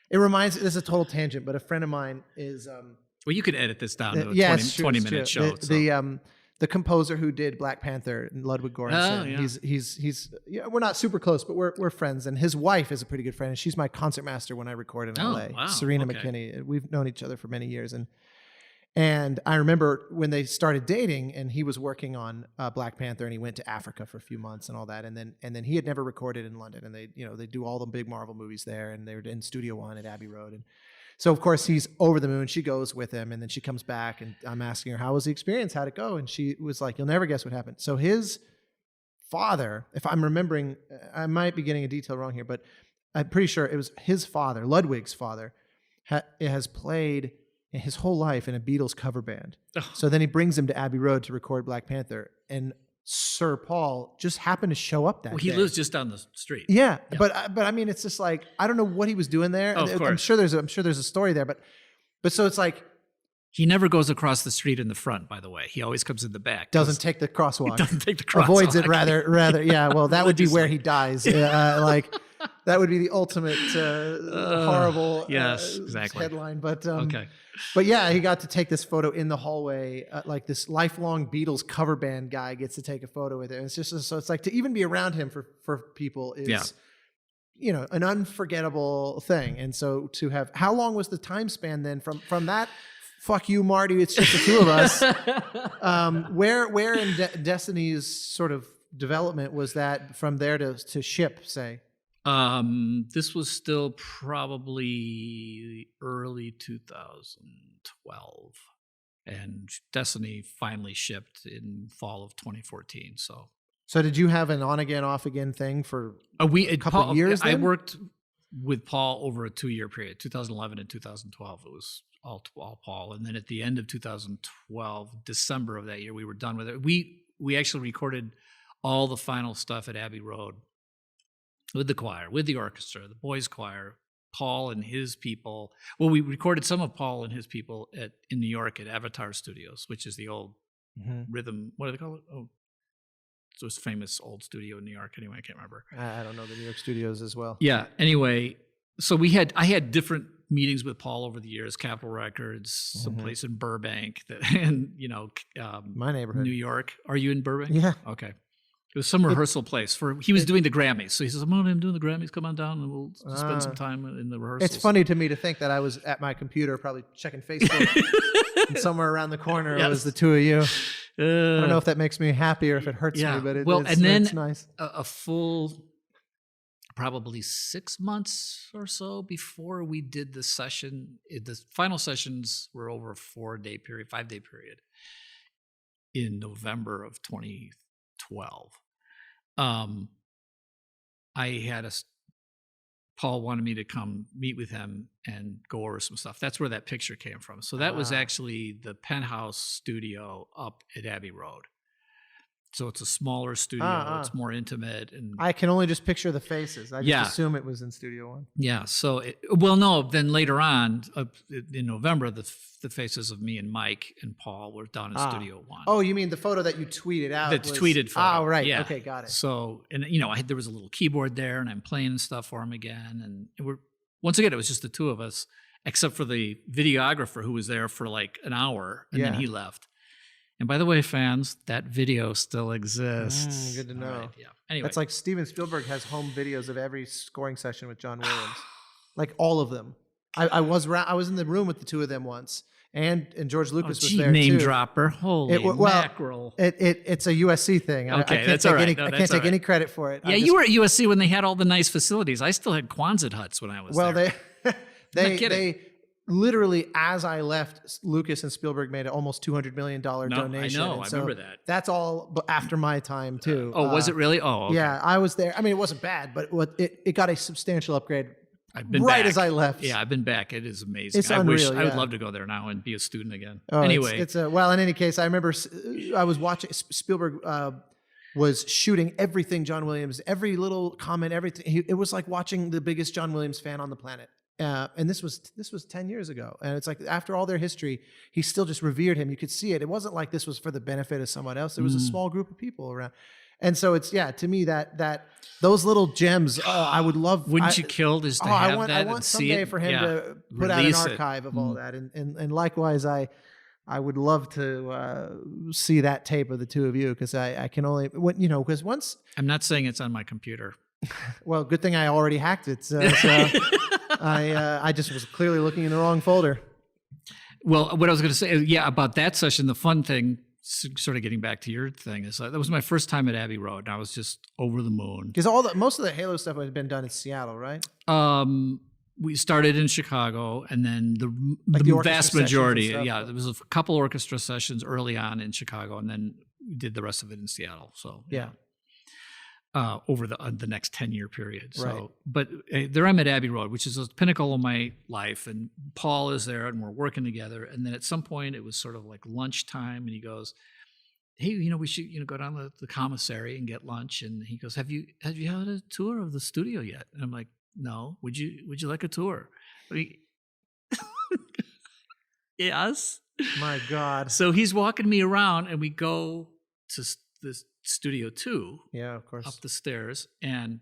It reminds me, this is a total tangent, but a friend of mine is... well, you could edit this down to a 20-minute show. The composer who did Black Panther, Ludwig Göransson, he's we're not super close, but we're friends. And his wife is a pretty good friend, and she's my concert master when I record in LA. Wow, Serena McKinney. We've known each other for many years, and I remember when they started dating, and he was working on Black Panther, and he went to Africa for a few months and all that, and then he had never recorded in London, and they do all the big Marvel movies there, and they're in Studio One at Abbey Road, and so of course he's over the moon. She goes with him, and then she comes back, and I'm asking her, how was the experience? How'd it go? And she was like, you'll never guess what happened. So his father, if I'm remembering, I might be getting a detail wrong here, but I'm pretty sure it was his father, Ludwig's father, has played his whole life in a Beatles cover band. Oh. So then he brings him to Abbey Road to record Black Panther, and Sir Paul just happened to show up that day. He lives just down the street. Yeah. But I mean, it's just like, I don't know what he was doing there. Oh, of course. I'm sure there's a story there, but so it's like, he never goes across the street in the front, by the way. He always comes in the back. Doesn't take the crosswalk. He doesn't take the crosswalk. Avoids it rather. Yeah. Well, that would be where he dies. Like that would be the ultimate horrible exactly. headline. But yeah, he got to take this photo in the hallway. Like this lifelong Beatles cover band guy gets to take a photo with it. And it's just so it's like to even be around him for people is an unforgettable thing. And so to have, how long was the time span then from that? Fuck you, Marty. It's just the two of us. Where in Destiny's sort of development was that from there to ship, say? This was still probably early 2012, and Destiny finally shipped in fall of 2014. So did you have an on again, off again thing for a couple of years? I worked with Paul over a 2-year period, 2011 and 2012. It was all Paul, and then at the end of 2012, December of that year, we were done with it. We actually recorded all the final stuff at Abbey Road. With the choir, with the orchestra, the boys' choir, Paul and his people. Well, we recorded some of Paul and his people in New York at Avatar Studios, which is the old rhythm. What do they call it? Oh, it was a famous old studio in New York. Anyway, I can't remember. I don't know the New York studios as well. Yeah. Anyway, so I had different meetings with Paul over the years. Capitol Records, someplace in Burbank, my neighborhood, New York. Are you in Burbank? Yeah. Okay. It was some rehearsal place he was doing the Grammys. So he says, I'm doing the Grammys. Come on down and we'll spend some time in the rehearsals. It's funny to me to think that I was at my computer probably checking Facebook and somewhere around the corner it was the two of you. I don't know if that makes me happy or if it hurts me, but it's nice. A full probably 6 months or so before we did the session. The final sessions were over a 5-day period in November of 2012. Paul wanted me to come meet with him and go over some stuff. That's where that picture came from. So that was actually the penthouse studio up at Abbey Road. So it's a smaller studio. It's more intimate. And I can only just picture the faces. I just assume it was in Studio One. Yeah. So, then later on, in November, the faces of me and Mike and Paul were down in Studio One. Oh, you mean the photo that you tweeted out? The tweeted photo. Oh, right. Yeah. Okay, got it. So, and there was a little keyboard there, and I'm playing stuff for him again. And once again, it was just the two of us, except for the videographer who was there for like an hour, and then he left. And by the way, fans, that video still exists. Good to know. Right, yeah. Anyway, that's like Steven Spielberg has home videos of every scoring session with John Williams, like all of them. I was in the room with the two of them once, and George Lucas was there name too. dropper. Holy mackerel! It's a USC thing. Okay, I can't take right. any credit for it. Yeah, you were at USC when they had all the nice facilities. I still had Quonset huts when I was there. Well, they literally, as I left, Lucas and Spielberg made an almost $200 million donation. I know. I remember that. That's all after my time, too. Was it really? Oh, okay. Yeah, I was there. I mean, it wasn't bad, but it got a substantial upgrade I've been right back. as I left. Yeah, I've been back. It is amazing. It's unreal, I would love to go there now and be a student again. Oh, anyway. Well, in any case, I remember I was watching Spielberg was shooting everything John Williams, every little comment, everything. It was like watching the biggest John Williams fan on the planet. And this was 10 years ago. And it's like after all their history, he still just revered him. You could see it. It wasn't like this was for the benefit of someone else. There was a small group of people around. And so it's, to me that those little gems, I would love. Wouldn't you kill just to have that? I want someday for him to put out an archive of all that. And likewise, I would love to see that tape of the two of you, because I can only, because once. I'm not saying it's on my computer. Well, good thing I already hacked it. So I just was clearly looking in the wrong folder. Well, what I was going to say, about that session, the fun thing, sort of getting back to your thing, is that was my first time at Abbey Road, and I was just over the moon. Because most of the Halo stuff had been done in Seattle, right? We started in Chicago, and then the vast majority, there was a couple orchestra sessions early on in Chicago, and then we did the rest of it in Seattle. So over the next 10-year period. So, right. But there I'm at Abbey Road, which is the pinnacle of my life, and Paul is there, and we're working together. And then at some point, it was sort of like lunchtime, and he goes, "Hey, we should go down to the commissary and get lunch." And he goes, "Have you had a tour of the studio yet?" And I'm like, "No. Would you like a tour?" Yes. My God. So he's walking me around, and we go to this Studio 2, of course, up the stairs, and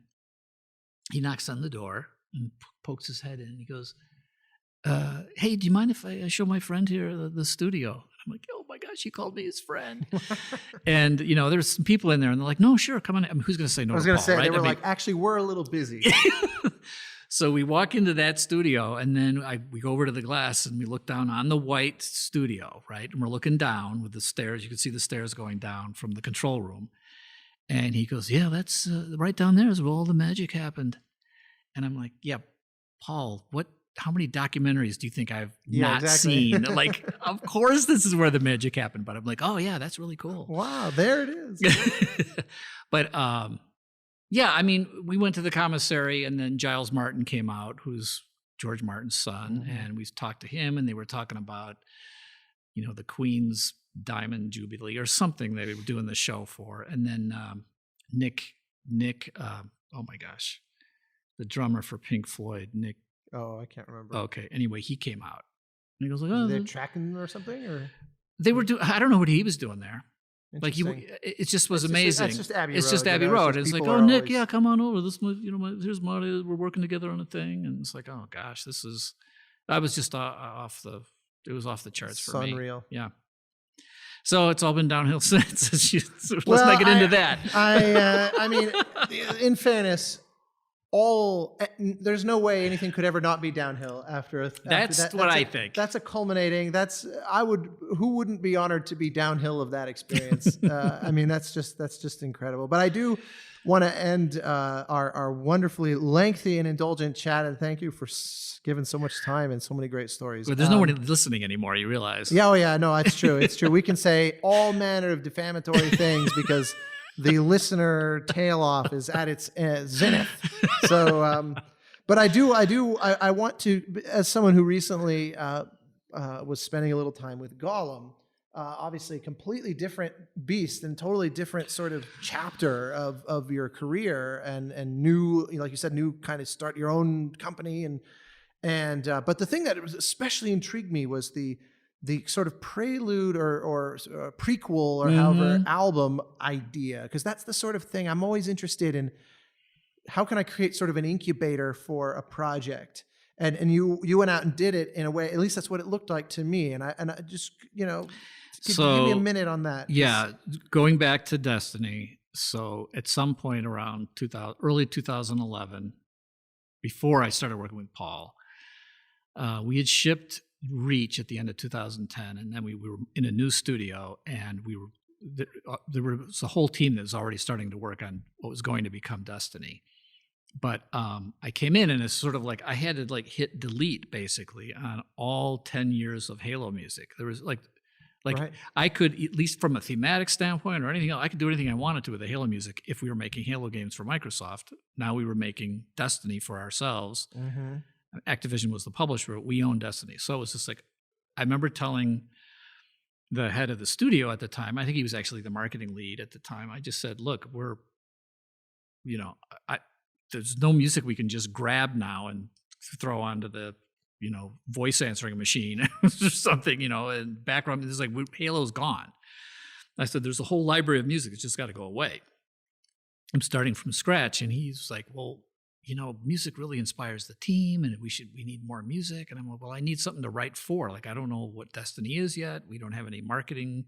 he knocks on the door and pokes his head in, and he goes, "Hey, do you mind if I show my friend here the studio?" And I'm like, "Oh my gosh, he called me his friend." And there's some people in there, and they're like, "No, sure, come on." I mean, who's going to say no? I was going to say, right? They were like, "Actually, we're a little busy." So we walk into that studio, and then we go over to the glass, and we look down on the white studio, right? And we're looking down with the stairs. You can see the stairs going down from the control room. And he goes, "Yeah, that's right down there is where all the magic happened." And I'm like, "Yeah, Paul, how many documentaries do you think I've not seen? Like, of course this is where the magic happened." But I'm like, "Oh, yeah, that's really cool." Wow, there it is. But I mean, we went to the commissary, and then Giles Martin came out, who's George Martin's son, and we talked to him, and they were talking about, the Queen's Diamond Jubilee or something they were doing the show for. And then Nick, oh my gosh, the drummer for Pink Floyd, Nick. Oh, I can't remember. Okay, anyway, he came out, and he goes like, "Oh, they're tracking or something," or they were doing. I don't know what he was doing there. Like it just was amazing. It's just Abbey Road. It's just Abbey Road. It's like, "Oh, Nick, come on over. This, here's Marty. We're working together on a thing." And it's like, "Oh gosh, I was just it was off the charts for me." Unreal. Yeah. So it's all been downhill since. Let's not get into that. I mean, in fairness, there's no way anything could ever not be downhill after That's what I think. That's a culminating. Who wouldn't be honored to be downhill of that experience? I mean, that's just incredible. But I do want to end our wonderfully lengthy and indulgent chat, and thank you for giving so much time and so many great stories. But there's no one listening anymore, you realize. Yeah, no, it's true. It's true. We can say all manner of defamatory things because the listener tail off is at its zenith. So, but I want to, as someone who recently was spending a little time with Golem, obviously a completely different beast and totally different sort of chapter of your career and new, like you said, new kind of start your own company but the thing that especially intrigued me was the sort of prelude or prequel or however album idea, because that's the sort of thing I'm always interested in. How can I create sort of an incubator for a project? And you went out and did it in a way, at least that's what it looked like to me. And I just, give me a minute on that. Yeah, going back to Destiny. So at some point around early 2011, before I started working with Paul, we had shipped Reach at the end of 2010, and then we were in a new studio, and there was a whole team that was already starting to work on what was going to become Destiny. But I came in, and it's sort of like I had to hit delete basically on all 10 years of Halo music. There was like right. I could, at least from a thematic standpoint or anything else, I could do anything I wanted to with the Halo music if we were making Halo games for Microsoft. Now we were making Destiny for ourselves. Mm-hmm. Activision was the publisher, but we owned Destiny. So it was just I remember telling the head of the studio at the time, I think he was actually the marketing lead at the time, I just said, look, there's no music we can just grab now and throw onto the, voice answering machine or something, and background. It's Halo's gone. I said, there's a whole library of music. It's just got to go away. I'm starting from scratch. And he's like, well, music really inspires the team, and we need more music. And I'm like, well, I need something to write for. I don't know what Destiny is yet. We don't have any marketing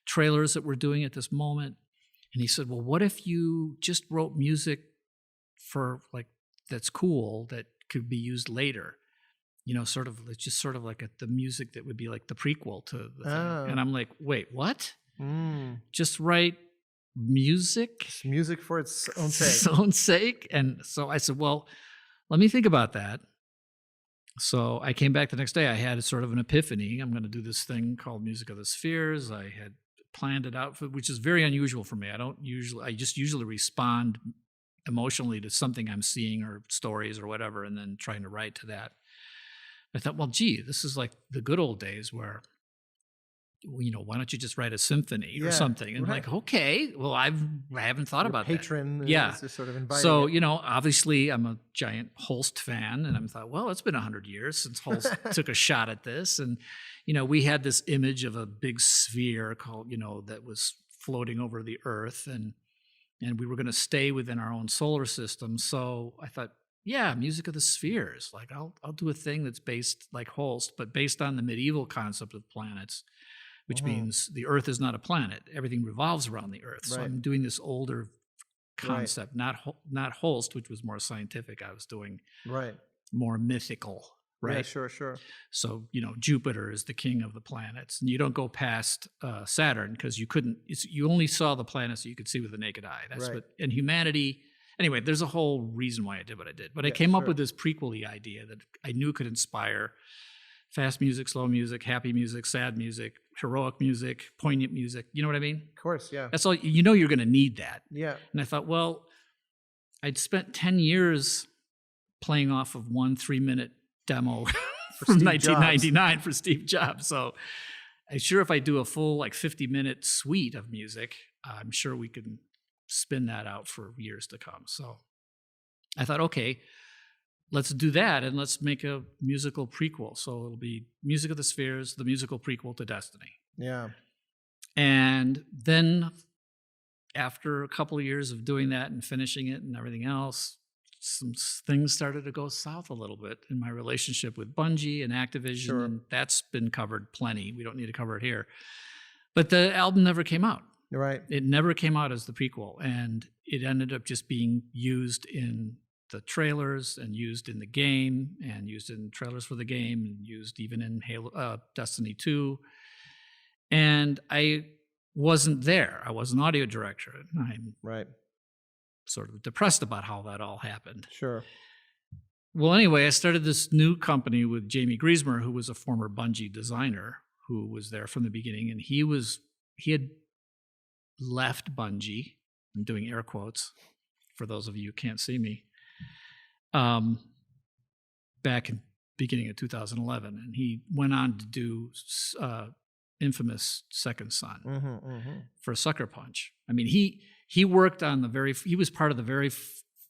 trailers that we're doing at this moment. And he said, well, what if you just wrote music for that's cool that could be used later? It's just sort of the music that would be like the prequel to the thing. And I'm like, wait, what? Just write music for its own sake. And so I said, well, let me think about that. So I came back the next day. I had sort of an epiphany. I'm going to do this thing called Music of the Spheres. I had planned it out, which is very unusual for me. I just usually respond emotionally to something I'm seeing or stories or whatever, and then trying to write to that. I thought, well, gee, this is like the good old days where, why don't you just write a symphony or something? And right. Okay, well, I haven't thought about patron that. Yeah. Is sort of inviting so, it. Obviously I'm a giant Holst fan, and I thought, well, it's been 100 years since Holst took a shot at this. And, we had this image of a big sphere called, that was floating over the Earth, and we were going to stay within our own solar system. So I thought, yeah, Music of the Spheres. I'll do a thing that's based like Holst, but based on the medieval concept of planets, which means the Earth is not a planet. Everything revolves around the Earth. So I'm doing this older concept, not Holst, which was more scientific. I was doing more mythical, right? Yeah, sure. So, Jupiter is the king of the planets, and you don't go past Saturn because you only saw the planets that you could see with the naked eye. That's and humanity. Anyway, there's a whole reason why I did what I did. But I came up with this prequel-y idea that I knew could inspire fast music, slow music, happy music, sad music, heroic music, poignant music. You know what I mean? Of course, yeah. That's all. You're going to need that. Yeah. And I thought, well, I'd spent 10 years playing off of one 3-minute demo from 1999 for Steve Jobs. So I'm sure if I do a full 50-minute suite of music, I'm sure we can spin that out for years to come. So I thought, okay, let's do that, and let's make a musical prequel. So it'll be Music of the Spheres, the musical prequel to Destiny. Yeah. And then after a couple of years of doing that and finishing it and everything else, some things started to go south a little bit in my relationship with Bungie and Activision, and that's been covered plenty. We don't need to cover it here. But the album never came out. Right. It never came out as the prequel, and it ended up just being used in the trailers and used in the game and used in trailers for the game and used even in Destiny 2. And I wasn't there. I was an audio director. And I'm Right. sort of depressed about how that all happened. Sure. Well, anyway, I started this new company with Jamie Griesmer, who was a former Bungie designer who was there from the beginning. And he had left Bungie. I'm doing air quotes for those of you who can't see me. Back in beginning of 2011. And he went on to do infamous Second Son for Sucker Punch. I mean, he worked on he was part of the very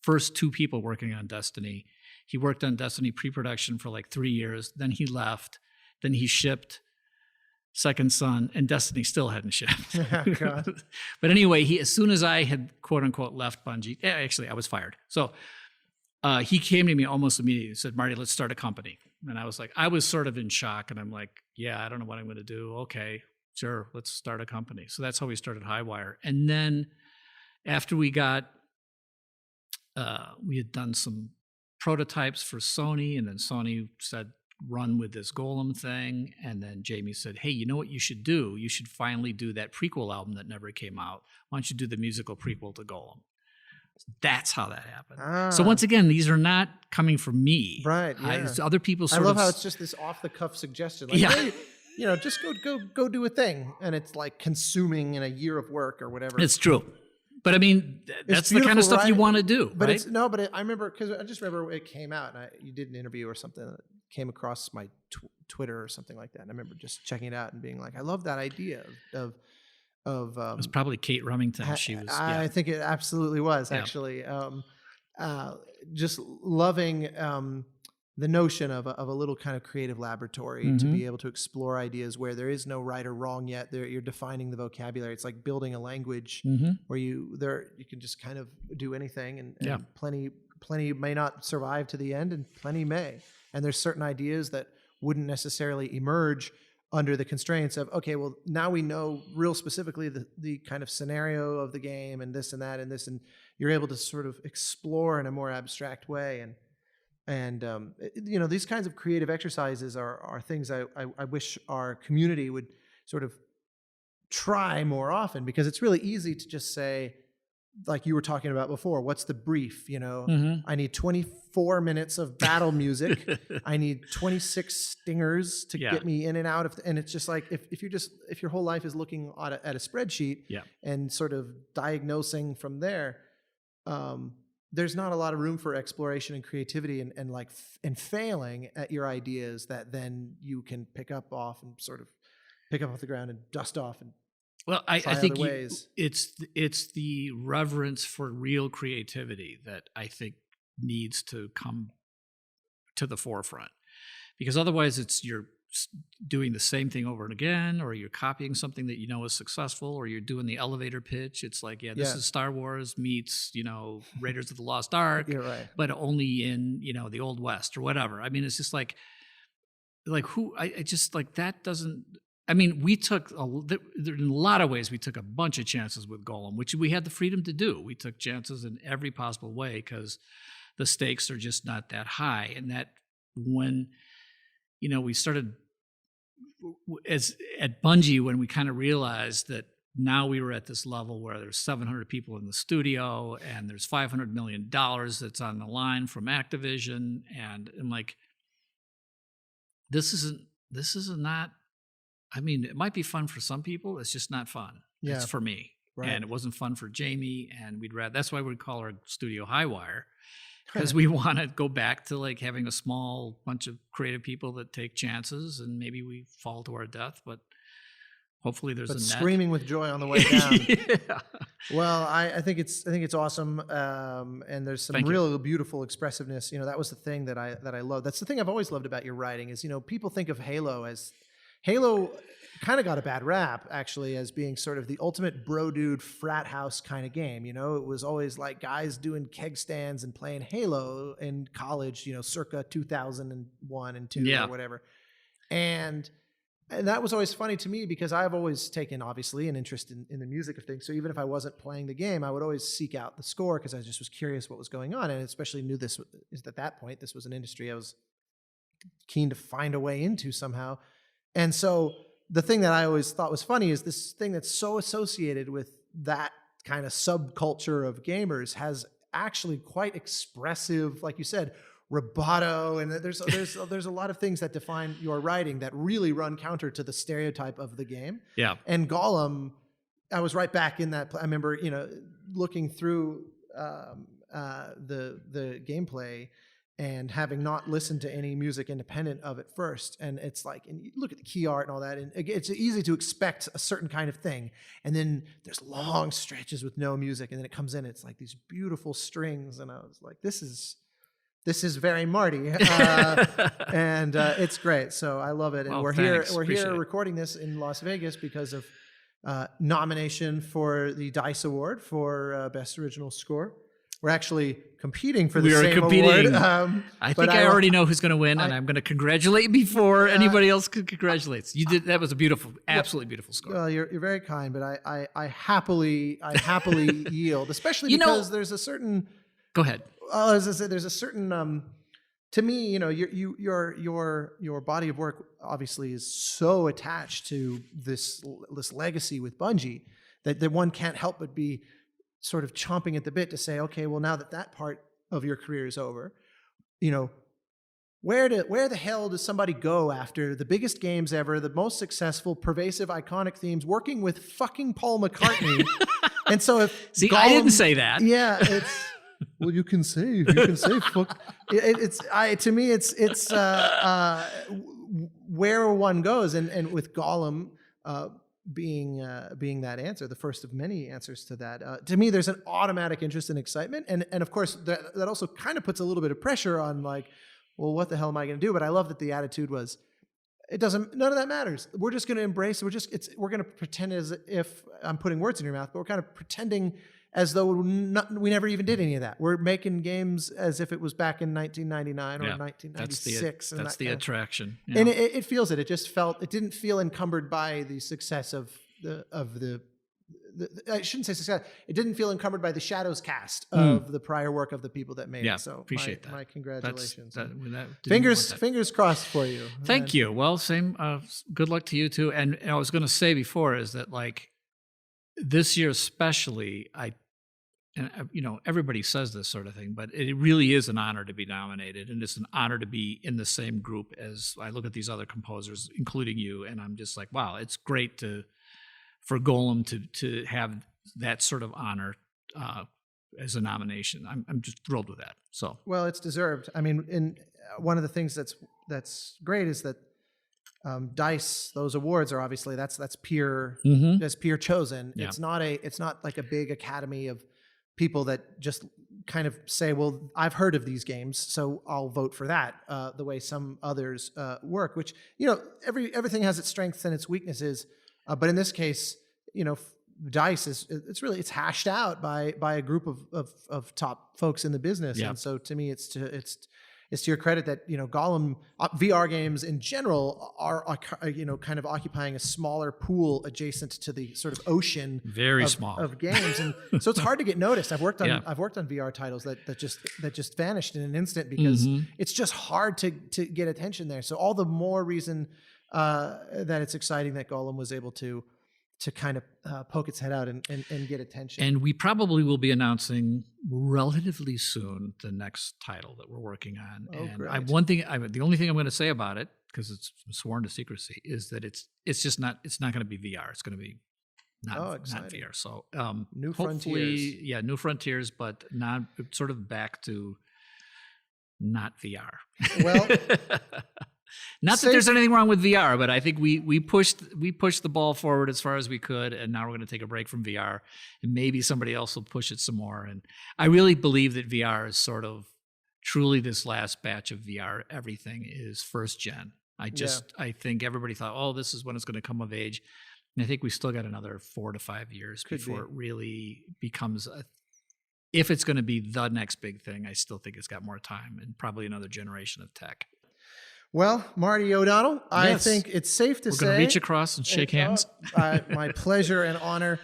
first 2 people working on Destiny. He worked on Destiny pre-production for like 3 years. Then he left. Then he shipped Second Son, and Destiny still hadn't shipped. Oh, God. But anyway, as soon as I had quote unquote left Bungie, actually I was fired. So he came to me almost immediately and said, Marty, let's start a company. And I was sort of in shock, and I'm like, yeah, I don't know what I'm going to do. Okay, sure, let's start a company. So that's how we started Highwire. And then after we had done some prototypes for Sony, and then Sony said, run with this Golem thing. And then Jamie said, hey, you know what you should do? You should finally do that prequel album that never came out. Why don't you do the musical prequel to Golem? That's how that happened. So once again, these are not coming from me. Right. Yeah. It's other people I love how it's just this off the cuff suggestion. Like, hey, just go do a thing. And it's like consuming in a year of work or whatever. It's true. But I mean, that's the kind of stuff you want to do. But right? I remember, because I just remember it came out, and you did an interview or something that came across my Twitter or something like that. And I remember just checking it out and being like, I love that idea of it was probably Kate Remington. I think it absolutely was, actually. Just loving the notion of a little kind of creative laboratory to be able to explore ideas where there is no right or wrong yet. You're defining the vocabulary. It's like building a language where you can just kind of do anything, and plenty may not survive to the end, and plenty may. And there's certain ideas that wouldn't necessarily emerge under the constraints of, okay, well, now we know real specifically the kind of scenario of the game and this and that and this, and you're able to sort of explore in a more abstract way. And these kinds of creative exercises are things I wish our community would sort of try more often, because it's really easy to just say, like you were talking about before, what's the brief? I need 24 minutes of battle music. I need 26 stingers to get me in and out of, and it's just like, if your whole life is looking at a spreadsheet and sort of diagnosing from there, there's not a lot of room for exploration and creativity and failing at your ideas that then you can pick up off the ground and dust off and well, I think it's the reverence for real creativity that I think needs to come to the forefront, because otherwise you're doing the same thing over and again, or you're copying something that you know is successful, or you're doing the elevator pitch. It's like, this is Star Wars meets Raiders of the Lost Ark, but only in the Old West or whatever. I mean, it's just like who I just like that doesn't. I mean, we took in a lot of ways, we took a bunch of chances with Golem, which we had the freedom to do. We took chances in every possible way because the stakes are just not that high. And that when, we started at Bungie, when we kind of realized that now we were at this level where there's 700 people in the studio and there's $500 million that's on the line from Activision. And I'm like, this is not, I mean, it might be fun for some people. It's just not fun. Yeah. It's for me. Right. And it wasn't fun for Jamie. And that's why we call our studio Highwire, because we want to go back to like having a small bunch of creative people that take chances, and maybe we fall to our death, but hopefully there's screaming with joy on the way down. Well, I think it's awesome. And there's some real beautiful expressiveness. That was the thing that I love. That's the thing I've always loved about your writing is, people think of Halo kind of got a bad rap, actually, as being sort of the ultimate bro dude frat house kind of game. It was always like guys doing keg stands and playing Halo in college, circa 2001 and 2 or whatever. And And that was always funny to me because I've always taken, obviously, an interest in the music of things. So even if I wasn't playing the game, I would always seek out the score because I just was curious what was going on. And especially knew this is at that point, this was an industry I was keen to find a way into somehow. And so the thing that I always thought was funny is this thing that's so associated with that kind of subculture of gamers has actually quite expressive, like you said, rubato, and there's a lot of things that define your writing that really run counter to the stereotype of the game. Yeah. And Golem, I was right back in that. I remember, looking through the gameplay and having not listened to any music independent of it first. And it's like, and you look at the key art and all that, and it's easy to expect a certain kind of thing. And then there's long stretches with no music, and then it comes in, it's like these beautiful strings, and I was like, this is very Marty, and it's great. So I love it. And well, we're thanks. here Appreciate it. recording this in Las Vegas because of nomination for the DICE Award for Best Original Score. We're actually competing for the same award. I think I already know who's going to win, and I'm going to congratulate you before anybody else congratulates. You did. That was a beautiful, absolutely beautiful score. Well, you're very kind, but I happily yield, especially because there's a certain. Go ahead. As I said, there's a certain. To me, your body of work obviously is so attached to this legacy with Bungie that one can't help but be sort of chomping at the bit to say, okay, well, now that part of your career is over, where the hell does somebody go after the biggest games ever, the most successful, pervasive, iconic themes, working with fucking Paul McCartney? And so if see, Golem, I didn't say that. Yeah, it's well, you can say fuck. To me, it's where one goes, and with Golem. Being that answer, the first of many answers to that. To me, there's an automatic interest and excitement, and of course that also kind of puts a little bit of pressure on, like, well, what the hell am I going to do? But I love that the attitude was, none of that matters. We're just going to embrace. We're going to pretend as if I'm putting words in your mouth, but we're kind of pretending as though we never even did any of that. We're making games as if it was back in 1999 or 1996. That's the attraction. Yeah. And it feels it. It just it didn't feel encumbered by the success of the I shouldn't say success. It didn't feel encumbered by the shadows cast of the prior work of the people that made it. So appreciate that. My congratulations. Fingers crossed for you. Thank you. Well, same. Good luck to you too. And I was going to say before is that, like, this year especially, everybody says this sort of thing, but it really is an honor to be nominated, and it's an honor to be in the same group as I look at these other composers, including you, and I'm just like, wow, it's great for Golem to have that sort of honor as a nomination. I'm just thrilled with that. So well, it's deserved. I mean, one of the things that's great is that DICE, those awards are obviously that's peer that's peer chosen. Yeah. It's not like a big academy of people that just kind of say, well, I've heard of these games, so I'll vote for that. The way some others work, which everything has its strengths and its weaknesses, but in this case, DICE it's hashed out by a group of top folks in the business, and so to me, it's to your credit that Golem VR games in general are kind of occupying a smaller pool adjacent to the sort of ocean of games, and so it's hard to get noticed. I've worked on VR titles that just vanished in an instant because it's just hard to get attention there. So all the more reason that it's exciting that Golem was able to kind of poke its head out and get attention. And we probably will be announcing relatively soon the next title that we're working on. Oh, and great. The only thing I'm going to say about it, because it's sworn to secrecy, is that it's not going to be VR. It's going to be not VR. So new frontiers. Yeah, new frontiers, but not sort of back to not VR. Well. Not that there's anything wrong with VR, but I think we pushed the ball forward as far as we could, and now we're going to take a break from VR, and maybe somebody else will push it some more. And I really believe that VR is sort of truly this last batch of VR. Everything is first gen. I think everybody thought, oh, this is when it's going to come of age, and I think we still got another 4 to 5 years before it really becomes if it's going to be the next big thing. I still think it's got more time and probably another generation of tech. Well, Marty O'Donnell, I Yes. think it's safe to We're say. going to reach across and shake hands. My pleasure and honor.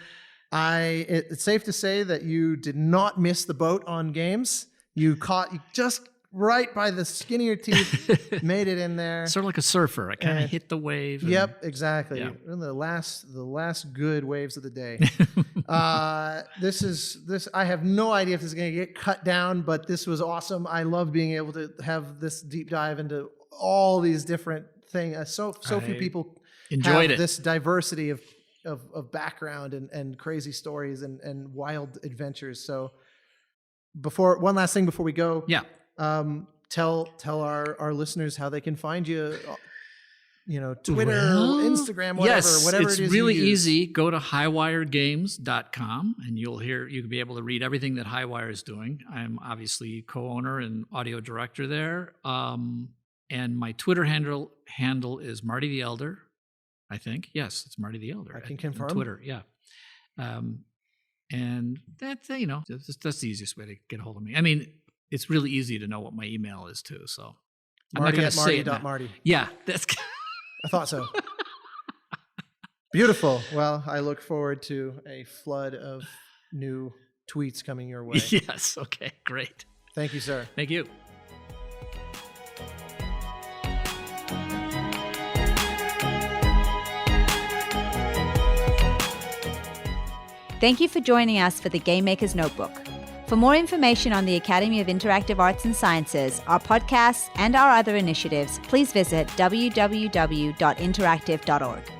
It's safe to say that you did not miss the boat on games. You just right by the skin of your teeth, made it in there. Sort of like a surfer. I kind of And- hit the wave. and- Yep, exactly. Yeah. We're in the last good waves of the day. This. I have no idea if this is going to get cut down, but this was awesome. I love being able to have this deep dive into all these different things. So few I people enjoyed have it. this diversity of background and crazy stories and wild adventures. So one last thing before we go. Yeah. Tell our listeners how they can find you. Twitter, Well, Instagram, whatever it's it is. really you use. easy. Go to highwiregames.com and you can be able to read everything that Highwire is doing. I'm obviously co-owner and audio director there. And my Twitter handle is Marty the Elder, I think. Yes, it's Marty the Elder. I can on confirm. Twitter, yeah. And that's the easiest way to get a hold of me. I mean, it's really easy to know what my email is too. So I'm not Marty going at to say it now. Marty. Yeah, that's. I thought so. Beautiful. Well, I look forward to a flood of new tweets coming your way. Yes. Okay. Great. Thank you, sir. Thank you. Thank you for joining us for the Game Maker's Notebook. For more information on the Academy of Interactive Arts and Sciences, our podcasts, and our other initiatives, please visit www.interactive.org.